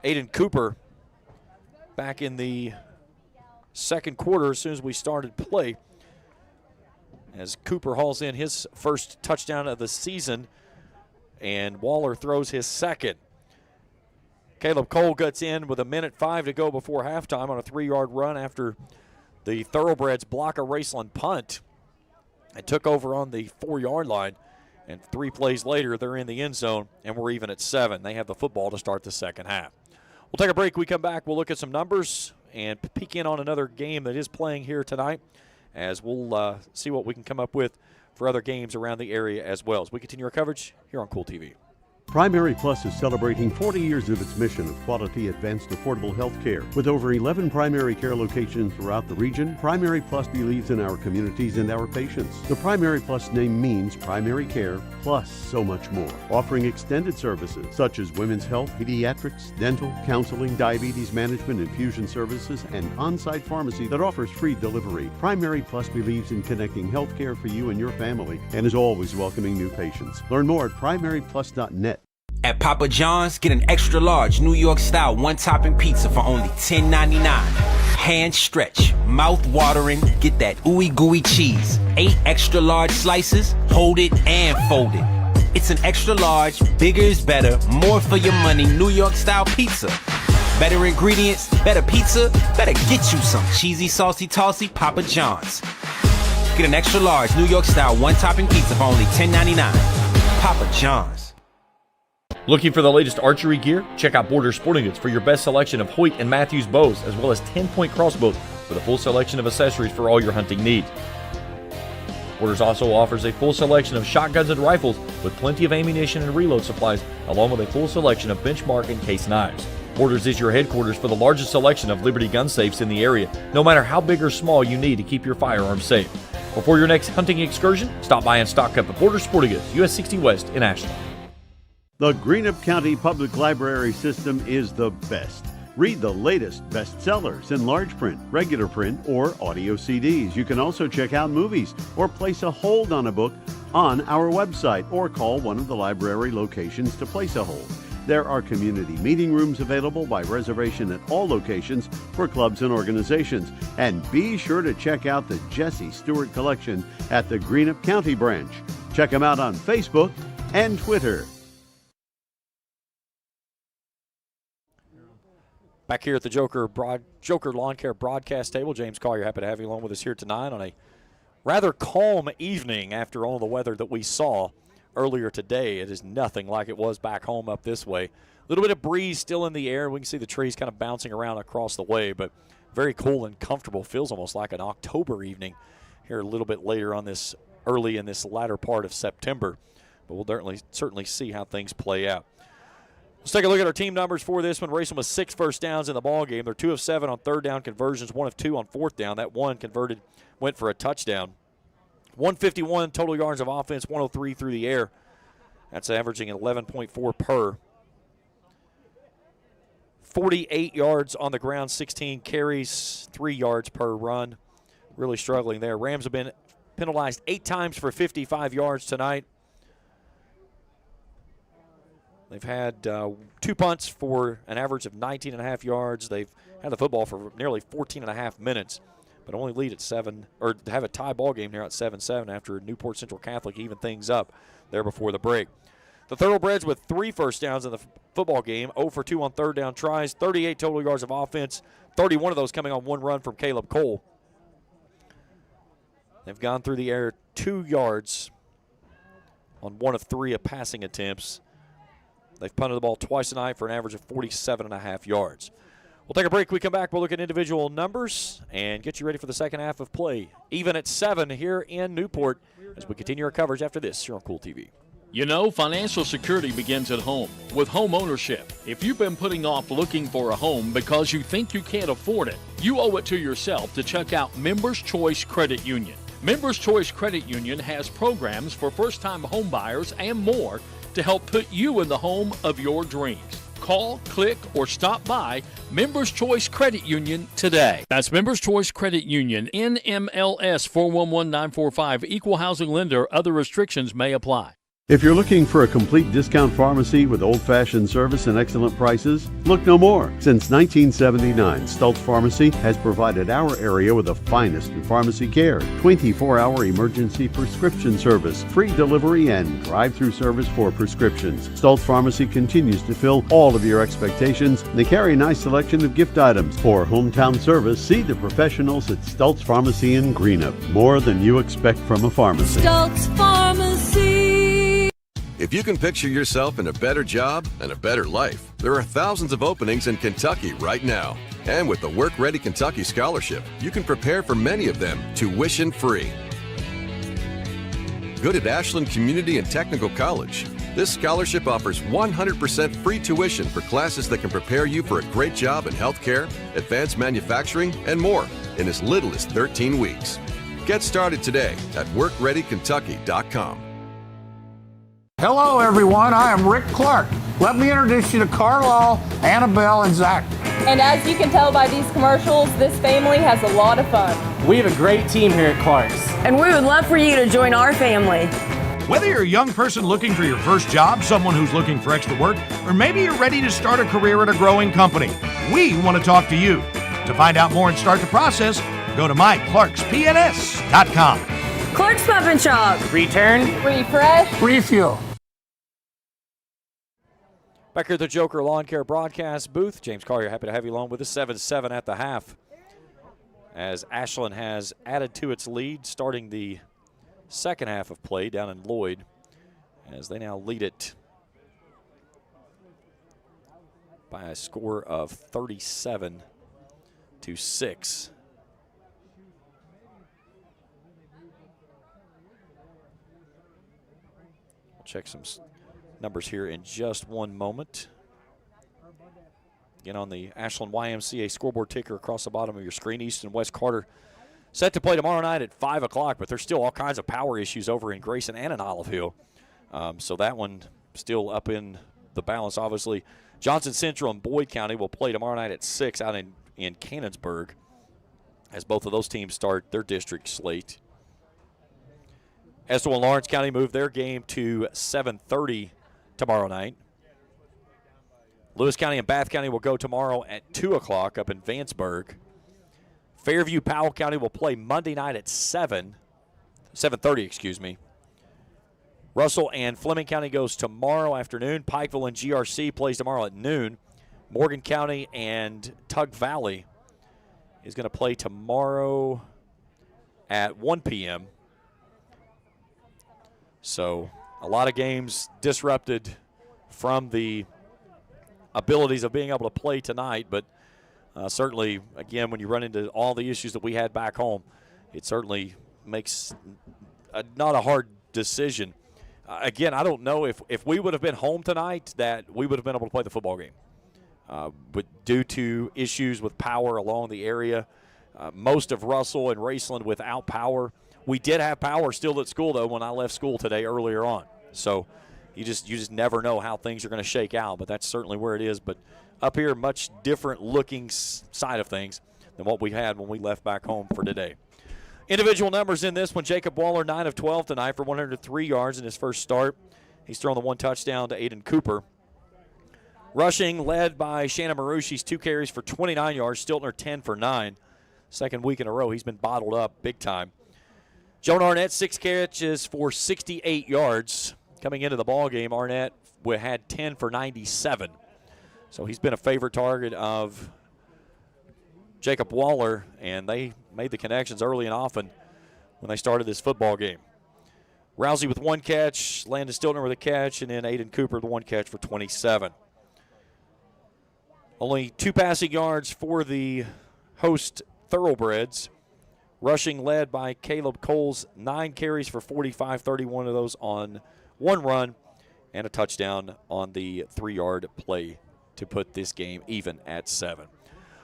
Speaker 2: Aiden Cooper back in the second quarter as soon as we started play. As Cooper hauls in his first touchdown of the season, and Waller throws his second. Caleb Kool gets in with 1:05 to go before halftime on a 3-yard run after the Thoroughbreds block a Raceland punt and took over on the 4-yard line. And 3 plays later, they're in the end zone, and we're even at 7. They have the football to start the second half. We'll take a break. We come back. We'll look at some numbers and peek in on another game that is playing here tonight as we'll see what we can come up with for other games around the area as well as we continue our coverage here on Kool TV.
Speaker 3: Primary Plus is celebrating 40 years of its mission of quality, advanced, affordable health care. With over 11 primary care locations throughout the region, Primary Plus believes in our communities and our patients. The Primary Plus name means primary care plus so much more. Offering extended services such as women's health, pediatrics, dental, counseling, diabetes management, infusion services, and on-site pharmacy that offers free delivery. Primary Plus believes in connecting health care for you and your family and is always welcoming new patients. Learn more at primaryplus.net.
Speaker 6: At Papa John's, get an extra large New York style one-topping pizza for only $10.99. Hand stretch, mouth watering, get that ooey gooey cheese. 8 extra large slices, hold it and fold it. It's an extra large, bigger is better, more for your money New York style pizza. Better ingredients, better pizza, better get you some cheesy, saucy, tossy Papa John's. Get an extra large New York style one-topping pizza for only $10.99. Papa John's.
Speaker 1: Looking for the latest archery gear? Check out Border Sporting Goods for your best selection of Hoyt and Matthews bows, as well as 10-point crossbows with a full selection of accessories for all your hunting needs. Borders also offers a full selection of shotguns and rifles with plenty of ammunition and reload supplies, along with a full selection of benchmark and case knives. Borders is your headquarters for the largest selection of Liberty gun safes in the area, no matter how big or small you need to keep your firearms safe. Before your next hunting excursion, stop by and stock up at Border Sporting Goods, US 60 West in Ashland.
Speaker 3: The Greenup County Public Library system is the best. Read the latest bestsellers in large print, regular print, or audio CDs. You can also check out movies or place a hold on a book on our website or call one of the library locations to place a hold. There are community meeting rooms available by reservation at all locations for clubs and organizations. And be sure to check out the Jesse Stewart collection at the Greenup County branch. Check them out on Facebook and Twitter.
Speaker 2: Back here at the Joker Lawn Care broadcast table, James Collier, happy to have you along with us here tonight on a rather calm evening after all the weather that we saw earlier today. It is nothing like it was back home up this way. A little bit of breeze still in the air. We can see the trees kind of bouncing around across the way, but very cool and comfortable. Feels almost like an October evening here a little bit later on this, early in this latter part of September. But we'll certainly see how things play out. Let's take a look at our team numbers for this one. Raceland with 6 first downs in the ball game. They're 2 of 7 on third down conversions, 1 of 2 on fourth down. That one converted went for a touchdown. 151 total yards of offense, 103 through the air. That's averaging 11.4 per. 48 yards on the ground, 16 carries, 3 yards per run. Really struggling there. Rams have been penalized 8 times for 55 yards tonight. They've had 2 punts for an average of 19.5 yards. They've had the football for nearly 14.5 minutes. But only lead at 7, or have a tie ball game here at 7-7 after Newport Central Catholic even things up there before the break. The Thoroughbreds with 3 first downs in the football game, 0 for 2 on third down tries, 38 total yards of offense, 31 of those coming on 1 run from Caleb Kool. They've gone through the air 2 yards on 1 of 3 of passing attempts. They've punted the ball twice tonight for an average of 47.5 yards. We'll take a break. When we come back, we'll look at individual numbers and get you ready for the second half of play. Even at 7 here in Newport as we continue our coverage after this here on Kool TV.
Speaker 8: You know, financial security begins at home with home ownership. If you've been putting off looking for a home because you think you can't afford it, you owe it to yourself to check out Members Choice Credit Union. Members Choice Credit Union has programs for first-time home buyers and more to help put you in the home of your dreams. Call, click, or stop by Members Choice Credit Union today. That's Members Choice Credit Union, NMLS 411945, Equal Housing Lender. Other restrictions may apply.
Speaker 3: If you're looking for a complete discount pharmacy with old-fashioned service and excellent prices, look no more. Since 1979, Stultz Pharmacy has provided our area with the finest in pharmacy care, 24-hour emergency prescription service, free delivery, and drive-through service for prescriptions. Stultz Pharmacy continues to fill all of your expectations. They carry a nice selection of gift items. For hometown service, see the professionals at Stultz Pharmacy in Greenup. More than you expect from a pharmacy.
Speaker 4: Stultz Pharmacy.
Speaker 7: If you can picture yourself in a better job and a better life, there are thousands of openings in Kentucky right now. And with the Work Ready Kentucky Scholarship, you can prepare for many of them tuition-free. Good at Ashland Community and Technical College. This scholarship offers 100% free tuition for classes that can prepare you for a great job in healthcare, advanced manufacturing, and more in as little as 13 weeks. Get started today at workreadykentucky.com.
Speaker 10: Hello, everyone. I am Rick Clark. Let me introduce you to Carlisle, Annabelle, and Zach.
Speaker 11: And as you can tell by these commercials, this family has a lot of fun.
Speaker 12: We have a great team here at Clark's.
Speaker 13: And we would love for you to join our family.
Speaker 14: Whether you're a young person looking for your first job, someone who's looking for extra work, or maybe you're ready to start a career at a growing company, we want to talk to you. To find out more and start the process, go to myclarkspns.com.
Speaker 13: Clark's Pump and Shop.
Speaker 12: Return.
Speaker 11: Refresh.
Speaker 10: Refuel.
Speaker 2: Back here at the Joker Lawn Care broadcast booth, James Collier, happy to have you along with us. 7-7 at the half as Ashland has added to its lead, starting the second half of play down in Lloyd as they now lead it by a score of 37-6. We'll check some numbers here in just one moment. Again, on the Ashland YMCA scoreboard ticker across the bottom of your screen, East and West Carter set to play tomorrow night at 5 o'clock, but there's still all kinds of power issues over in Grayson and in Olive Hill. So that one still up in the balance, obviously. Johnson Central and Boyd County will play tomorrow night at 6 out in Cannonsburg, as both of those teams start their district slate. Estill and Lawrence County move their game to 7:30 tomorrow night. Lewis County and Bath County will go tomorrow at 2 o'clock up in Vanceburg. Fairview Powell County will play Monday night at 7:30, excuse me. Russell and Fleming County goes tomorrow afternoon. Pikeville and GRC plays tomorrow at noon. Morgan County and Tug Valley is going to play tomorrow at 1 p.m. So a lot of games disrupted from the abilities of being able to play tonight, but certainly, again, when you run into all the issues that we had back home, it certainly makes not a hard decision. Again, I don't know if we would have been home tonight that we would have been able to play the football game. But due to issues with power along the area, most of Russell and Raceland without power. We did have power still at school, though, when I left school today earlier on. So you just never know how things are going to shake out, but that's certainly where it is. But up here, much different looking side of things than what we had when we left back home for today. Individual numbers in this one: Jacob Waller, 9 of 12 tonight for 103 yards in his first start. He's thrown the one touchdown to Aiden Cooper. Rushing led by Shannon Marucci's 2 carries for 29 yards. Stiltner 10 for 9. Second week in a row he's been bottled up big time. Joan Arnett, 6 catches for 68 yards. Coming into the ball game, Arnett had 10 for 97. So he's been a favorite target of Jacob Waller, and they made the connections early and often when they started this football game. Rousey with 1 catch, Landon Stiltner with a catch, and then Aiden Cooper the 1 catch for 27. Only 2 passing yards for the host Thoroughbreds. Rushing led by Caleb Coles, 9 carries for 45, 31 of those on 1 run, and a touchdown on the 3-yard play to put this game even at 7.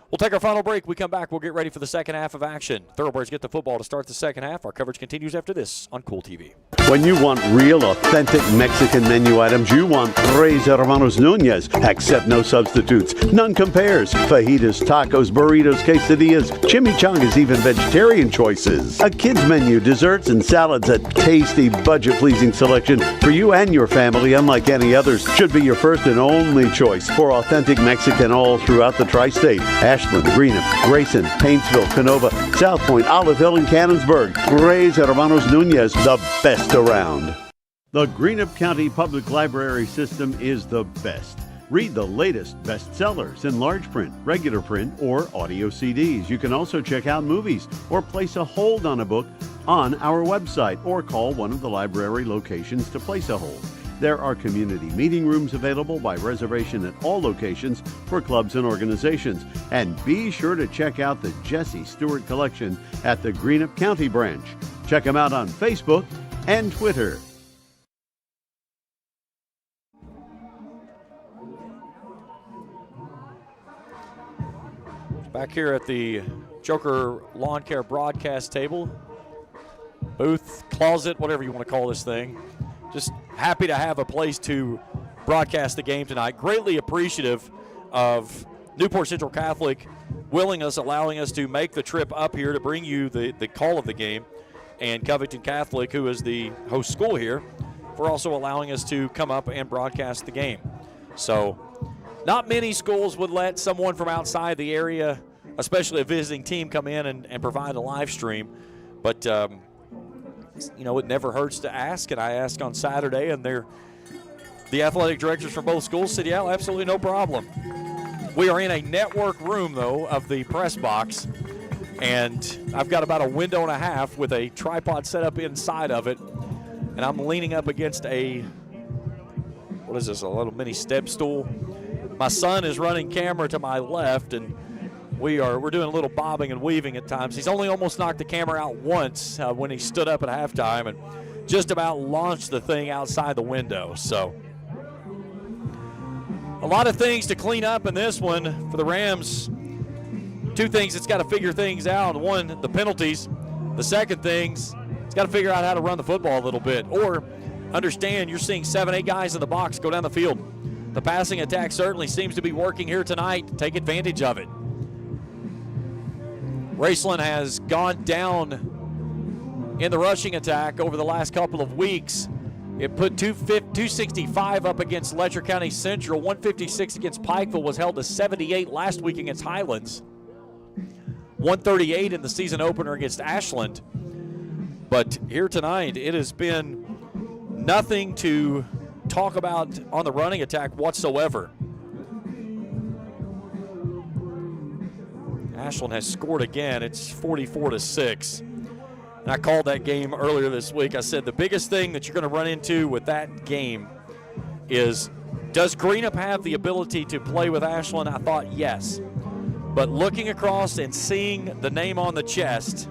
Speaker 2: We'll take our final break. We come back, we'll get ready for the second half of action. Thoroughbreds get the football to start the second half. Our coverage continues after this on Kool TV.
Speaker 3: When you want real, authentic Mexican menu items, you want Tres Hermanos Nunez. Accept no substitutes. None compares. Fajitas, tacos, burritos, quesadillas, chimichangas, even vegetarian choices. A kids menu, desserts and salads, a tasty, budget-pleasing selection for you and your family, unlike any others. Should be your first and only choice for authentic Mexican all throughout the tri-state. Ashland, Greenup, Grayson, Paintsville, Canova, South Point, Olive Hill, and Cannonsburg. Tres Hermanos Nunez, the best around. The Greenup County Public Library system is the best. Read the latest bestsellers in large print, regular print, or audio CDs. You can also check out movies or place a hold on a book on our website or call one of the library locations to place a hold. There are community meeting rooms available by reservation at all locations for clubs and organizations. And be sure to check out the Jesse Stewart collection at the Greenup County branch. Check them out on Facebook and Twitter.
Speaker 2: Back here at the Joker Lawn Care broadcast table, booth, closet, whatever you want to call this thing. Just happy to have a place to broadcast the game tonight. Greatly appreciative of Newport Central Catholic allowing us to make the trip up here to bring you the call of the game, and Covington Catholic, who is the host school here, for also allowing us to come up and broadcast the game. So not many schools would let someone from outside the area, especially a visiting team, come in and provide a live stream. But it never hurts to ask, and I asked on Saturday, and the athletic directors from both schools said, yeah, absolutely no problem. We are in a network room, though, of the press box, and I've got about a window and a half with a tripod set up inside of it, and I'm leaning up against a little mini step stool. My son is running camera to my left, and we're doing a little bobbing and weaving at times. He's only almost knocked the camera out once when he stood up at halftime and just about launched the thing outside the window. So a lot of things to clean up in this one for the Rams. 2 things that's got to figure things out. One, the penalties. The second thing's it's got to figure out how to run the football a little bit, or understand you're seeing 7, 8 guys in the box go down the field. The passing attack certainly seems to be working here tonight. Take advantage of it. Raceland has gone down in the rushing attack over the last couple of weeks. It put 265 up against Letcher County Central, 156 against Pikeville, was held to 78 last week against Highlands, 138 in the season opener against Ashland. But here tonight, it has been nothing to talk about on the running attack whatsoever. Ashland has scored again. It's 44-6. And I called that game earlier this week. I said the biggest thing that you're going to run into with that game is, does Greenup have the ability to play with Ashland? I thought yes. But looking across and seeing the name on the chest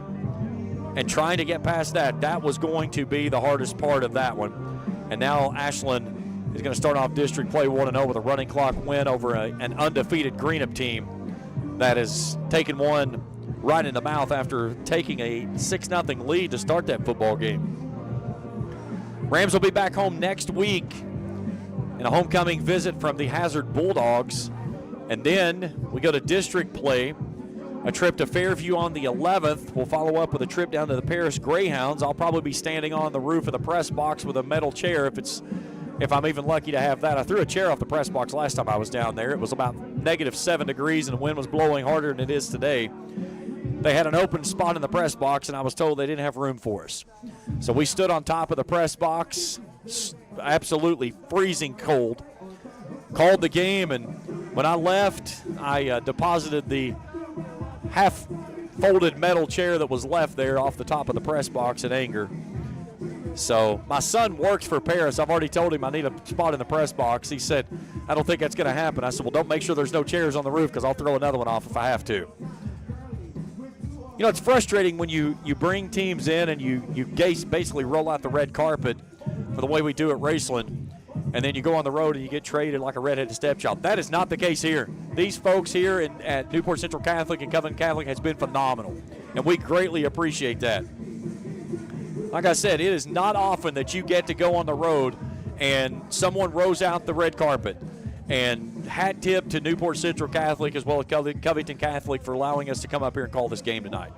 Speaker 2: and trying to get past that, that was going to be the hardest part of that one. And now Ashland is going to start off district play 1-0 with a running clock win over an undefeated Greenup team that has taken one right in the mouth after taking a 6-0 lead to start that football game. Rams will be back home next week in a homecoming visit from the Hazard Bulldogs. And then we go to district play, a trip to Fairview on the 11th. We'll follow up with a trip down to the Paris Greyhounds. I'll probably be standing on the roof of the press box with a metal chair if I'm even lucky to have that. I threw a chair off the press box last time I was down there. It was about -7 degrees and the wind was blowing harder than it is today. They had an open spot in the press box, and I was told they didn't have room for us. So we stood on top of the press box, absolutely freezing cold, called the game, and when I left, I deposited the half-folded metal chair that was left there off the top of the press box in anger. So my son works for Paris. I've already told him I need a spot in the press box. He said, I don't think that's going to happen. I said, well, don't make sure there's no chairs on the roof because I'll throw another one off if I have to. You know, it's frustrating when you bring teams in and you basically roll out the red carpet for the way we do at Raceland, and then you go on the road and you get traded like a redheaded stepchild. That is not the case here. These folks here at Newport Central Catholic and Covington Catholic has been phenomenal, and we greatly appreciate that. Like I said, it is not often that you get to go on the road and someone rolls out the red carpet. And hat tip to Newport Central Catholic as well as Covington Catholic for allowing us to come up here and call this game tonight.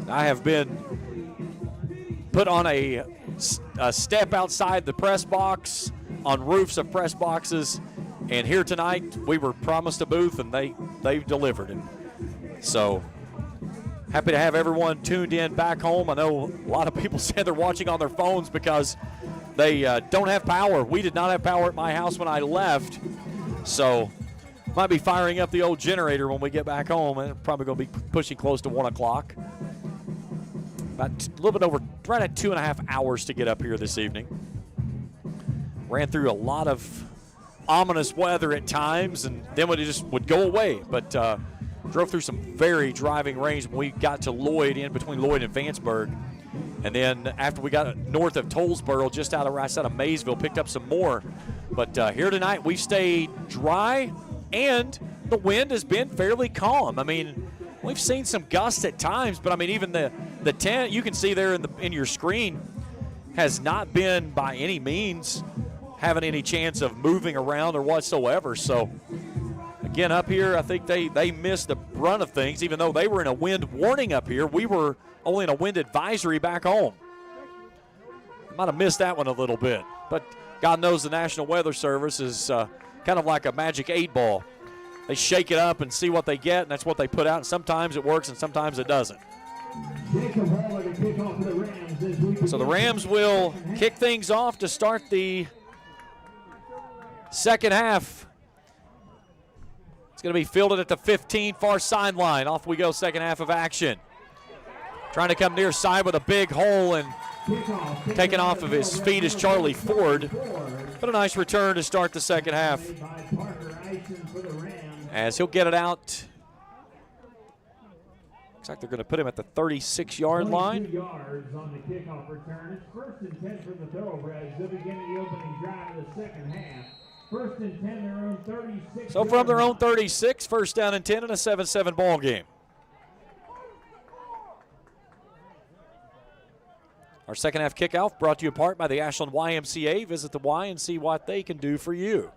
Speaker 2: I have been put on a step outside the press box, on roofs of press boxes, and here tonight we were promised a booth and they delivered it. So happy to have everyone tuned in back home. I know a lot of people said they're watching on their phones because they don't have power. We did not have power at my house when I left, so might be firing up the old generator when we get back home, and probably going to be pushing close to 1 o'clock. About a little bit over, right at 2.5 hours to get up here this evening. Ran through a lot of ominous weather at times, and then it just would go away, but drove through some very driving range when we got to Lloyd, in between Lloyd and Vanceburg. And then after we got north of Tollsboro, just out of Maysville, picked up some more. But here tonight, we've stayed dry, and the wind has been fairly calm. I mean, we've seen some gusts at times, but I mean, even the tent you can see there in your screen has not been by any means having any chance of moving around or whatsoever. So again, up here, I think they missed the brunt of things, even though they were in a wind warning up here. We were only in a wind advisory back home. Might have missed that one a little bit. But God knows the National Weather Service is kind of like a magic 8-ball. They shake it up and see what they get, and that's what they put out. And sometimes it works and sometimes it doesn't. So the Rams will kick things off to start the second half. It's going to be fielded at the 15, far sideline. Off we go, second half of action. Trying to come near side with a big hole and taken off of his feet is Charlie Ford. But a nice return to start the second half. As he'll get it out. Looks like they're going to put him at the 36-yard line.
Speaker 15: Yards on the kickoff return. It's 1st and 10 for the Thoroughbreds. They'll begin the opening drive of the second half. 1st and 10, their own 36.
Speaker 2: So from their own 36, 1st down and 10 in a 7-7 ball game. Our second half kickoff brought to you in part by the Ashland YMCA. Visit the Y and see what they can do for you.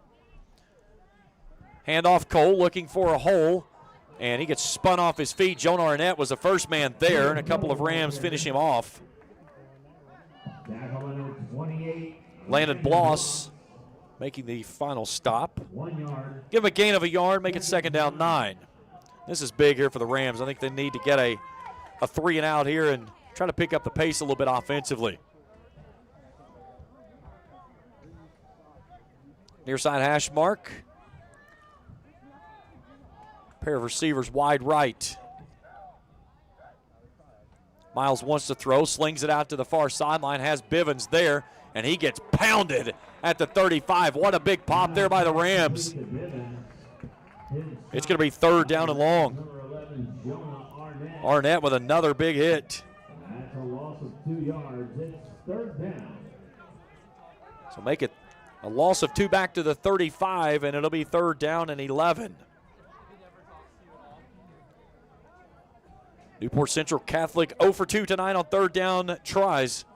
Speaker 2: Handoff Kool looking for a hole, and he gets spun off his feet. Jonah Arnett was the first man there, and a couple of Rams finish him off. Landon Bloss making the final stop.
Speaker 15: 1 yard.
Speaker 2: Give him a gain of a yard, make it second down 9. This is big here for the Rams. I think they need to get a 3 and out here and try to pick up the pace a little bit offensively. Near side hash mark. Pair of receivers wide right. Miles wants to throw, slings it out to the far sideline, has Bivens there, and he gets pounded at the 35. What a big pop there by the Rams. It's going to be third down and long. Arnett with another big hit.
Speaker 15: That's a loss of 2 yards. It's third down.
Speaker 2: So make it a loss of 2 back to the 35, and it'll be third down and 11. Newport Central Catholic 0 for 2 tonight on third down tries.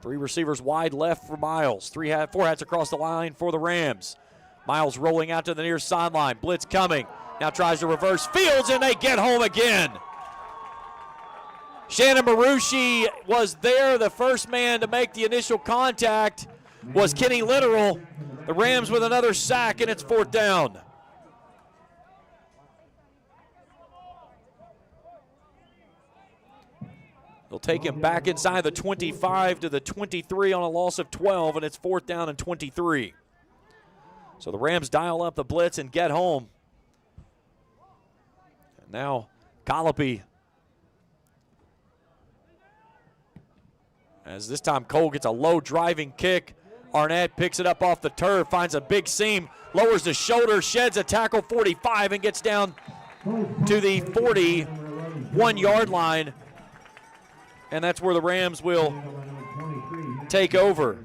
Speaker 2: 3 receivers wide left for Miles. 4 hats across the line for the Rams. Miles rolling out to the near sideline. Blitz coming. Now tries to reverse fields, and they get home again. Shannon Marucci was there. The first man to make the initial contact was Kenny Literal. The Rams with another sack, and it's fourth down. They'll take him back inside the 25 to the 23 on a loss of 12, and it's fourth down and 23. So the Rams dial up the blitz and get home. And now Colopy, as this time Kool gets a low driving kick. Arnett picks it up off the turf, finds a big seam, lowers the shoulder, sheds a tackle 45, and gets down to the 41-yard line. And that's where the Rams will take over.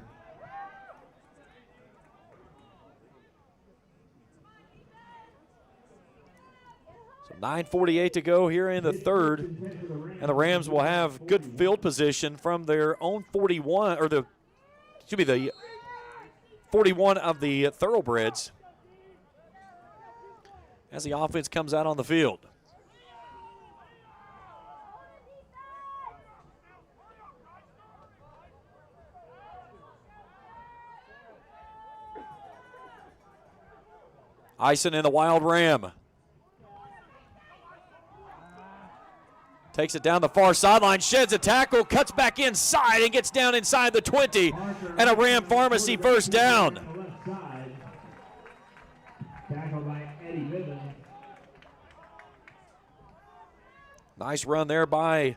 Speaker 2: So 9:48 to go here in the third. And the Rams will have good field position from their own 41, or the 41 of the Thoroughbreds as the offense comes out on the field. Ison in the wild ram. Takes it down the far sideline, sheds a tackle, cuts back inside, and gets down inside the 20. And a Ram Pharmacy first down. Nice run there by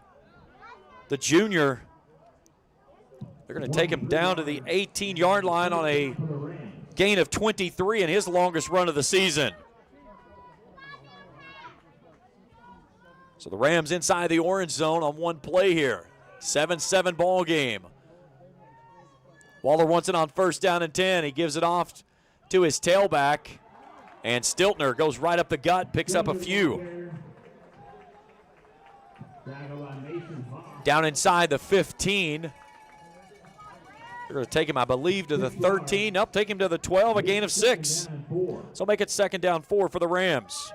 Speaker 2: the junior. They're going to take him down to the 18-yard line on a gain of 23 in his longest run of the season. So the Rams inside the orange zone on one play here. 7-7 ball game. Waller wants it on first down and 10. He gives it off to his tailback. And Stiltner goes right up the gut, picks up a few. Down inside the 15. They're going to take him, I believe, to the 13. Nope, take him to the 12, a gain of 6. So make it second down 4 for the Rams.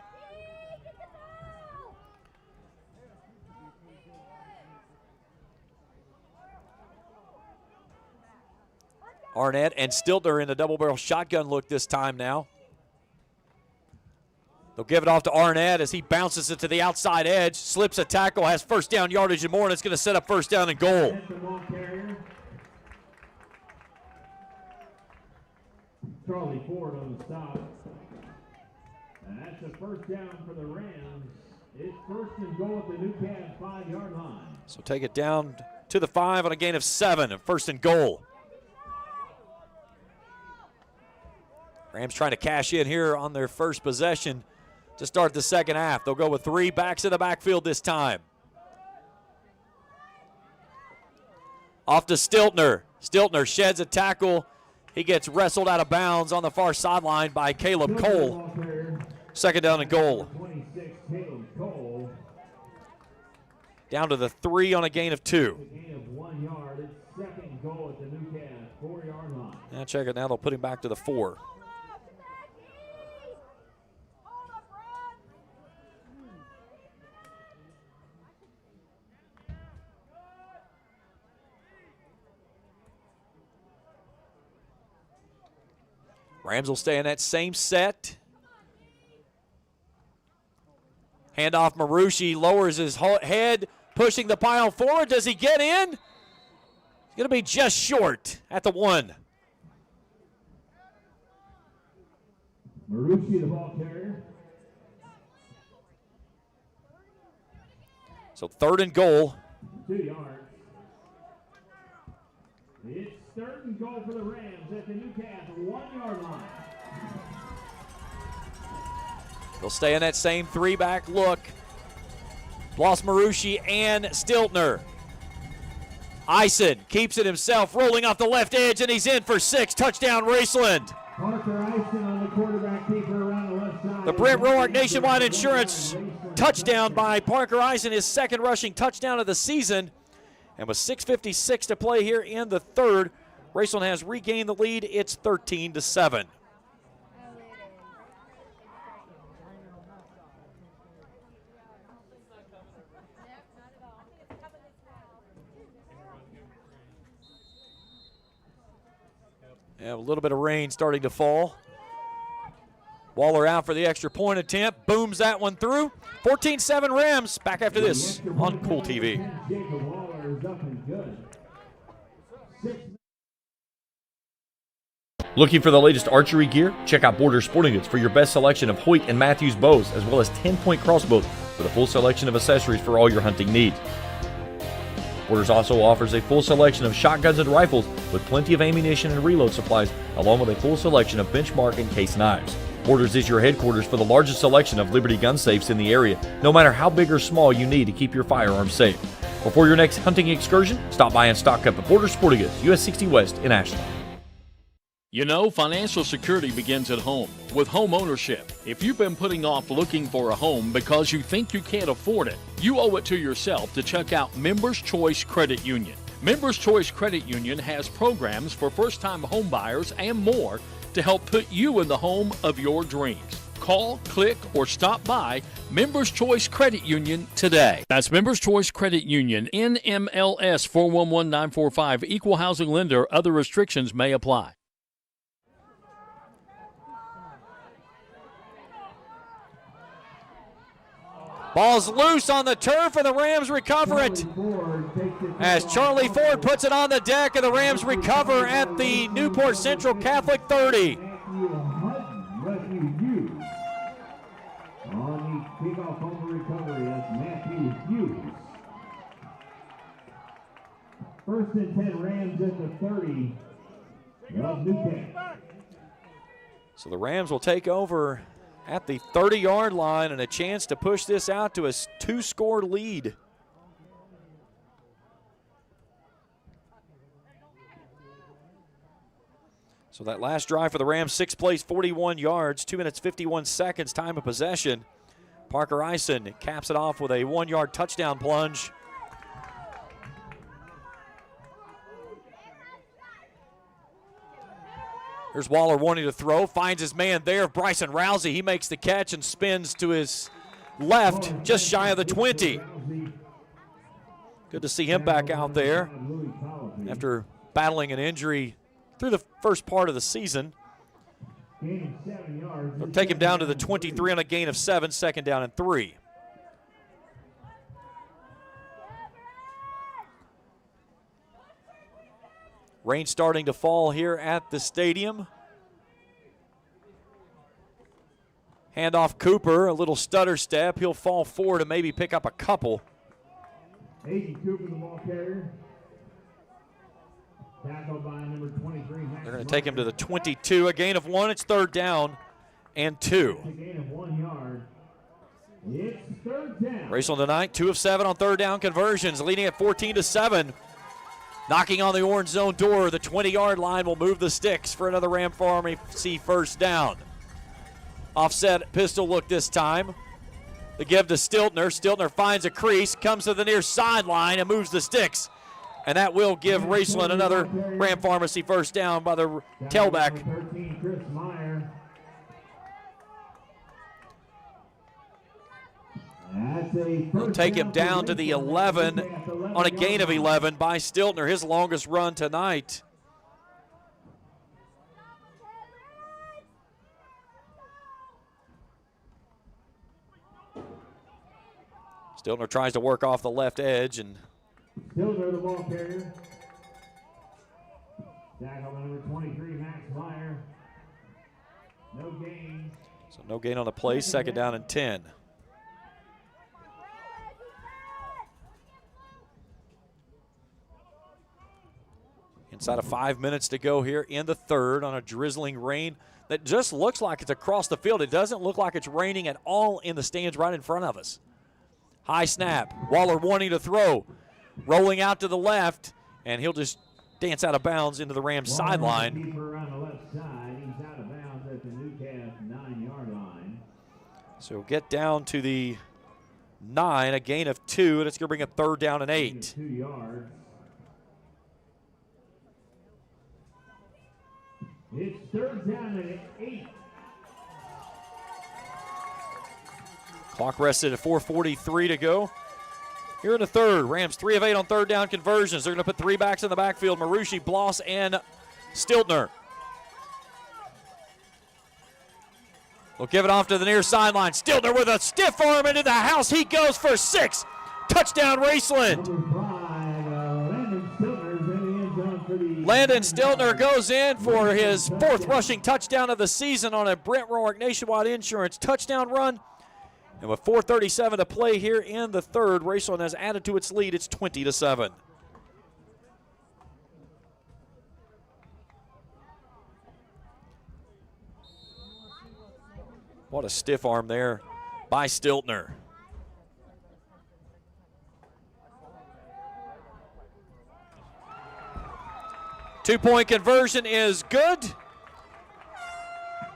Speaker 2: Arnett and Stiltner in the double-barrel shotgun look this time now. They'll give it off to Arnett as he bounces it to the outside edge, slips a tackle, has first down yardage and more, and it's going to set up first down and goal.
Speaker 15: Charlie Ford on the stop. And that's the first down for the Rams. It's first and goal at the Newcastle 5-yard line.
Speaker 2: So take it down to the 5 on a gain of 7, first and goal. Rams trying to cash in here on their first possession to start the second half. They'll go with 3 backs in the backfield this time. Off to Stiltner. Stiltner sheds a tackle. He gets wrestled out of bounds on the far sideline by Caleb Kool. Second down and goal. down to the 3 on a gain of 2.
Speaker 15: A gain of 1 yard. It's second goal at the Newcastle 4-yard line.
Speaker 2: Now check it. Now they'll put him back to the 4. Rams will stay in that same set. Handoff Marucci, lowers his head, pushing the pile forward. Does he get in? He's going to be just short at the 1.
Speaker 15: Marucci, the ball carrier.
Speaker 2: So 3rd and goal.
Speaker 15: 2 yards. It's 3rd and goal for the Rams at the Newcastle 1-yard line.
Speaker 2: They'll stay in that same 3-back look. Lost Marucci and Stiltner. Ison keeps it himself, rolling off the left edge, and he's in for 6. Touchdown, Raceland.
Speaker 15: Parker Ison on the quarterback keeper around the left side.
Speaker 2: The Brent Roark Nationwide Insurance touchdown by Parker Ison, his 2nd rushing touchdown of the season. And with 6:56 to play here in the 3rd, Raceland has regained the lead. It's 13-7. Yeah, a little bit of rain starting to fall. Waller out for the extra point attempt. Booms that one through. 14-7 Rams. Back after this on Kool TV.
Speaker 15: Jacob Waller is up and good.
Speaker 1: Looking for the latest archery gear? Check out Border Sporting Goods for your best selection of Hoyt and Matthews bows, as well as 10-point crossbows with a full selection of accessories for all your hunting needs. Borders also offers a full selection of shotguns and rifles with plenty of ammunition and reload supplies, along with a full selection of benchmark and case knives. Borders is your headquarters for the largest selection of Liberty gun safes in the area, no matter how big or small you need to keep your firearms safe. Before your next hunting excursion, stop by and stock up at Border Sporting Goods, US 60 West in Ashland.
Speaker 8: You know, financial security begins at home with home ownership. If you've been putting off looking for a home because you think you can't afford it, you owe it to yourself to check out Members Choice Credit Union. Members Choice Credit Union has programs for first-time home buyers and more to help put you in the home of your dreams. Call, click, or stop by Members Choice Credit Union today. That's Members Choice Credit Union, NMLS 411945, Equal Housing Lender. Other restrictions may apply.
Speaker 2: Ball's loose on the turf, and the Rams recover it. As Charlie Ford puts it on the deck, and the Rams recover at the Newport Central Catholic 30.
Speaker 15: On the kickoff home recovery, that's Matthew Hughes. 1st and 10 Rams at the 30 of Newcastle.
Speaker 2: So the Rams will take over at the 30-yard line and a chance to push this out to a 2-score lead. So that last drive for the Rams, 6 plays, 41 yards, 2 minutes, 51 seconds, time of possession. Parker Ison caps it off with a 1-yard touchdown plunge. Here's Waller wanting to throw, finds his man there, Bryson Rousey. He makes the catch and spins to his left, just shy of the 20. Good to see him back out there after battling an injury through the first part of the season. They'll take him down to the 23 on a gain of 7, 2nd down and 3. Rain starting to fall here at the stadium. Handoff Cooper, a little stutter step. He'll fall forward and maybe pick up a couple.
Speaker 15: Aiden Cooper, the ball carrier. Tackled by number 23.
Speaker 2: They're going to take him to the 22. A gain of 1. It's 3rd down and 2.
Speaker 15: A gain of 1 yard. It's 3rd down.
Speaker 2: Raceland tonight, 2 of 7 on 3rd down conversions, leading at 14-7. Knocking on the orange zone door, the 20-yard line will move the sticks for another Ram Pharmacy 1st down. Offset pistol look this time. The give to Stiltner. Stiltner finds a crease, comes to the near sideline, and moves the sticks. And that will give Raceland another Ram Pharmacy first down by the tailback.
Speaker 15: 13, Chris Meyer.
Speaker 2: They'll take him down to the 11 on a gain of 11 by Stiltner, his longest run tonight. Stiltner tries to work off the left edge, and
Speaker 15: Stiltner, the ball carrier. Tackle number 23, Max Meyer. No gain.
Speaker 2: So no gain on the play, second down and 10. Inside of 5 minutes to go here in the third on a drizzling rain that just looks like it's across the field. It doesn't look like it's raining at all in the stands right in front of us. High snap. Waller wanting to throw. Rolling out to the left, and he'll just dance out of bounds into the Rams sideline.
Speaker 15: Keeper on the left side. He's out of bounds at the Newcastle 9-yard line.
Speaker 2: So we'll get down to the 9, a gain of 2, and it's going to bring a third down and 8.
Speaker 15: 2 yards. It's third down and 8.
Speaker 2: Clock rested at 4:43 to go. Here in the third, Rams 3 of 8 on third down conversions. They're going to put 3 backs in the backfield, Marucci, Bloss, and Stiltner. We'll give it off to the near sideline. Stiltner with a stiff arm into the house. He goes for 6. Touchdown, Raceland. Landon Stiltner goes in for his 4th rushing touchdown of the season on a Brent Roark Nationwide Insurance touchdown run. And with 4:37 to play here in the third, Raceland has added to its lead. It's 20-7. What a stiff arm there by Stiltner. Two-point conversion is good.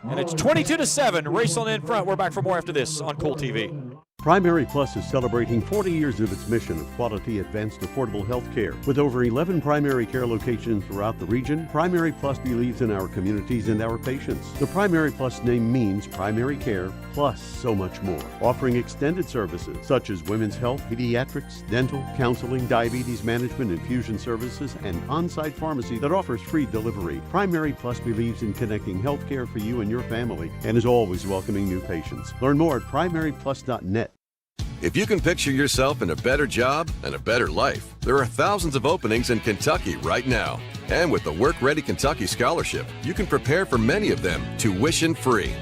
Speaker 2: And it's 22-7. Raceland in front. We're back for more after this on Kool TV.
Speaker 3: Primary Plus is celebrating 40 years of its mission of quality, advanced, affordable health care. With over 11 primary care locations throughout the region, Primary Plus believes in our communities and our patients. The Primary Plus name means primary care plus so much more. Offering extended services such as women's health, pediatrics, dental, counseling, diabetes management, infusion services, and on-site pharmacy that offers free delivery. Primary Plus believes in connecting health care for you and your family and is always welcoming new patients. Learn more at primaryplus.net.
Speaker 7: If you can picture yourself in a better job and a better life, there are thousands of openings in Kentucky right now. And with the Work Ready Kentucky Scholarship, you can prepare for many of them tuition-free.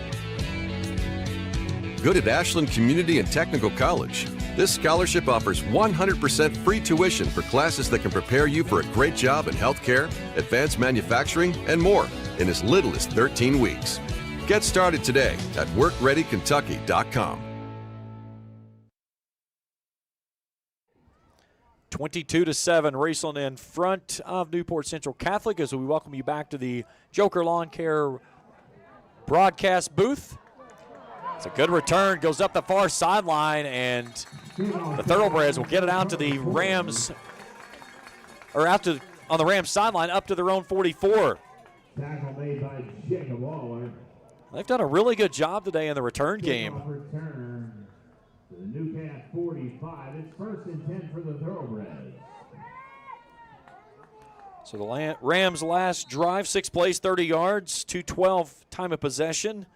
Speaker 7: Good at Ashland Community and Technical College. This scholarship offers 100% free tuition for classes that can prepare you for a great job in healthcare, advanced manufacturing, and more in as little as 13 weeks. Get started today at workreadykentucky.com.
Speaker 2: 22-7, Raceland in front of Newport Central Catholic as we welcome you back to the Joker Lawn Care broadcast booth. It's a good return, goes up the far sideline, and the Thoroughbreds will get it out to the Rams, or out to on the Rams sideline up to their own 44.
Speaker 15: Tackle made by Jacob Waller.
Speaker 2: They've done a really good job today in the return game.
Speaker 15: Return to the Newcastle 45. It's 1st and 10 for the Thoroughbreds.
Speaker 2: So the Rams' last drive, 6 plays, 30 yards, 2:12 time of possession.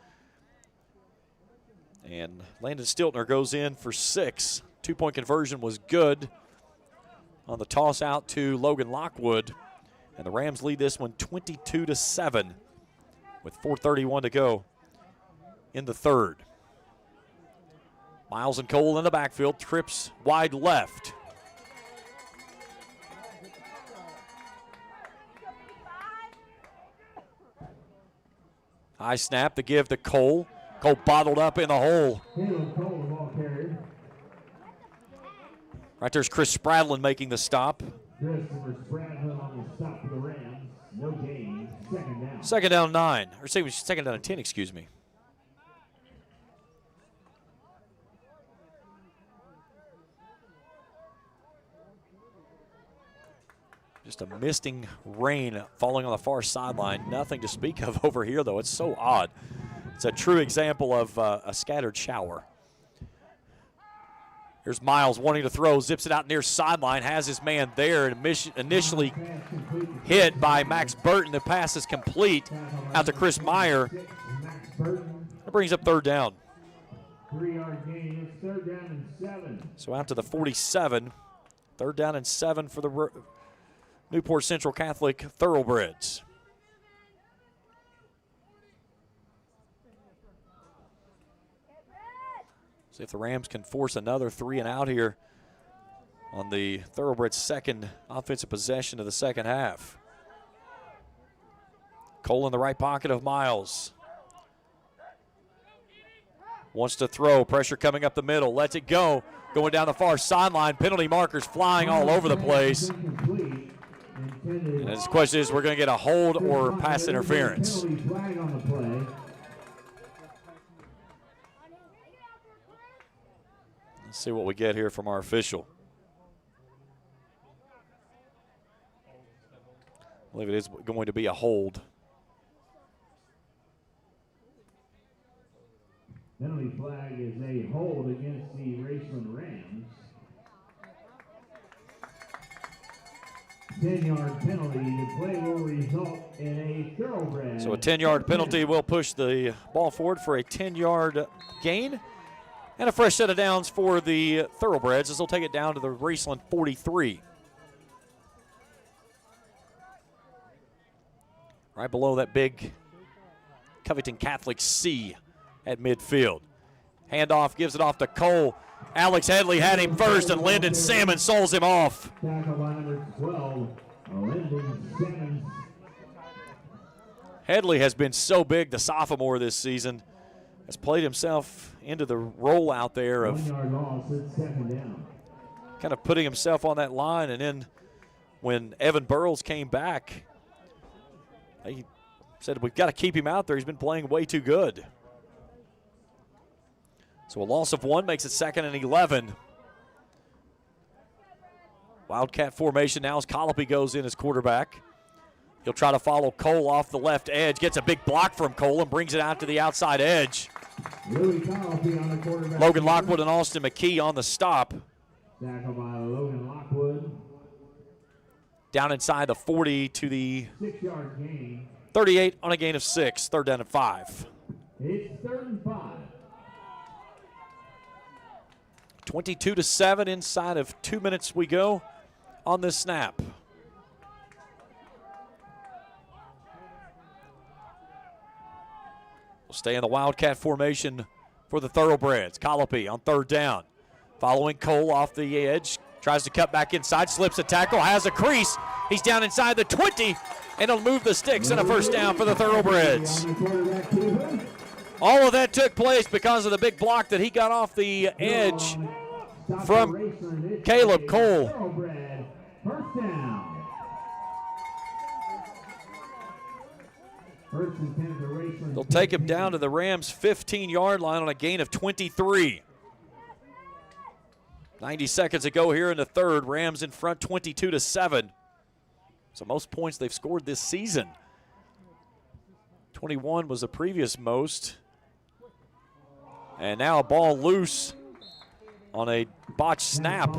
Speaker 2: And Landon Stiltner goes in for 6. 2-point conversion was good on the toss out to Logan Lockwood. And the Rams lead this one 22-7 with 4:31 to go in the third. Miles and Kool in the backfield, trips wide left. High snap to give to Kool. Kool bottled up in the hole. Right there's Chris Spradlin making the stop.
Speaker 15: Christopher Spradlin on the stop for the Rams. No gain. Second down.
Speaker 2: Second down 9. Or second down and 10, excuse me. Just a misting rain falling on the far sideline. Nothing to speak of over here, though. It's so odd. It's a true example of a scattered shower. Here's Miles wanting to throw, zips it out near sideline, has his man there, and initially hit by Max Burton. The pass is complete out to Chris Meyer. That brings up third down.
Speaker 15: 3-yard gain. It's 3rd down and 7.
Speaker 2: So out to the 47. 3rd down and 7 for the Newport Central Catholic Thoroughbreds. See if the Rams can force another 3 and out here on the Thoroughbreds' second offensive possession of the second half. Kool in the right pocket of Miles. Wants to throw, pressure coming up the middle, lets it go. Going down the far sideline, penalty markers flying all over the place. And his question is, we're going to get a hold or pass interference. Let's see what we get here from our official. I believe it is going to be a hold.
Speaker 15: Penalty flag is a hold against the Raceland Rams. 10-yard penalty. The play will result in a thoroughbred.
Speaker 2: So a 10-yard penalty will push the ball forward for a 10-yard gain. And a fresh set of downs for the Thoroughbreds as they'll take it down to the Raceland 43. Right below that big Covington Catholic C at midfield. Handoff, gives it off to Kool. Alex Headley had him first, and Lyndon Salmon soles him off.
Speaker 15: Tackle by number 12, Lyndon Salmon.
Speaker 2: Headley has been so big, the sophomore this season. Has played himself into the role out there of
Speaker 15: 1-yard loss, it's 2nd down.
Speaker 2: kind of putting himself on that line. And then when Evan Burrows came back, he said, we've got to keep him out there. He's been playing way too good. So a loss of 1 makes it 2nd and 11. Wildcat formation now as Colopy goes in as quarterback. He'll try to follow Kool off the left edge. Gets a big block from Kool and brings it out to the outside edge. Logan Lockwood and Austin McKee on the stop.
Speaker 15: Tackle by Logan Lockwood.
Speaker 2: Down inside the 40 to the
Speaker 15: 6-yard gain.
Speaker 2: 38 on a gain of 6. 3rd down and 5.
Speaker 15: It's 3rd and 5.
Speaker 2: 22-7 inside of 2 minutes we go on this snap. We'll stay in the Wildcat formation for the Thoroughbreds. Colopy on 3rd down. Following Kool off the edge. Tries to cut back inside, slips a tackle, has a crease. He's down inside the 20, and he'll move the sticks and a 1st down for the Thoroughbreds. All of that took place because of the big block that he got off the edge from Caleb Kool.
Speaker 15: 1st down. 1st and 10 for Raceland.
Speaker 2: They'll take him down to the Rams' 15-yard line on a gain of 23. 90 seconds to go here in the 3rd. Rams in front 22-7. So most points they've scored this season. 21 was the previous most. And now a ball loose on a botched snap.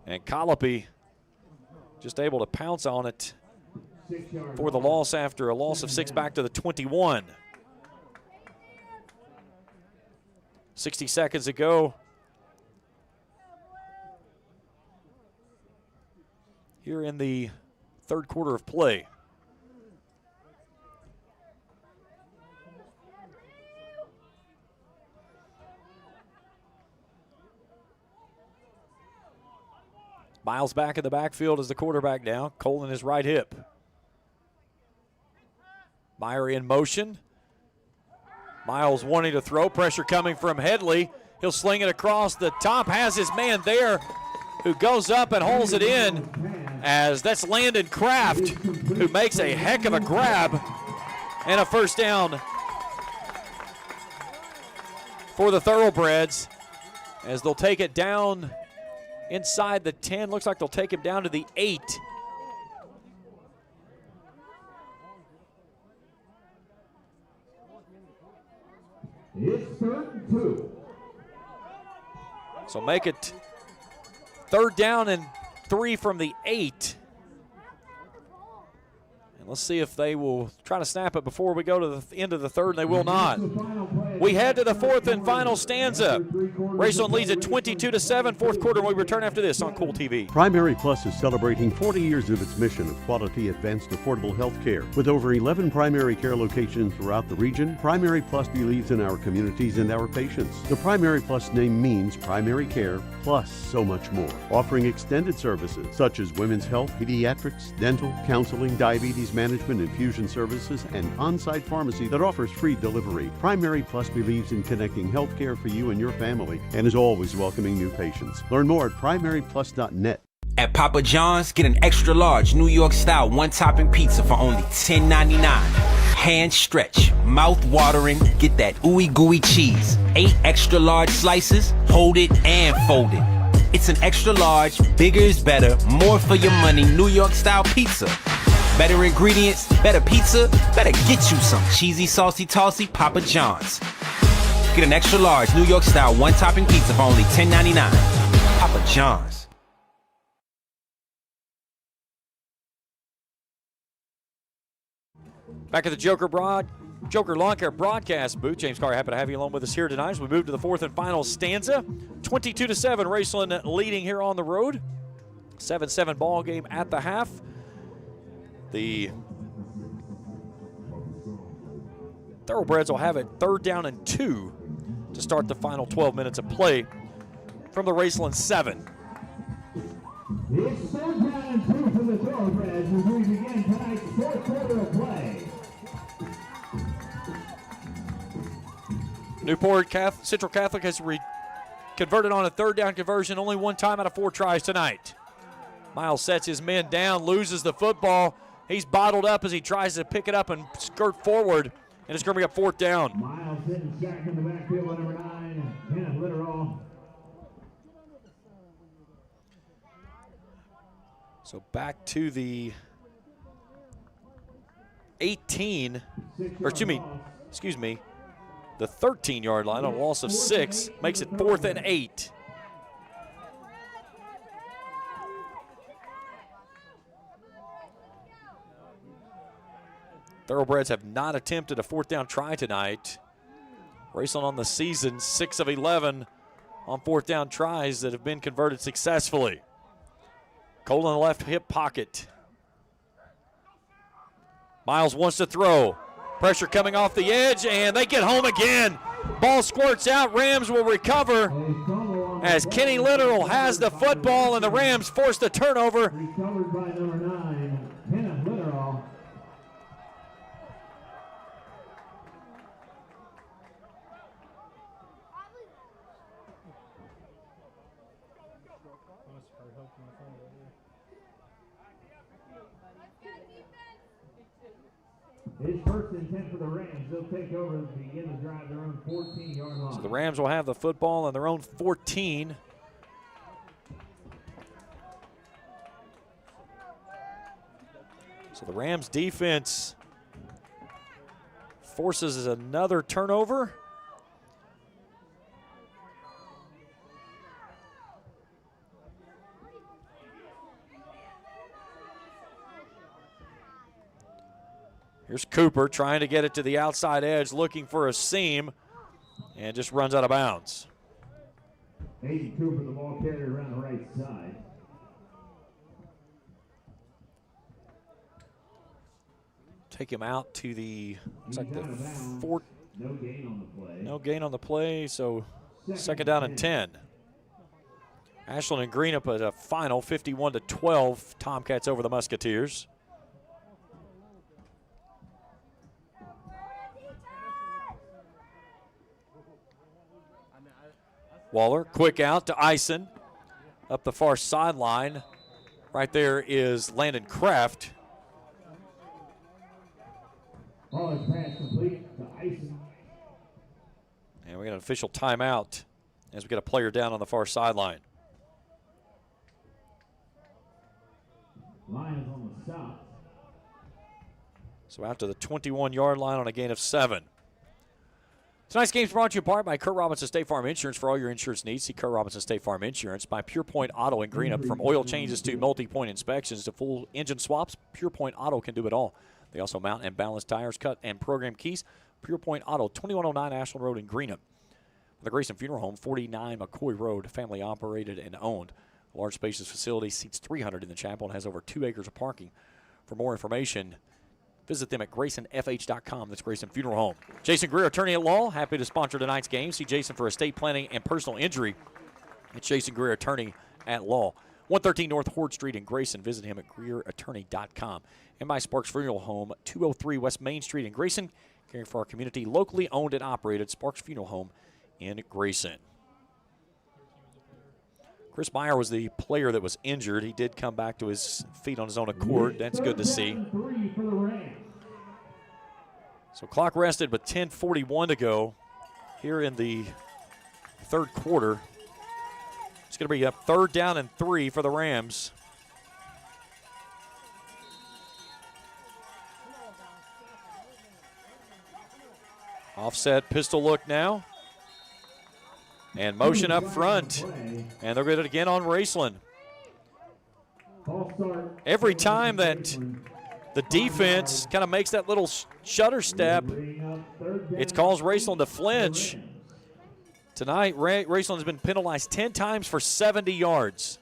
Speaker 2: And Colopy just able to pounce on it for the loss after a loss of 6 back to the 21. 60 seconds to go. Here in the 3rd quarter of play. Miles back in the backfield as the quarterback now. Kool in his right hip. Meyer in motion. Miles wanting to throw. Pressure coming from Headley. He'll sling it across the top. Has his man there who goes up and holds it in, as that's Landon Kraft, who makes a heck of a grab, and a 1st down for the Thoroughbreds as they'll take it down inside the 10. Looks like they'll take him down to the 8.
Speaker 15: It's 3rd and 2.
Speaker 2: So make it 3rd down and 3 from the 8. And let's see if they will try to snap it before we go to the end of the 3rd, and they will not. We head to the 4th and final stanza. Raceland leads at 22-7, 4th quarter, when we return after this on Kool TV.
Speaker 3: Primary Plus is celebrating 40 years of its mission of quality, advanced, affordable health care. With over 11 primary care locations throughout the region, Primary Plus believes in our communities and our patients. The Primary Plus name means primary care plus so much more. Offering extended services such as women's health, pediatrics, dental, counseling, diabetes management, infusion services, and on-site pharmacy that offers free delivery. Primary Plus believes in connecting health care for you and your family and is always welcoming new patients. Learn more at primaryplus.net.
Speaker 6: At Papa John's, get an extra large New York style one-topping pizza for only $10.99. Hand stretch, mouth watering, get that ooey gooey cheese. 8 extra large slices, hold it and fold it. It's an extra large, bigger is better, more for your money, New York style pizza. Better ingredients, better pizza, better get you some cheesy, saucy, tossy Papa John's. Get an extra large New York style one-topping pizza for only $10.99. Papa John's.
Speaker 2: Back at the Joker Lawn Care broadcast booth. James Carr, happy to have you along with us here tonight as we move to the 4th and final stanza. 22-7, Raceland leading here on the road. 7-7 ball game at the half. The Thoroughbreds will have it 3rd down and 2 to start the final 12 minutes of play from the Raceland 7.
Speaker 15: It's 3rd down and 2 for the Thoroughbreds as we begin tonight's 4th quarter of play.
Speaker 2: Newport Central Catholic has converted on a 3rd down conversion only 1 time out of 4 tries tonight. Miles sets his men down, loses the football. He's bottled up as he tries to pick it up and skirt forward, and it's going to be a 4th down.
Speaker 15: Miles hitting sack in the backfield by number 9, Kenneth Litterall.
Speaker 2: So back to the 18, or excuse me, the 13-yard line on a loss of 6, makes it 4th and 8. Thoroughbreds have not attempted a 4th down try tonight. Raceland on the season, 6 of 11 on 4th down tries that have been converted successfully. Kool in the left hip pocket. Miles wants to throw. Pressure coming off the edge, and they get home again. Ball squirts out. Rams will recover as Kenny Litteral has the football, and the Rams force the turnover.
Speaker 15: Recovered by number 9, Kenneth Litterall. It's 1st and 10 for the Rams. They'll take over and begin to drive their own 14-yard line.
Speaker 2: So the Rams will have the football on their own 14. So the Rams defense forces another turnover. Here's Cooper trying to get it to the outside edge, looking for a seam, and just runs out of bounds.
Speaker 15: Aiden Cooper, the ball carrier around the right side.
Speaker 2: Take him out to the, looks like the 4th.
Speaker 15: No gain on the play.
Speaker 2: No gain on the play, so 2nd down and 10. Ashland and Green up at a final 51-12. Tomcats over the Musketeers. Waller, quick out to Eisen. Up the far sideline. Right there is Landon Kraft.
Speaker 15: Ball is pass complete to Eisen.
Speaker 2: And we got an official timeout as we get a player down on the far sideline. So out to the 21-yard line on a gain of 7. Tonight's game is brought to you in part by Kurt Robinson State Farm Insurance. For all your insurance needs, see Kurt Robinson State Farm Insurance. By Pure Point Auto in Greenup. From oil changes to multi-point inspections to full engine swaps, Pure Point Auto can do it all. They also mount and balance tires, cut and program keys. Pure Point Auto, 2109 Ashland Road in Greenup. The Grayson Funeral Home, 49 McCoy Road, family operated and owned. A large spacious facility, seats 300 in the chapel, and has over 2 acres of parking. For more information, visit them at GraysonFH.com. That's Grayson Funeral Home. Jason Greer, attorney at law, happy to sponsor tonight's game. See Jason for estate planning and personal injury. It's Jason Greer, attorney at law. 113 North Horde Street in Grayson. Visit him at GreerAttorney.com. And by Sparks Funeral Home, 203 West Main Street in Grayson. Caring for our community, locally owned and operated. Sparks Funeral Home in Grayson. Chris Meyer was the player that was injured. He did come back to his feet on his own accord. That's good to see. So clock rested, but 10:41 to go here in the third quarter. It's going to be up 3rd down and 3 for the Rams. Offset pistol look now. And motion up front. And they'll get it again on Raceland. Every time that the defense kind of makes that little shutter step, it caused Raceland to flinch. Tonight, Raceland has been penalized 10 times for 70 yards.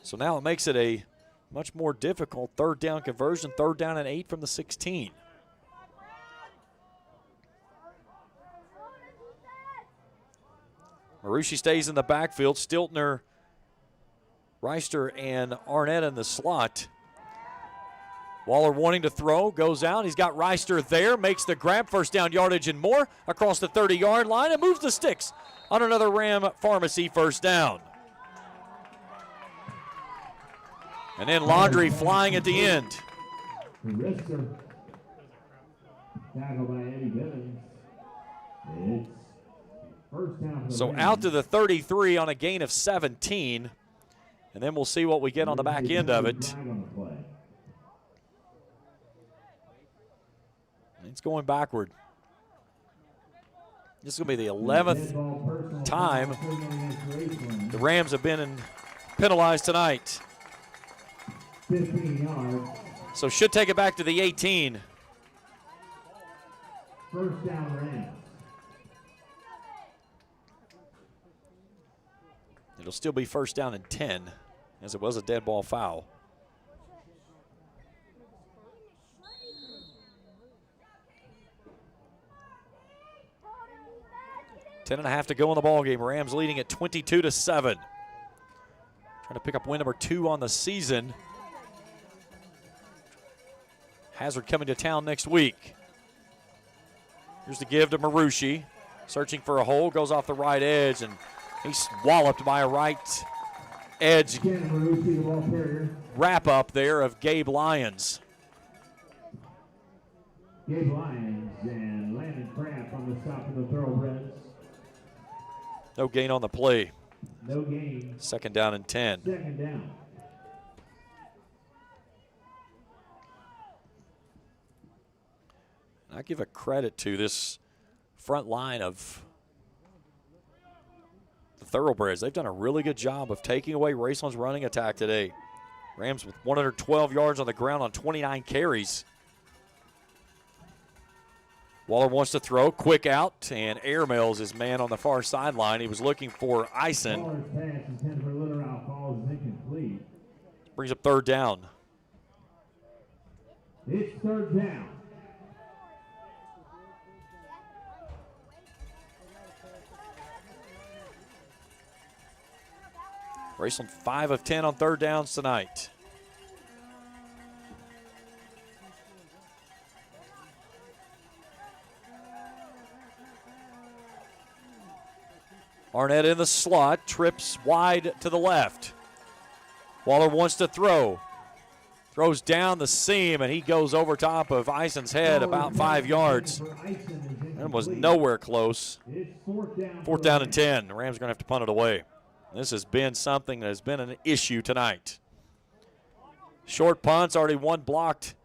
Speaker 2: So now it makes it a much more difficult 3rd down conversion, 3rd down and 8 from the 16. Marucci stays in the backfield. Stiltner, Reister, and Arnett in the slot. Waller wanting to throw, goes out. He's got Reister there, makes the grab, 1st down yardage and more across the 30-yard line, and moves the sticks on another Ram Pharmacy 1st down. And then Laundry flying at the end. So out to the 33 on a gain of 17. And then we'll see what we get on the back end of it. It's going backward. This is going to be the 11th time the Rams have been penalized tonight.
Speaker 15: 15 yards.
Speaker 2: So should take it back to the 18.
Speaker 15: 1st down Rams.
Speaker 2: It'll still be 1st down and 10, as it was a dead ball foul. Ten and a half to go in the ball game. Rams leading at 22-7. Trying to pick up win number 2 on the season. Hazard coming to town next week. Here's the give to Marucci. Searching for a hole, goes off the right edge, and he's walloped by a right edge wrap up there of Gabe Lyons.
Speaker 15: Gabe Lyons and Landon Kraft on the stop of the Thoroughbreds.
Speaker 2: No gain on the play.
Speaker 15: No gain.
Speaker 2: 2nd down and 10.
Speaker 15: 2nd down.
Speaker 2: I give a credit to this front line of the Thoroughbreds. They've done a really good job of taking away Raceland's running attack today. Rams with 112 yards on the ground on 29 carries. Waller wants to throw, quick out, and airmails his man on the far sideline. He was looking for Eisen. Brings up 3rd down.
Speaker 15: It's 3rd down.
Speaker 2: Raceland 5 of 10 on 3rd downs tonight. Arnett in the slot, trips wide to the left. Waller wants to throw. Throws down the seam, and he goes over top of Eisen's head about 5 yards. And was nowhere close. 4th down and 10. The Rams are going to have to punt it away. This has been something that has been an issue tonight. Short punts, already one blocked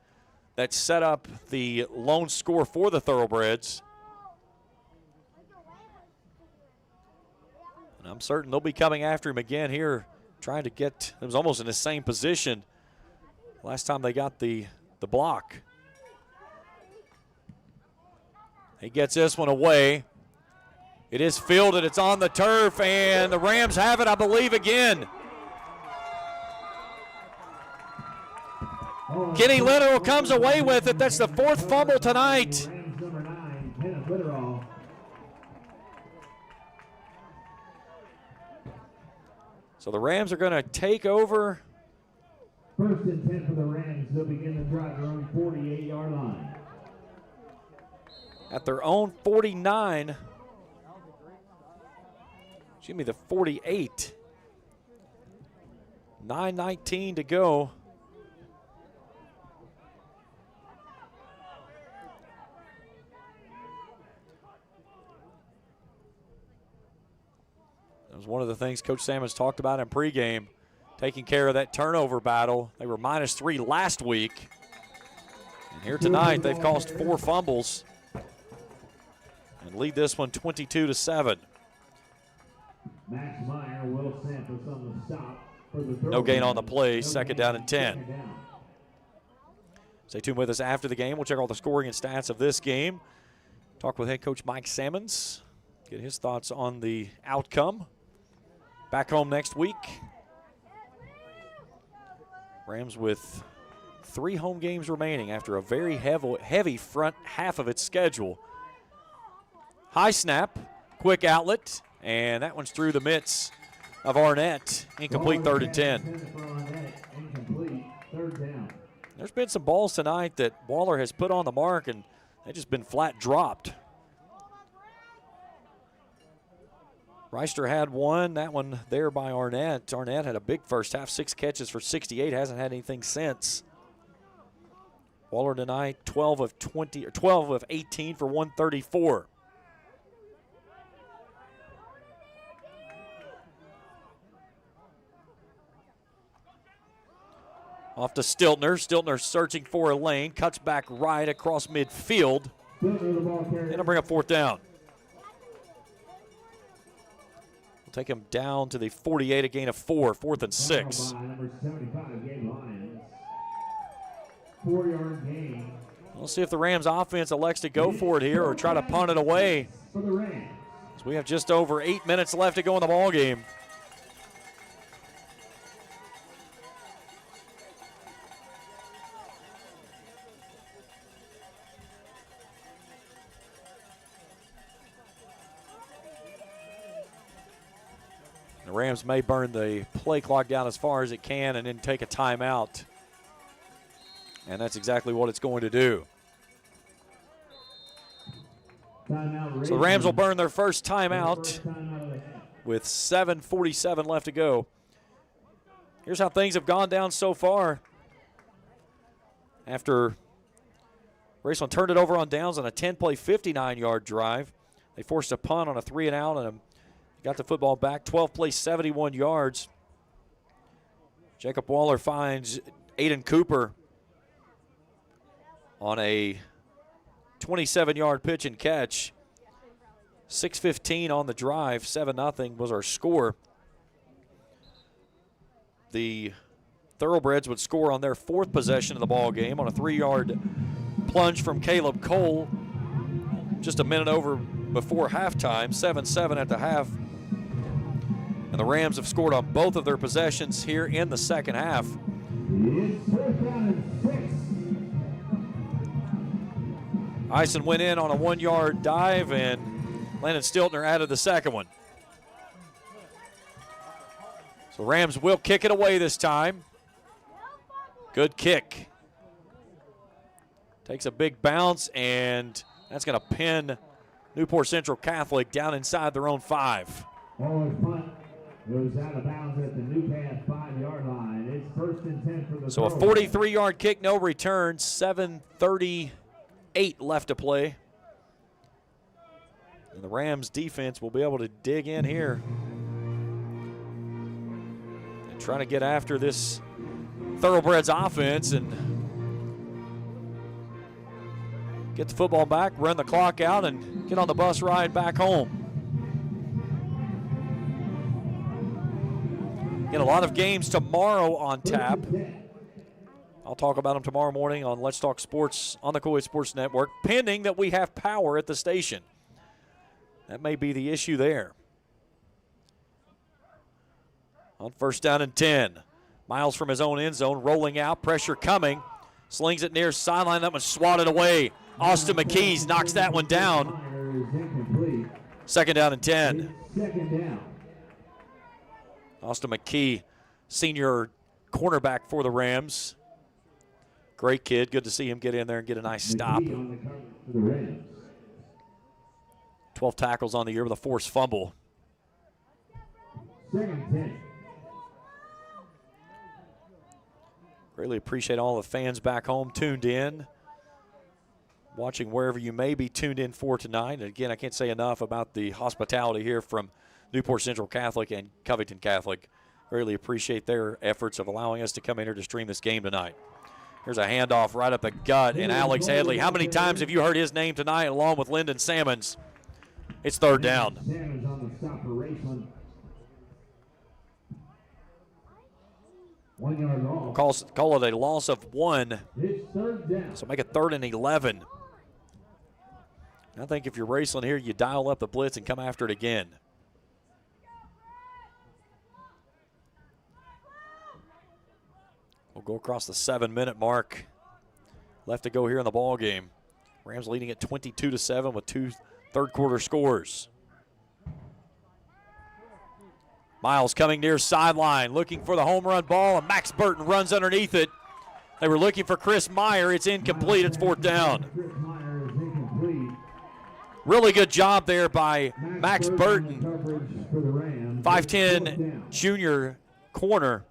Speaker 2: that set up the lone score for the Thoroughbreds. And I'm certain they'll be coming after him again here, trying to get, it was almost in the same position last time they got the block. He gets this one away. It is fielded, it's on the turf, and the Rams have it, I believe, again. Kenny Little comes away with it. That's the 4th fumble tonight. So the Rams are going to take over.
Speaker 15: 1st and 10 for the Rams. They'll begin the drive their own 48-yard line.
Speaker 2: At their own 49. Excuse me, the 48. 9:19 to go. That was one of the things Coach Salmons talked about in pregame, taking care of that turnover battle. They were -3 last week. And here tonight, they've caused 4 fumbles and lead this one 22-7.
Speaker 15: Max Meyer will sample on the stop for the
Speaker 2: no gain on the play, 2nd down and 10. Stay tuned with us after the game. We'll check all the scoring and stats of this game. Talk with head coach Mike Salmons, get his thoughts on the outcome. Back home next week. Rams with 3 home games remaining after a very heavy front half of its schedule. High snap, quick outlet, and that one's through the mitts of Arnett. Incomplete, 3rd and 10. There's been some balls tonight that Waller has put on the mark, and they've just been flat dropped. Reister had one, that one there by Arnett. Arnett had a big first half, 6 catches for 68, hasn't had anything since. Waller tonight, 12 of 18 for 134. Off to Stiltner. Stiltner searching for a lane, cuts back right across midfield. And it'll bring up 4th down. We'll take him down to the 48, a gain of 4, 4th and 6.
Speaker 15: Number 75, Gabe Lyons. 4-yard gain.
Speaker 2: We'll see if the Rams offense elects to go for it here or try to punt it away.
Speaker 15: For the Rams.
Speaker 2: So we have just over 8 minutes left to go in the ball game. The Rams may burn the play clock down as far as it can and then take a timeout. And that's exactly what it's going to do. So the Rams will burn their first timeout with 7:47 left to go. Here's how things have gone down so far. After Raceland turned it over on downs on a 10-play, 59-yard drive, they forced a punt on a 3-and-out and got the football back. 12 plays, 71 yards. Jacob Waller finds Aiden Cooper on a 27-yard pitch and catch. 6:15 on the drive. 7-0 was our score. The Thoroughbreds would score on their 4th possession of the ball game on a 3-yard plunge from Caleb Kool just a minute over before halftime. 7-7 at the half. And the Rams have scored on both of their possessions here in the second half. Eisen went in on a 1-yard dive, and Landon Stiltner added the second one. So Rams will kick it away this time. Good kick. Takes a big bounce, and that's going to pin Newport Central Catholic down inside their own 5.
Speaker 15: Waller's punt goes out of bounds at the Newport 5-yard line. It's 1st and 10 for the
Speaker 2: So a 43-yard kick, no return, 7:38 left to play. And the Rams defense will be able to dig in here and try to get after this Thoroughbreds offense and get the football back, run the clock out, and get on the bus ride back home. Get a lot of games tomorrow on tap. I'll talk about them tomorrow morning on Let's Talk Sports on the Kool Sports Network, pending that we have power at the station. That may be the issue there. On first down and 10. Miles from his own end zone, rolling out, pressure coming. Slings it near sideline, that one swatted away. Austin McKees knocks that one down. Second down and 10. Austin McKee, senior cornerback for the Rams. Great kid. Good to see him get in there and get a nice stop. 12 tackles on the year with a forced fumble.
Speaker 15: Second 10.
Speaker 2: Greatly appreciate all the fans back home tuned in, watching wherever you may be tuned in for tonight. And again, I can't say enough about the hospitality here from Newport Central Catholic and Covington Catholic. Greatly appreciate their efforts of allowing us to come in here to stream this game tonight. Here's a handoff right up the gut, and Alex Headley. How many times have you heard his name tonight along with Lyndon Salmons? It's third down.
Speaker 15: Salmons on the stop for Raceland. 1 yard loss.
Speaker 2: Call it a loss of 1.
Speaker 15: It's third down.
Speaker 2: So make it 3rd and 11. I think if you're Raceland here, you dial up the blitz and come after it again. We'll go across the 7-minute mark. Left to go here in the ball game. Rams leading at 22-7 with 2 third-quarter scores. Miles coming near sideline, looking for the home run ball, and Max Burton runs underneath it. They were looking for Chris Meyer. It's incomplete. It's 4th down. Really good job there by Max Burton, 5'10" junior corner,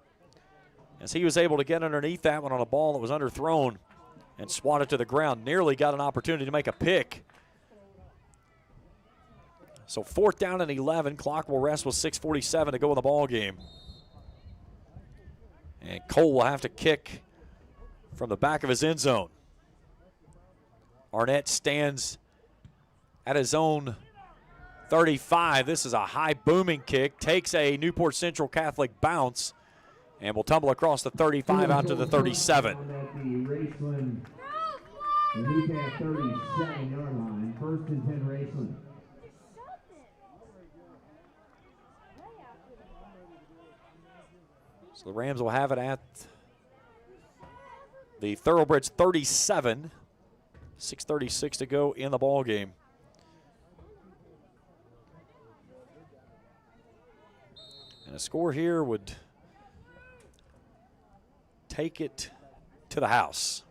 Speaker 2: as he was able to get underneath that one on a ball that was underthrown and swat it to the ground. Nearly got an opportunity to make a pick. So 4th down and 11. Clock will rest with 6:47 to go in the ball game. And Kool will have to kick from the back of his end zone. Arnett stands at his own 35. This is a high booming kick. Takes a Newport Central Catholic bounce and will tumble across the 35 out to the 37.
Speaker 15: The Newport 37-yard line. 1st and 10 Raceland.
Speaker 2: So the Rams will have it at the Thoroughbreds 37. 6:36 to go in the ball game. And a score here would take it to the house.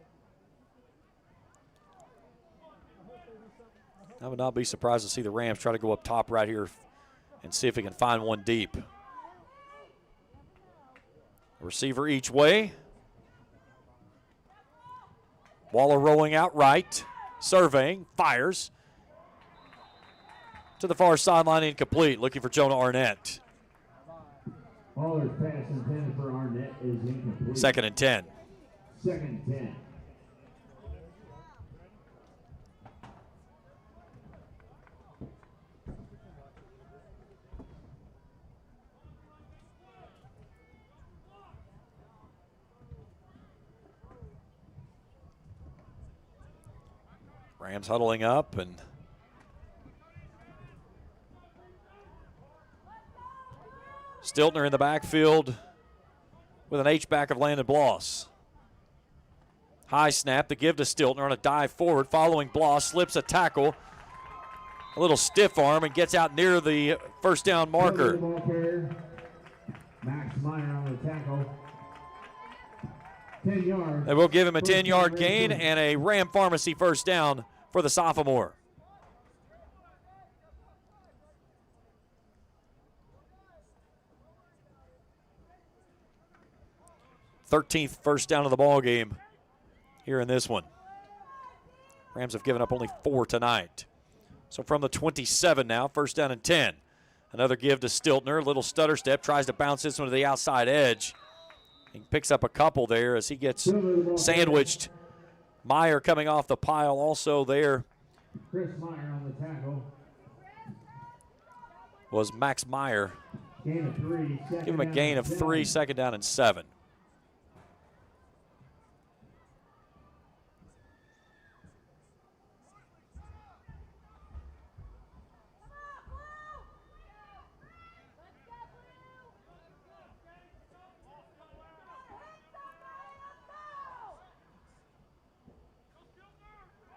Speaker 2: I would not be surprised to see the Rams try to go up top right here and see if they can find one deep. Receiver each way. Waller rolling out right, surveying, fires. To the far sideline, incomplete, looking for Jonah Arnett.
Speaker 15: Waller's pass intended for Arnett is incomplete.
Speaker 2: 2nd and 10.
Speaker 15: 2nd and 10.
Speaker 2: Rams huddling up, and Stiltner in the backfield with an H-back of Landon Bloss. High snap, the give to Stiltner on a dive forward, following Bloss, slips a tackle, a little stiff arm, and gets out near the first down marker.
Speaker 15: Max Meyer on the tackle. 10 yards.
Speaker 2: They will give him a 10-yard gain and a Ram Pharmacy first down for the sophomore. 13th first down of the ball game here in this one. Rams have given up only 4 tonight. So from the 27 now, first down and 10. Another give to Stiltner, little stutter step, tries to bounce this one to the outside edge. He picks up a couple there as he gets sandwiched Meyer coming off the pile also there.
Speaker 15: Chris Meyer on the tackle.
Speaker 2: Was Max Meyer.
Speaker 15: Gain of 3.
Speaker 2: Give him a gain of 3, 2nd down and 7.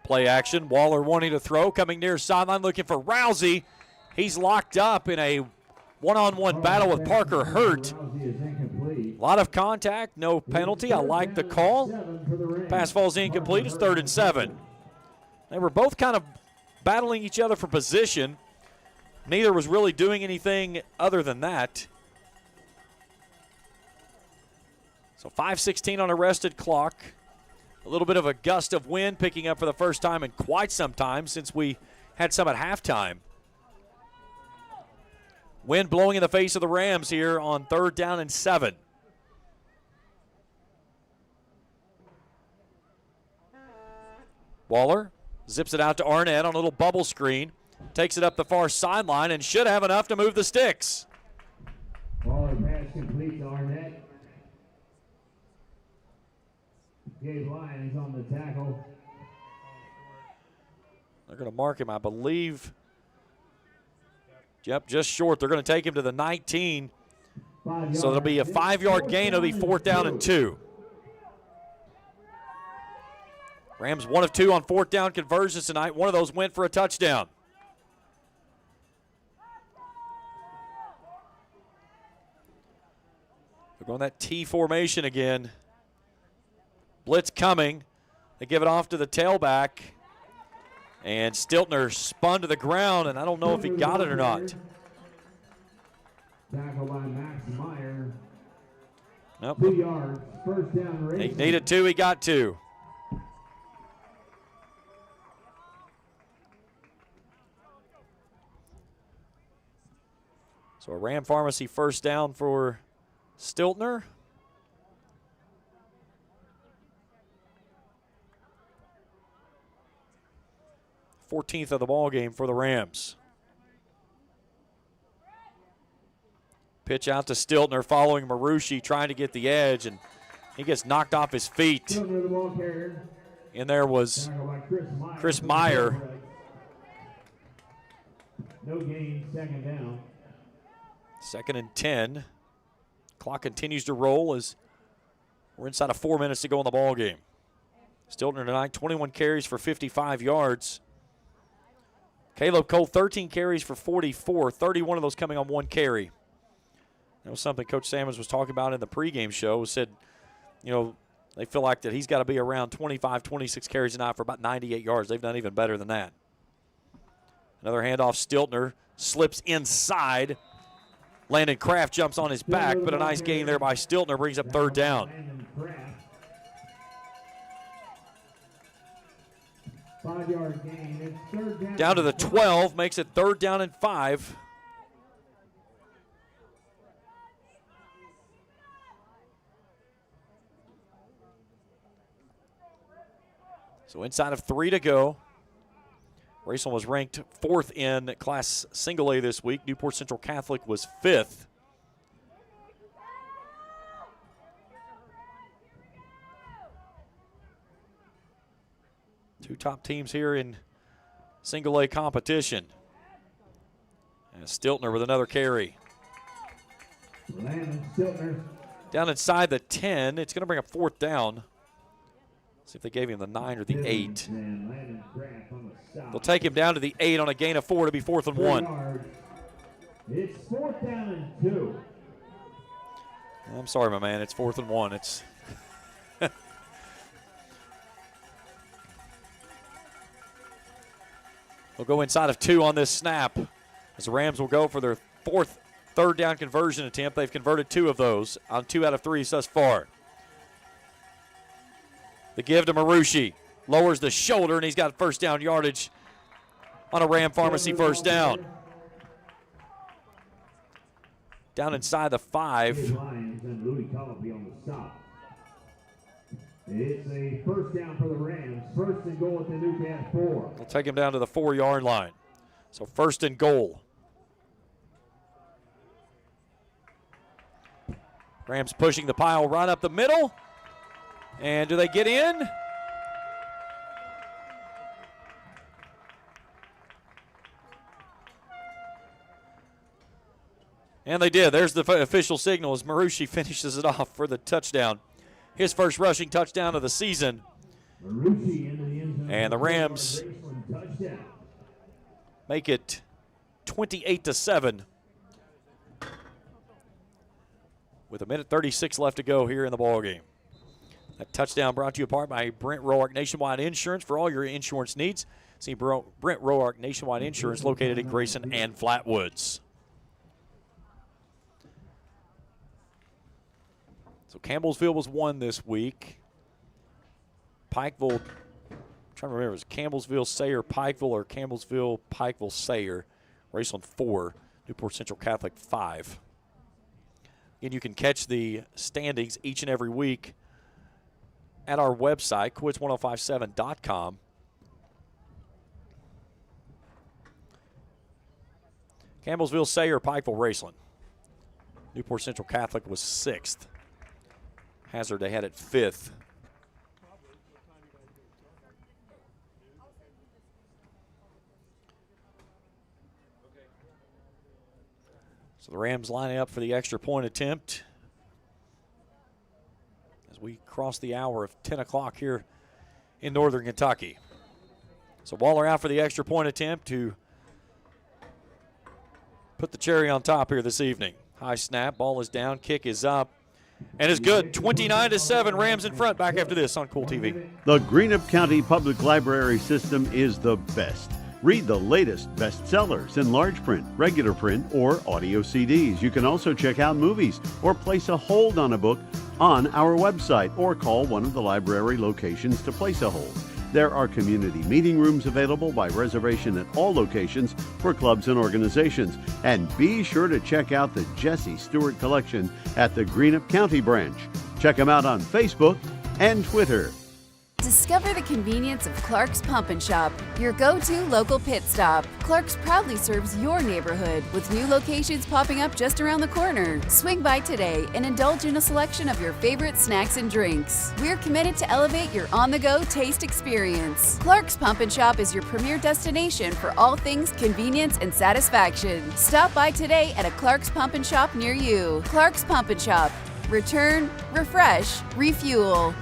Speaker 2: Play action. Waller wanting to throw, coming near sideline, looking for Rousey. He's locked up in a one-on-one battle with Parker Hurt. A lot of contact, no penalty. I like the call. Pass falls incomplete. It's 3rd and 7. They were both kind of battling each other for position. Neither was really doing anything other than that. So 5:16 on arrested clock. A little bit of a gust of wind picking up for the first time in quite some time since we had some at halftime. Wind blowing in the face of the Rams here on 3rd down and 7. Waller zips it out to Arnett on a little bubble screen. Takes it up the far sideline and should have enough to move the sticks.
Speaker 15: Waller pass complete to Arnett. Gabe Lyons on the tackle.
Speaker 2: They're going to mark him, I believe. Yep, just short. They're going to take him to the 19. So there'll be a 5-yard gain. It'll be 4th down and 2. Rams 1 of 2 on 4th down conversions tonight. One of those went for a touchdown. They're going that T formation again. Blitz coming. They give it off to the tailback. And Stiltner spun to the ground, and I don't know if he got it or not.
Speaker 15: Tackle by Max Meyer.
Speaker 2: Nope.
Speaker 15: 2 yards. 1st down.
Speaker 2: He needed 2. He got 2. So a Ram Pharmacy 1st down for Stiltner. 14th of the ball game for the Rams. Pitch out to Stiltner following Marucci, trying to get the edge, and he gets knocked off his feet. In there was Chris Meyer.
Speaker 15: No gain, 2nd down.
Speaker 2: 2nd and 10. Clock continues to roll as we're inside of 4 minutes to go in the ball game. Stiltner tonight, 21 carries for 55 yards. Caleb Cole, 13 carries for 44, 31 of those coming on 1 carry. That was something Coach Sammons was talking about in the pregame show. Said, you know, they feel like that he's got to be around 25, 26 carries a night for about 98 yards. They've done even better than that. Another handoff, Stiltner slips inside. Landon Kraft jumps on his back, but a nice gain there by Stiltner brings up 3rd down.
Speaker 15: 5-yard gain. It's 3rd down.
Speaker 2: Down to the 12, makes it 3rd down and 5. So inside of 3 to go. Raceland was ranked 4th in Class Single A this week. Newport Central Catholic was 5th. Two top teams here in Single A competition. And Stiltner with another carry. Down inside the 10. It's going to bring up 4th down. See if they gave him the 9 or the 8. They'll take him down to the 8 on a gain of 4 to be 4th and 1.
Speaker 15: It's 4th down and 2.
Speaker 2: I'm sorry, my man. It's 4th and 1. It's They'll go inside of 2 on this snap as the Rams will go for their 4th 3rd down conversion attempt. They've converted 2 of those on 2 out of 3 thus far. The give to Marucci. Lowers the shoulder, and he's got 1st down yardage on a Ram Pharmacy 1st down. Down inside the 5.
Speaker 15: It's a 1st down for the Rams. and goal at the Newport 4.
Speaker 2: They'll take him down to the 4-yard line. So 1st and goal. Rams pushing the pile right up the middle. And do they get in? And they did. There's the official signal as Marucci finishes it off for the touchdown. His first rushing touchdown of the season. And the Rams make it 28-7. With 1:36 left to go here in the ballgame. That touchdown brought to you apart by Brent Roark Nationwide Insurance for all your insurance needs. See Brent Roark Nationwide Insurance located in Grayson and Flatwoods. So Campbellsville was won this week. Pikeville, I'm trying to remember, is Campbellsville, Sayre, Pikeville, or Campbellsville, Pikeville, Sayre. Raceland 4, Newport Central Catholic 5. And you can catch the standings each and every week at our website, quiz1057.com. Campbellsville, Sayre, Pikeville, Raceland. Newport Central Catholic was 6th. Hazard they had at 5th. So the Rams lining up for the extra point attempt as we cross the hour of 10 o'clock here in Northern Kentucky. So Waller out for the extra point attempt to put the cherry on top here this evening. High snap, ball is down, kick is up, and it's good. 29-7, Rams in front. Back after this on Kool TV.
Speaker 3: The Greenup County Public Library system is the best. Read the latest bestsellers in large print, regular print, or audio CDs. You can also check out movies or place a hold on a book on our website or call one of the library locations to place a hold. There are community meeting rooms available by reservation at all locations for clubs and organizations. And be sure to check out the Jesse Stewart collection at the Greenup County branch. Check them out on Facebook and Twitter.
Speaker 5: Discover the convenience of Clark's Pump and Shop, your go-to local pit stop. Clark's proudly serves your neighborhood with new locations popping up just around the corner. Swing by today and indulge in a selection of your favorite snacks and drinks. We're committed to elevate your on-the-go taste experience. Clark's Pump and Shop is your premier destination for all things convenience and satisfaction. Stop by today at a Clark's Pump and Shop near you. Clark's Pump and Shop. Return, refresh, refuel.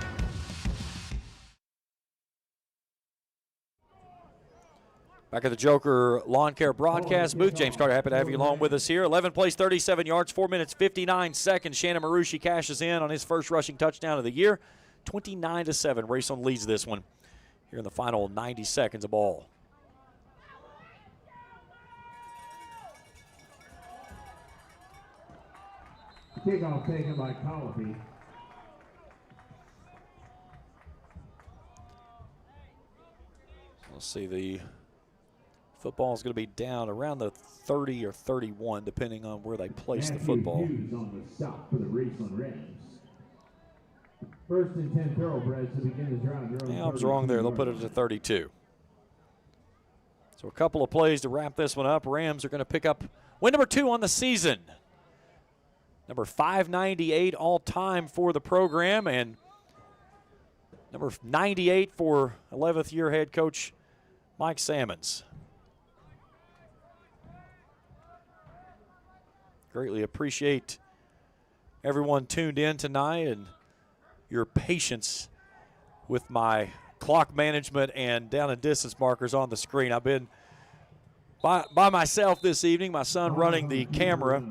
Speaker 2: Back at the Joker Lawn Care broadcast booth. James Carter, happy to have you along with us here. 11 plays, 37 yards, 4 minutes, 59 seconds. Shannon Marucci cashes in on his first rushing touchdown of the year. 29-7. Raceland leads this one here in the final 90 seconds of ball.
Speaker 15: Kickoff taken by Colby.
Speaker 2: Let's see, the football is going to be down around the 30 or 31, depending on where they place the football.
Speaker 15: On the stop for the Raceland Rams. 1st and 10 Thoroughbreds to begin the drive.
Speaker 2: Yeah, I was wrong there. They'll put it to 32. So a couple of plays to wrap this one up. Rams are going to pick up win number 2 on the season. Number 598 all-time for the program, and number 98 for 11th year head coach Mike Sammons. Greatly appreciate everyone tuned in tonight and your patience with my clock management and down and distance markers on the screen. I've been by myself this evening, my son running the camera,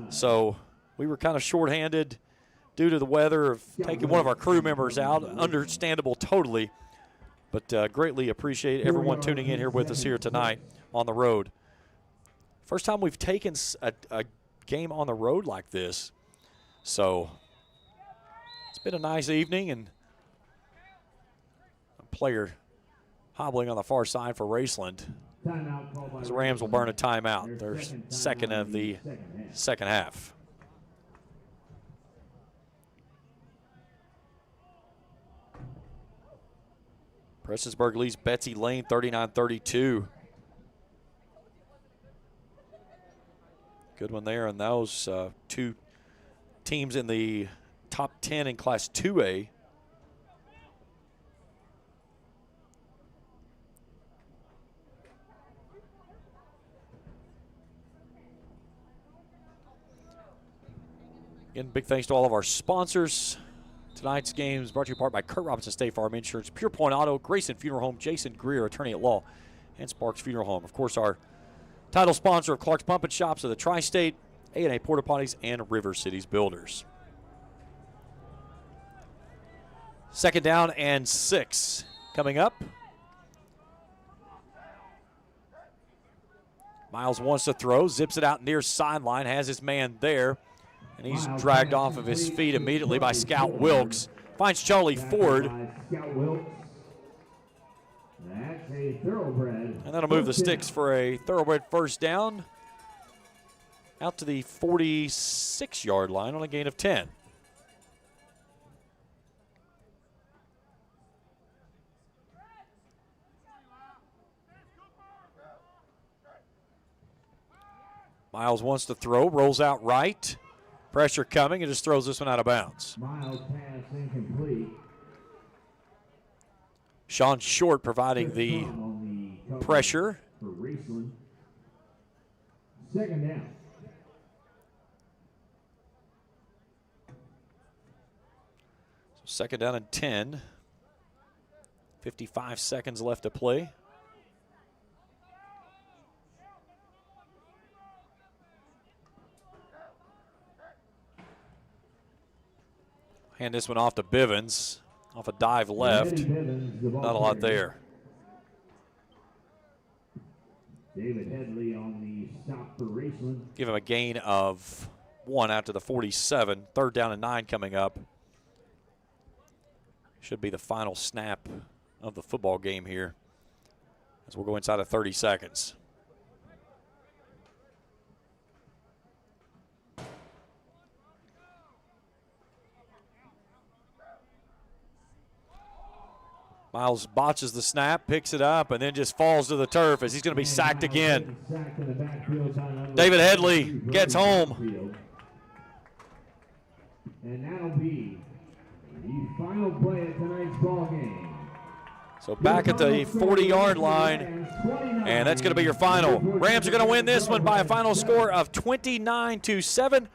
Speaker 2: so we were kind of shorthanded due to the weather of taking one of our crew members out. Understandable totally, but greatly appreciate everyone tuning in here with us here tonight on the road. First time we've taken a game on the road like this, so it's been a nice evening, and a player hobbling on the far side for Raceland. The Rams will burn a timeout, their second of the second half. Prestonsburg leads Betsy Lane 39-32. Good one there, and those two teams in the top 10 in Class 2A. Again, big thanks to all of our sponsors. Tonight's game is brought to you in part by Kurt Robinson State Farm Insurance, Pure Point Auto, Grayson Funeral Home, Jason Greer, attorney at law, and Sparks Funeral Home. Of course, our title sponsor of Clark's Pump and Shops of the Tri-State, A&A Porta Potties, and River Cities Builders. 2nd down and 6 coming up. Miles wants to throw, zips it out near sideline, has his man there. And he's dragged off of his feet immediately by Scout Wilkes. Finds Charlie Ford. And that'll move the sticks for a Thoroughbred first down out to the 46-yard line on a gain of 10. Miles wants to throw, rolls out right. Pressure coming and just throws this one out of bounds.
Speaker 15: Miles pass incomplete.
Speaker 2: Sean Short providing the pressure.
Speaker 15: For Raceland. 2nd down.
Speaker 2: So 2nd down and 10. 55 seconds left to play. Hand this one off to Bivens. Off a dive left. Not a lot there.
Speaker 15: David Headley on the stop for Raceland.
Speaker 2: Give him a gain of 1 out to the 47. 3rd down and 9 coming up. Should be the final snap of the football game here as we'll go inside of 30 seconds. Miles botches the snap, picks it up, and then just falls to the turf as he's going to be sacked again. David Headley gets home.
Speaker 15: And that'll be the final play of tonight's ball game.
Speaker 2: So back at the 40-yard line, and that's going to be your final. Rams are going to win this one by a final score of 29-7.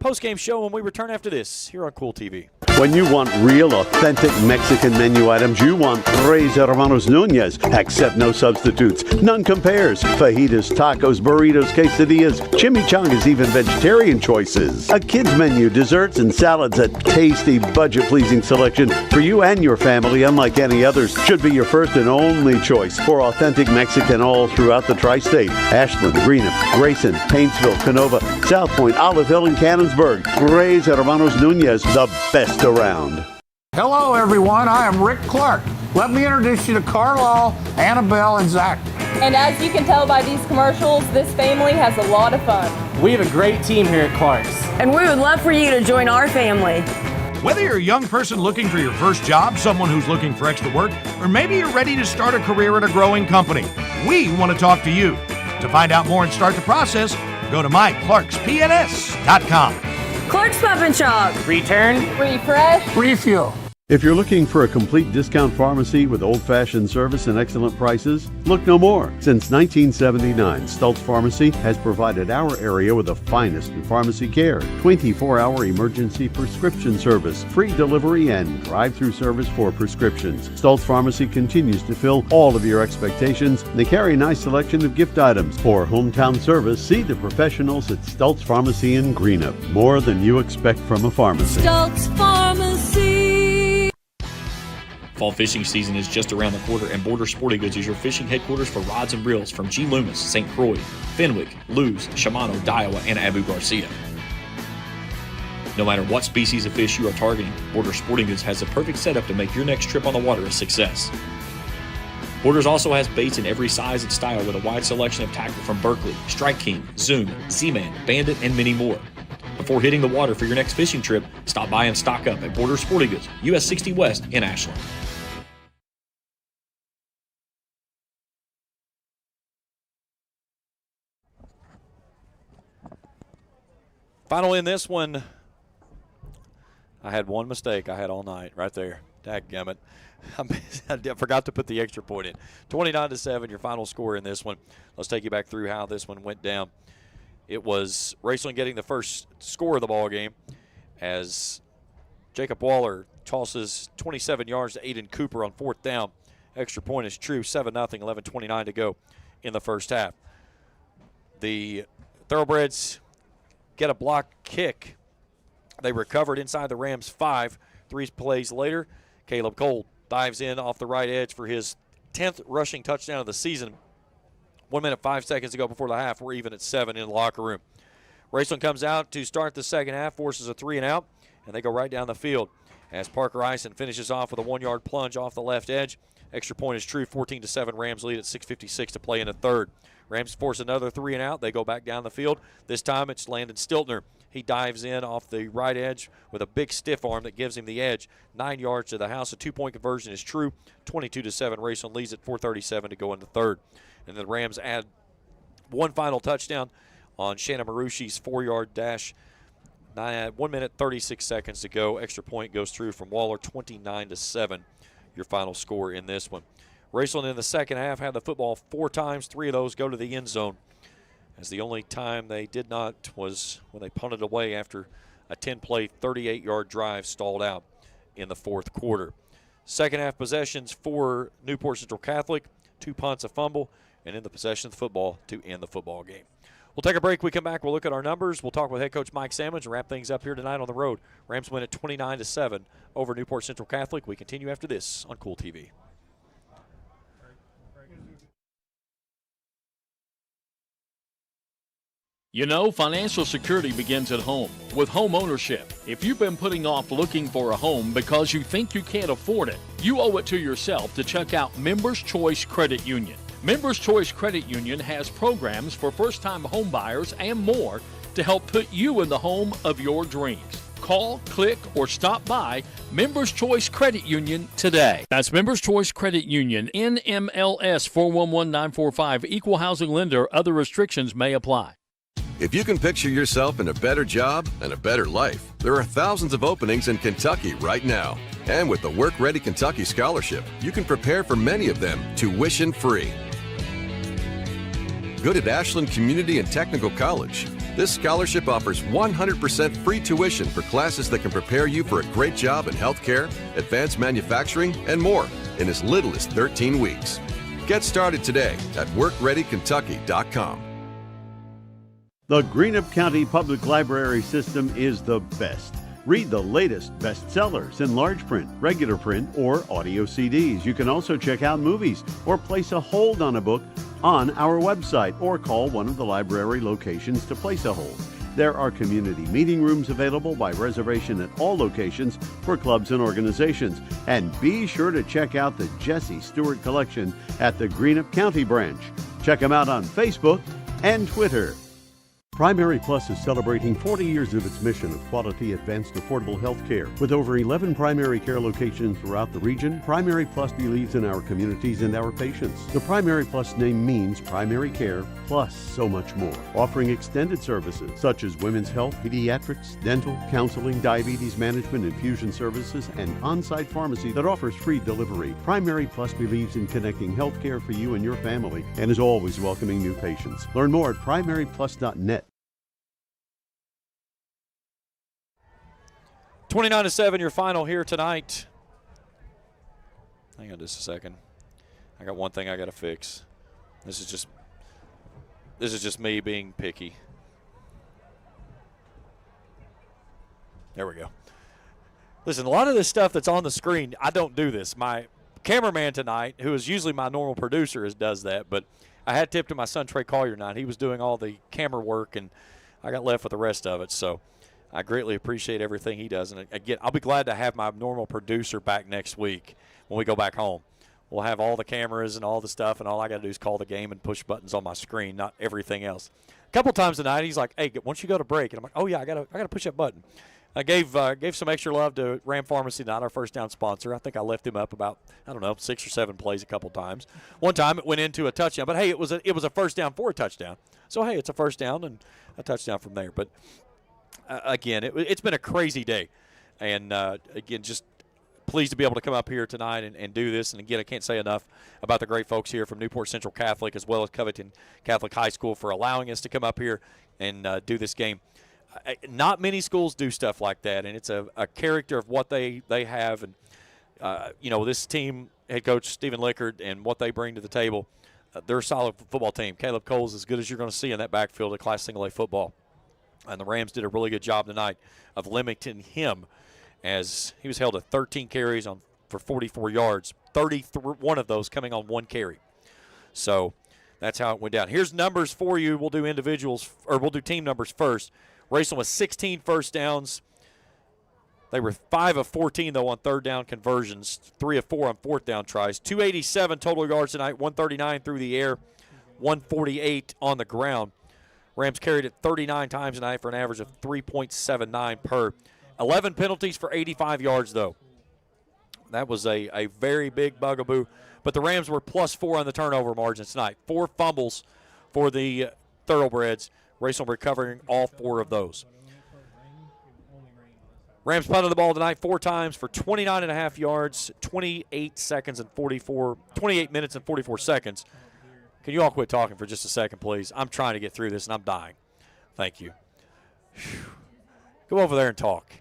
Speaker 2: Postgame show when we return after this here on Kool TV.
Speaker 3: When you want real, authentic Mexican menu items, you want Tres Hermanos Nunez. Accept no substitutes. None compares. Fajitas, tacos, burritos, quesadillas, chimichangas, even vegetarian choices. A kids menu, desserts and salads, a tasty, budget-pleasing selection for you and your family, unlike any others. Should be your first and only choice for authentic Mexican all throughout the tri-state. Ashland, Greenup, Grayson, Paintsville, Canova, South Point, Olive Hill, and Cannonsburg. Tres Hermanos Nunez, the best around.
Speaker 10: Hello, everyone. I am Rick Clark. Let me introduce you to Carlisle, Annabelle, and Zach.
Speaker 11: And as you can tell by these commercials, this family has a lot of fun.
Speaker 12: We have a great team here at Clark's.
Speaker 13: And we would love for you to join our family.
Speaker 14: Whether you're a young person looking for your first job, someone who's looking for extra work, or maybe you're ready to start a career at a growing company, we want to talk to you. To find out more and start the process, go to myclarkspns.com.
Speaker 13: Clark's Pump and Shop.
Speaker 12: Return.
Speaker 11: Refresh.
Speaker 10: Refuel.
Speaker 3: If you're looking for a complete discount pharmacy with old-fashioned service and excellent prices, look no more. Since 1979, Stultz Pharmacy has provided our area with the finest in pharmacy care, 24-hour emergency prescription service, free delivery, and drive-through service for prescriptions. Stultz Pharmacy continues to fill all of your expectations. They carry a nice selection of gift items. For hometown service, see the professionals at Stultz Pharmacy in Greenup. More than you expect from a pharmacy.
Speaker 4: Stultz Pharmacy.
Speaker 1: Fall fishing season is just around the corner, and Border Sporting Goods is your fishing headquarters for rods and reels from G. Loomis, St. Croix, Fenwick, Lewes, Shimano, Daiwa, and Abu Garcia. No matter what species of fish you are targeting, Border Sporting Goods has the perfect setup to make your next trip on the water a success. Borders also has baits in every size and style with a wide selection of tackle from Berkley, Strike King, Zoom, Z-Man, Bandit, and many more. Before hitting the water for your next fishing trip, stop by and stock up at Border Sporting Goods, US 60 West in Ashland.
Speaker 2: Final in this one, I had one mistake I had all night right there. Dadgummit. I forgot to put the extra point in. 29-7, your final score in this one. Let's take you back through how this one went down. It was Raceland getting the first score of the ball game as Jacob Waller tosses 27 yards to Aiden Cooper on 4th down. Extra point is true, 7-0, 11:29 to go in the first half. The Thoroughbreds get a block kick. They recovered inside the Rams' 5. 3 plays later, Caleb Kool dives in off the right edge for his 10th rushing touchdown of the season. 1 minute, 5 seconds to go before the half. We're even at 7 in the locker room. Raceland comes out to start the second half, forces a 3-and-out, and they go right down the field as Parker Ison finishes off with a 1-yard plunge off the left edge. Extra point is true, 14-7. Rams lead at 6:56 to play in the third. Rams force another 3-and-out. They go back down the field. This time it's Landon Stiltner. He dives in off the right edge with a big stiff arm that gives him the edge. 9 yards to the house. A 2-point conversion is true. 22-7. Raceland leads at 4:37 to go in the third. And the Rams add one final touchdown on Shannon Marushi's 4-yard dash. 1 minute, 36 seconds to go. Extra point goes through from Waller, 29-7. Your final score in this one. Raceland in the second half had the football 4 times. 3 of those go to the end zone, as the only time they did not was when they punted away after a 10-play, 38-yard drive stalled out in the fourth quarter. Second half possessions for Newport Central Catholic, 2 punts, a fumble, and in the possession of the football to end the football game. We'll take a break. We come back. We'll look at our numbers. We'll talk with head coach Mike Sammons and wrap things up here tonight on the road. Rams win at 29-7 over Newport Central Catholic. We continue after this on Kool TV.
Speaker 8: You know, financial security begins at home with home ownership. If you've been putting off looking for a home because you think you can't afford it, you owe it to yourself to check out Members Choice Credit Union. Members Choice Credit Union has programs for first-time home buyers and more to help put you in the home of your dreams. Call, click, or stop by Members Choice Credit Union today. That's Members Choice Credit Union, NMLS 411945, Equal Housing Lender. Other restrictions may apply.
Speaker 7: If you can picture yourself in a better job and a better life, there are thousands of openings in Kentucky right now. And with the Work Ready Kentucky Scholarship, you can prepare for many of them tuition-free. Good at Ashland Community and Technical College. This scholarship offers 100% free tuition for classes that can prepare you for a great job in healthcare, advanced manufacturing, and more in as little as 13 weeks. Get started today at workreadykentucky.com.
Speaker 3: The Greenup County Public Library System is the best. Read the latest bestsellers in large print, regular print, or audio CDs. You can also check out movies or place a hold on a book on our website or call one of the library locations to place a hold. There are community meeting rooms available by reservation at all locations for clubs and organizations. And be sure to check out the Jesse Stewart collection at the Greenup County branch. Check them out on Facebook and Twitter. Primary Plus is celebrating 40 years of its mission of quality, advanced, affordable health care. With over 11 primary care locations throughout the region, Primary Plus believes in our communities and our patients. The Primary Plus name means primary care plus so much more. Offering extended services such as women's health, pediatrics, dental, counseling, diabetes management, infusion services, and on-site pharmacy that offers free delivery. Primary Plus believes in connecting health care for you and your family and is always welcoming new patients. Learn more at primaryplus.net.
Speaker 2: 29-7, your final here tonight. Hang on just a second. I got one thing I got to fix. This is just me being picky. There we go. Listen, a lot of this stuff that's on the screen, I don't do this. My cameraman tonight, who is usually my normal producer, does that, but I had tipped to my son Trey Collier tonight. He was doing all the camera work, and I got left with the rest of it. So I greatly appreciate everything he does. And again, I'll be glad to have my normal producer back next week when we go back home. We'll have all the cameras and all the stuff, and all I got to do is call the game and push buttons on my screen, not everything else. A couple times tonight, he's like, "Hey, once you go to break," and I'm like, "Oh yeah, I got to push that button." I gave some extra love to Ram Pharmacy tonight, our first down sponsor. I think I left him up about 6 or 7 plays a couple times. One time it went into a touchdown, but hey, it was a first down for a touchdown. So hey, it's a first down and a touchdown from there. But again, it's been a crazy day. And, again, just pleased to be able to come up here tonight and do this. And, again, I can't say enough about the great folks here from Newport Central Catholic as well as Covington Catholic High School for allowing us to come up here and do this game. Not many schools do stuff like that, and it's a character of what they have. And, this team, head coach Stephen Lickard, and what they bring to the table, they're a solid football team. Caleb Cole's as good as you're going to see in that backfield of Class Single A football. And the Rams did a really good job tonight of limiting him as he was held to 13 carries for 44 yards, 31 of those coming on one carry. So that's how it went down. Here's numbers for you. We'll do we'll do team numbers first. Raceland was 16 first downs. They were 5 of 14, though, on third down conversions, 3 of 4 on fourth down tries. 287 total yards tonight, 139 through the air, 148 on the ground. Rams carried it 39 times tonight for an average of 3.79 per. 11 penalties for 85 yards, though. That was a very big bugaboo. But the Rams were +4 on the turnover margin tonight. 4 fumbles for the Thoroughbreds. Raceland recovering all 4 of those. Rams punted the ball tonight 4 times for 29.5 yards, 28 minutes and 44 seconds. Can you all quit talking for just a second, please? I'm trying to get through this, and I'm dying. Thank you. Whew. Go over there and talk.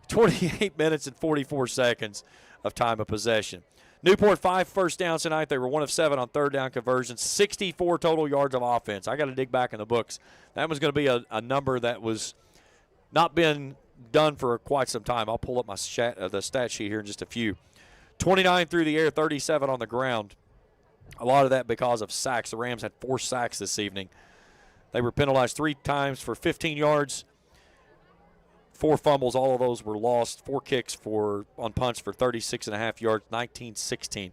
Speaker 2: 28 minutes and 44 seconds of time of possession. Newport 5 first downs tonight. They were 1 of 7 on third down conversions, 64 total yards of offense. I got to dig back in the books. That was going to be a number that was not been done for quite some time. I'll pull up my the stat sheet here in just a few. 29 through the air, 37 on the ground. A lot of that because of sacks. The Rams had 4 sacks this evening. They were penalized 3 times for 15 yards. 4 fumbles, all of those were lost. 4 kicks on punts for 36.5 yards, 19-16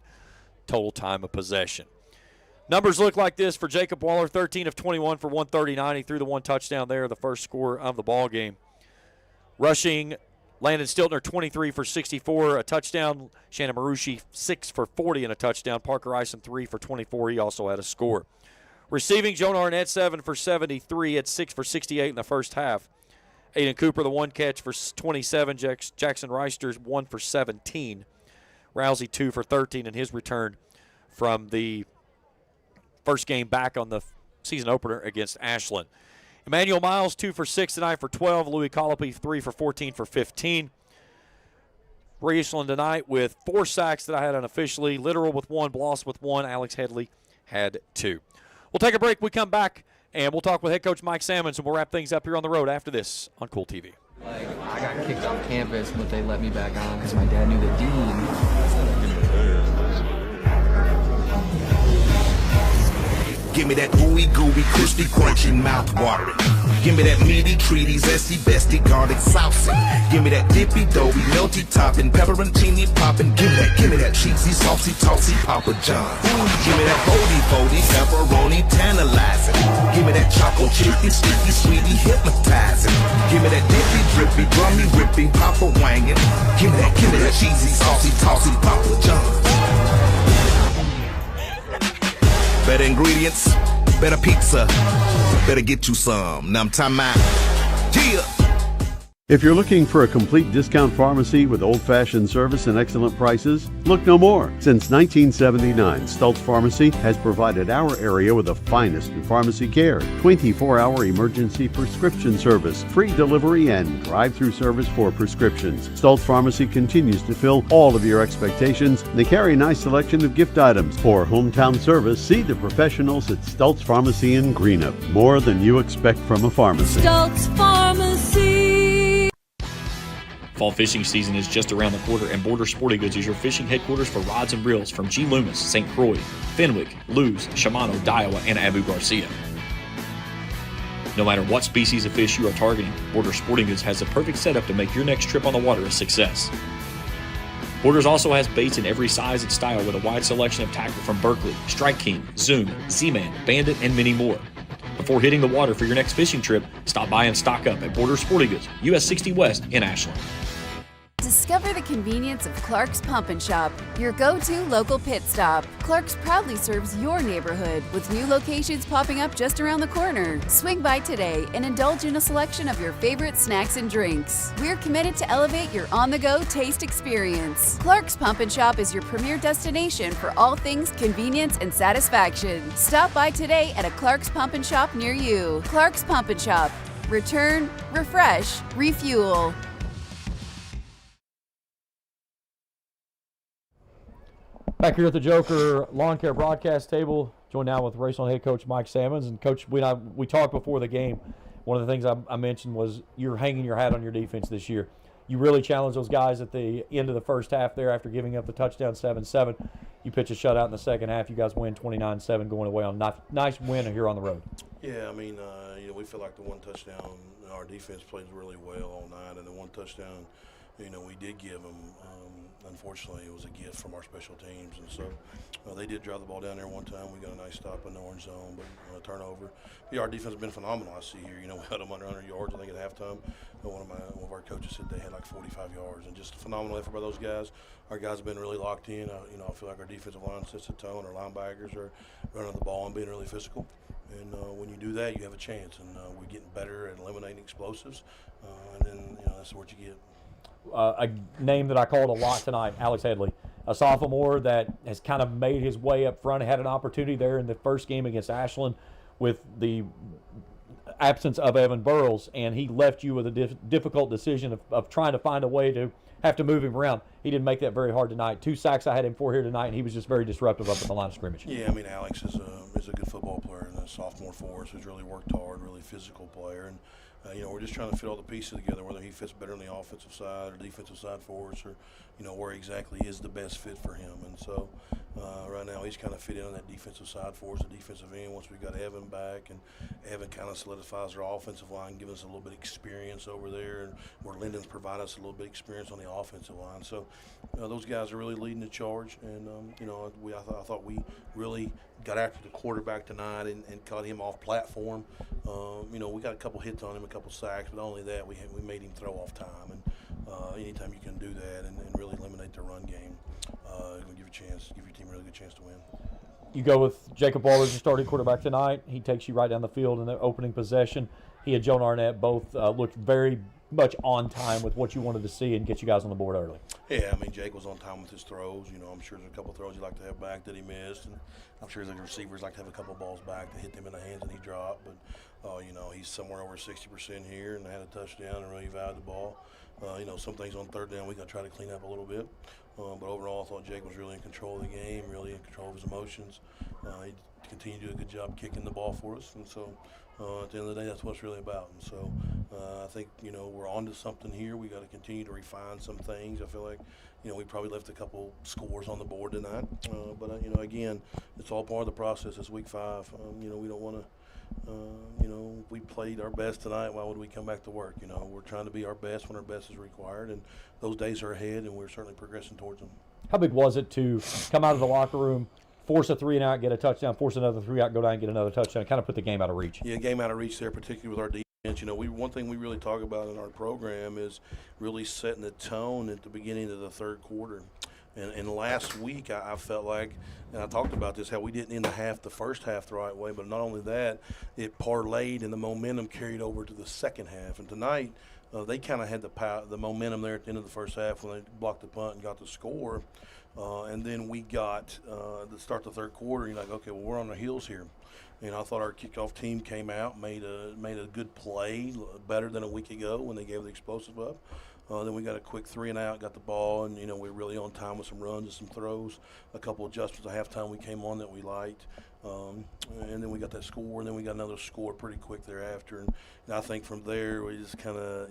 Speaker 2: total time of possession. Numbers look like this for Jacob Waller, 13 of 21 for 139. He threw the 1 touchdown there, the first score of the ball game. Rushing, Landon Stiltner, 23 for 64, a touchdown. Shannon Marucci, 6 for 40 and a touchdown. Parker Ison, 3 for 24. He also had a score. Receiving, Jonah Arnett, 7 for 73, had 6 for 68 in the first half. Aiden Cooper, the 1 catch for 27. Jackson Reister's 1 for 17. Rousey, 2 for 13 in his return from the first game back on the season opener against Ashland. Emmanuel Miles, 2 for 6 tonight for 12. Louis Colopy, 3 for 14 for 15. Raceland tonight with 4 sacks that I had unofficially. Literal with 1, Bloss with 1. Alex Headley had 2. We'll take a break. We come back, and we'll talk with head coach Mike Sammons, and we'll wrap things up here on the road after this on Kool TV.
Speaker 16: I got kicked off campus, but they let me back on because my dad knew the dean.
Speaker 17: Give me that ooey gooey, crispy, crunchy, mouth watering. Give me that meaty, treaty, zesty, bestie, garlic, saucy. Give me that dippy, doughy, melty topping, pepperoncini popping. Give me that cheesy, saucy, tossy, Papa John's. Give me that foldy, pepperoni, tantalizing. Give me that choco chippy, sticky, sweetie, hypnotizing. Give me that dippy, drippy, drummy, rippy, Papa wangin'. Give me that cheesy, saucy, tossy, Papa John's. Better ingredients, better pizza, better get you some. Now I'm talking about, yeah.
Speaker 3: If you're looking for a complete discount pharmacy with old-fashioned service and excellent prices, look no more. Since 1979, Stultz Pharmacy has provided our area with the finest in pharmacy care, 24-hour emergency prescription service, free delivery, and drive-through service for prescriptions. Stultz Pharmacy continues to fill all of your expectations. They carry a nice selection of gift items. For hometown service, see the professionals at Stultz Pharmacy in Greenup. More than you expect from a pharmacy.
Speaker 4: Stultz Pharmacy.
Speaker 1: Fall fishing season is just around the corner, and Border Sporting Goods is your fishing headquarters for rods and reels from G. Loomis, St. Croix, Fenwick, Lewes, Shimano, Daiwa, and Abu Garcia. No matter what species of fish you are targeting, Border Sporting Goods has the perfect setup to make your next trip on the water a success. Borders also has baits in every size and style with a wide selection of tackle from Berkley, Strike King, Zoom, Z-Man, Bandit, and many more. Before hitting the water for your next fishing trip, stop by and stock up at Border Sporting Goods, US 60 West in Ashland.
Speaker 5: Discover the convenience of Clark's Pump and Shop, your go-to local pit stop. Clark's proudly serves your neighborhood with new locations popping up just around the corner. Swing by today and indulge in a selection of your favorite snacks and drinks. We're committed to elevate your on-the-go taste experience. Clark's Pump and Shop is your premier destination for all things convenience and satisfaction. Stop by today at a Clark's Pump and Shop near you. Clark's Pump and Shop. Return, refresh, refuel.
Speaker 1: Back here at the Joker Lawn Care broadcast table, joined now with Raceland head coach Mike Sammons. And Coach, we talked before the game. One of the things I mentioned was you're hanging your hat on your defense this year. You really challenged those guys at the end of the first half there after giving up the touchdown 7-7. You pitch a shutout in the second half. You guys win 29-7 going away on a nice win here on the road.
Speaker 9: Yeah, I mean, we feel like the one touchdown, our defense played really well all night, and the one touchdown, we did give them. Unfortunately, it was a gift from our special teams, and so they did drive the ball down there one time. We got a nice stop in the orange zone, but a turnover. Yeah, our defense has been phenomenal. I see here, we had them under 100 yards, I think, at halftime. One of our coaches said they had like 45 yards, and just a phenomenal effort by those guys. Our guys have been really locked in. I feel like our defensive line sets the tone. Our linebackers are running the ball and being really physical. And when you do that, you have a chance, and we're getting better at eliminating explosives. And then, that's what you get.
Speaker 1: A name that I called a lot tonight, Alex Headley, a sophomore that has kind of made his way up front, had an opportunity there in the first game against Ashland with the absence of Evan Burrows, and he left you with a difficult decision of trying to find a way to have to move him around. He didn't make that very hard tonight. 2 sacks I had him for here tonight, and he was just very disruptive up at the line of scrimmage.
Speaker 9: Yeah, I mean, Alex is a good football player and a sophomore for us who's really worked hard, really physical player. And we're just trying to fit all the pieces together, whether he fits better on the offensive side or defensive side for us, or where exactly is the best fit for him. And so right now he's kind of fit in on that defensive side for us, the defensive end. Once we got Evan back, and Evan kind of solidifies our offensive line, giving us a little bit of experience over there, and where Lyndon's provided us a little bit of experience on the offensive line. So those guys are really leading the charge, and I thought we really got after the quarterback tonight and caught him off platform. We got a couple hits on him, a couple sacks, but not only that, we made him throw off time. And anytime you can do that and really eliminate the run game, it'll give your team a really good chance to win.
Speaker 1: You go with Jacob Waller as your starting quarterback tonight. He takes you right down the field in the opening possession. He and Joan Arnett both looked very much on time with what you wanted to see and get you guys on the board early.
Speaker 9: Yeah, I mean, Jake was on time with his throws. I'm sure there's a couple throws he'd like to have back that he missed, and I'm sure the receivers like to have a couple balls back to hit them in the hands and he dropped. But, he's somewhere over 60% here and had a touchdown and really valued the ball. Some things on third down we got to try to clean up a little bit. But overall, I thought Jake was really in control of the game, really in control of his emotions. He continued to do a good job kicking the ball for us. And so at the end of the day, that's what it's really about. And so I think, we're on to something here. We got to continue to refine some things. I feel like, we probably left a couple scores on the board tonight. But again, it's all part of the process. It's week 5. We don't want to. We played our best tonight. Why would we come back to work? We're trying to be our best when our best is required, and those days are ahead, and we're certainly progressing towards them.
Speaker 1: How big was it to come out of the locker room, force a 3-and-out, get a touchdown, force another 3-out, go down and get another touchdown, kind of put the game out of reach?
Speaker 9: Yeah, game out of reach there, particularly with our defense. One thing we really talk about in our program is really setting the tone at the beginning of the third quarter. And last week, I felt like, and I talked about this, how we didn't end the first half the right way, but not only that, it parlayed and the momentum carried over to the second half. And tonight, they kind of had the momentum there at the end of the first half when they blocked the punt and got the score. And then we got to start the third quarter, you're like, okay, well, we're on the heels here. And I thought our kickoff team came out, made a good play, better than a week ago when they gave the explosive up. Then we got a quick 3-and-out, got the ball, and, we're really on time with some runs and some throws. A couple adjustments at halftime we came on that we liked. And then we got that score, and then we got another score pretty quick thereafter. And I think from there we just kind of,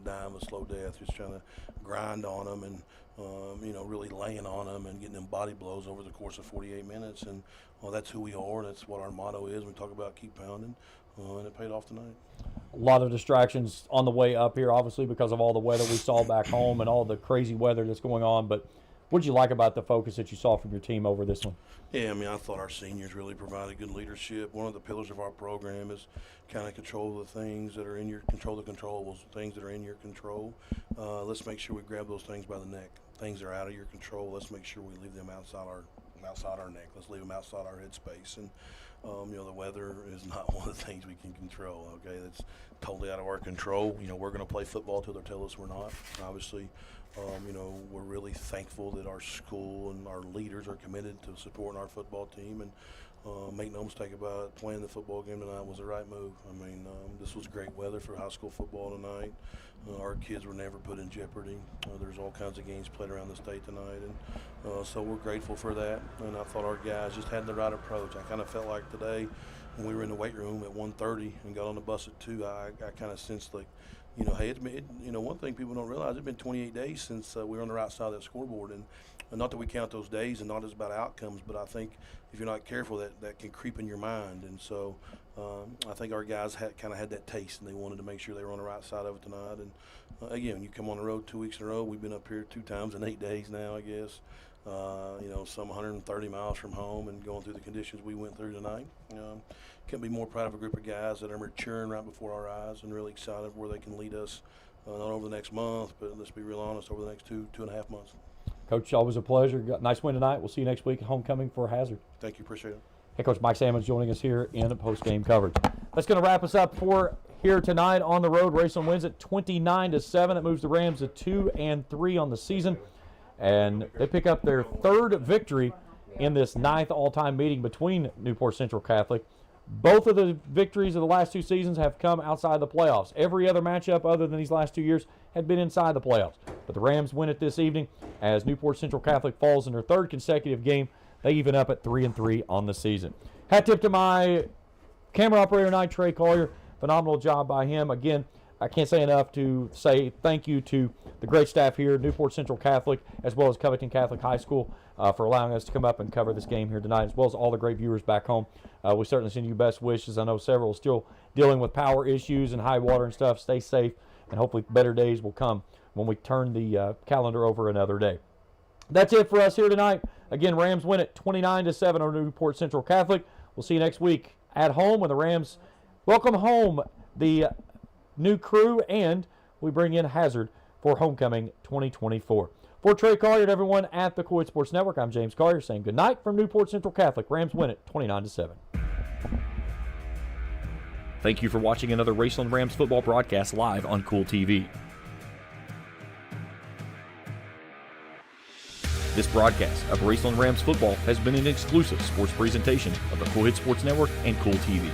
Speaker 9: dying a slow death, just trying to grind on them and, really laying on them and getting them body blows over the course of 48 minutes. And that's who we are. That's what our motto is. We talk about keep pounding, and it paid off tonight.
Speaker 1: A lot of distractions on the way up here, obviously, because of all the weather we saw back home and all the crazy weather that's going on. But What did you like about the focus that you saw from your team over this one?
Speaker 9: Yeah, I mean, I thought our seniors really provided good leadership. One of the pillars of our program is kind of control the things that are in your control, the controllables, things that are in your control. Let's make sure we grab those things by the neck. Things that are out of your control, let's make sure we leave them outside our neck. Let's leave them outside our headspace. And the weather is not one of the things we can control. Okay, that's totally out of our control. We're going to play football till they tell us we're not. Obviously, we're really thankful that our school and our leaders are committed to supporting our football team. And make no mistake about it, playing the football game tonight was the right move. I mean, this was great weather for high school football tonight. Our kids were never put in jeopardy. There's all kinds of games played around the state tonight, and so we're grateful for that. And I thought our guys just had the right approach. I kind of felt like today when we were in the weight room at 1:30 and got on the bus at 2, I kind of sensed like, hey, one thing people don't realize, it's been 28 days since we were on the right side of that scoreboard. And not that we count those days and not just about outcomes, but I think if you're not careful, that can creep in your mind. And so I think our guys kind of had that taste, and they wanted to make sure they were on the right side of it tonight. And again, you come on the road 2 weeks in a row. We've been up here 2 times in 8 days now, I guess. Some 130 miles from home and going through the conditions we went through tonight. Couldn't be more proud of a group of guys that are maturing right before our eyes and really excited where they can lead us, not over the next month, but let's be real honest, over the next 2.5 months.
Speaker 1: Coach, always a pleasure. Nice win tonight. We'll see you next week at homecoming for Hazard.
Speaker 9: Thank you. Appreciate it.
Speaker 1: Hey, Coach Mike Salmons joining us here in the post-game coverage. That's going to wrap us up for here tonight on the road. Raceland wins it 29-7. That moves the Rams to 2-3 on the season. And they pick up their 3rd victory in this 9th all-time meeting between Newport Central Catholic. Both of the victories of the last 2 seasons have come outside the playoffs. Every other matchup other than these last 2 years had been inside the playoffs. But the Rams win it this evening as Newport Central Catholic falls in their 3rd consecutive game. They even up at 3-3 on the season. Hat tip to my camera operator tonight, Trey Collier. Phenomenal job by him. Again, I can't say enough to say thank you to the great staff here at Newport Central Catholic as well as Covington Catholic High School for allowing us to come up and cover this game here tonight, as well as all the great viewers back home. We certainly send you best wishes. I know several are still dealing with power issues and high water and stuff. Stay safe, and hopefully better days will come when we turn the calendar over another day. That's it for us here tonight. Again, Rams win it 29-7 over Newport Central Catholic. We'll see you next week at home when the Rams welcome home the new crew, and we bring in Hazard for homecoming 2024. For Trey Collier and everyone at the Kool Sports Network, I'm James Collier saying good night from Newport Central Catholic. Rams win it 29-7. Thank you for watching another Raceland Rams football broadcast live on Kool TV. This broadcast of Raceland Rams football has been an exclusive sports presentation of the Kool Sports Network and Kool TV.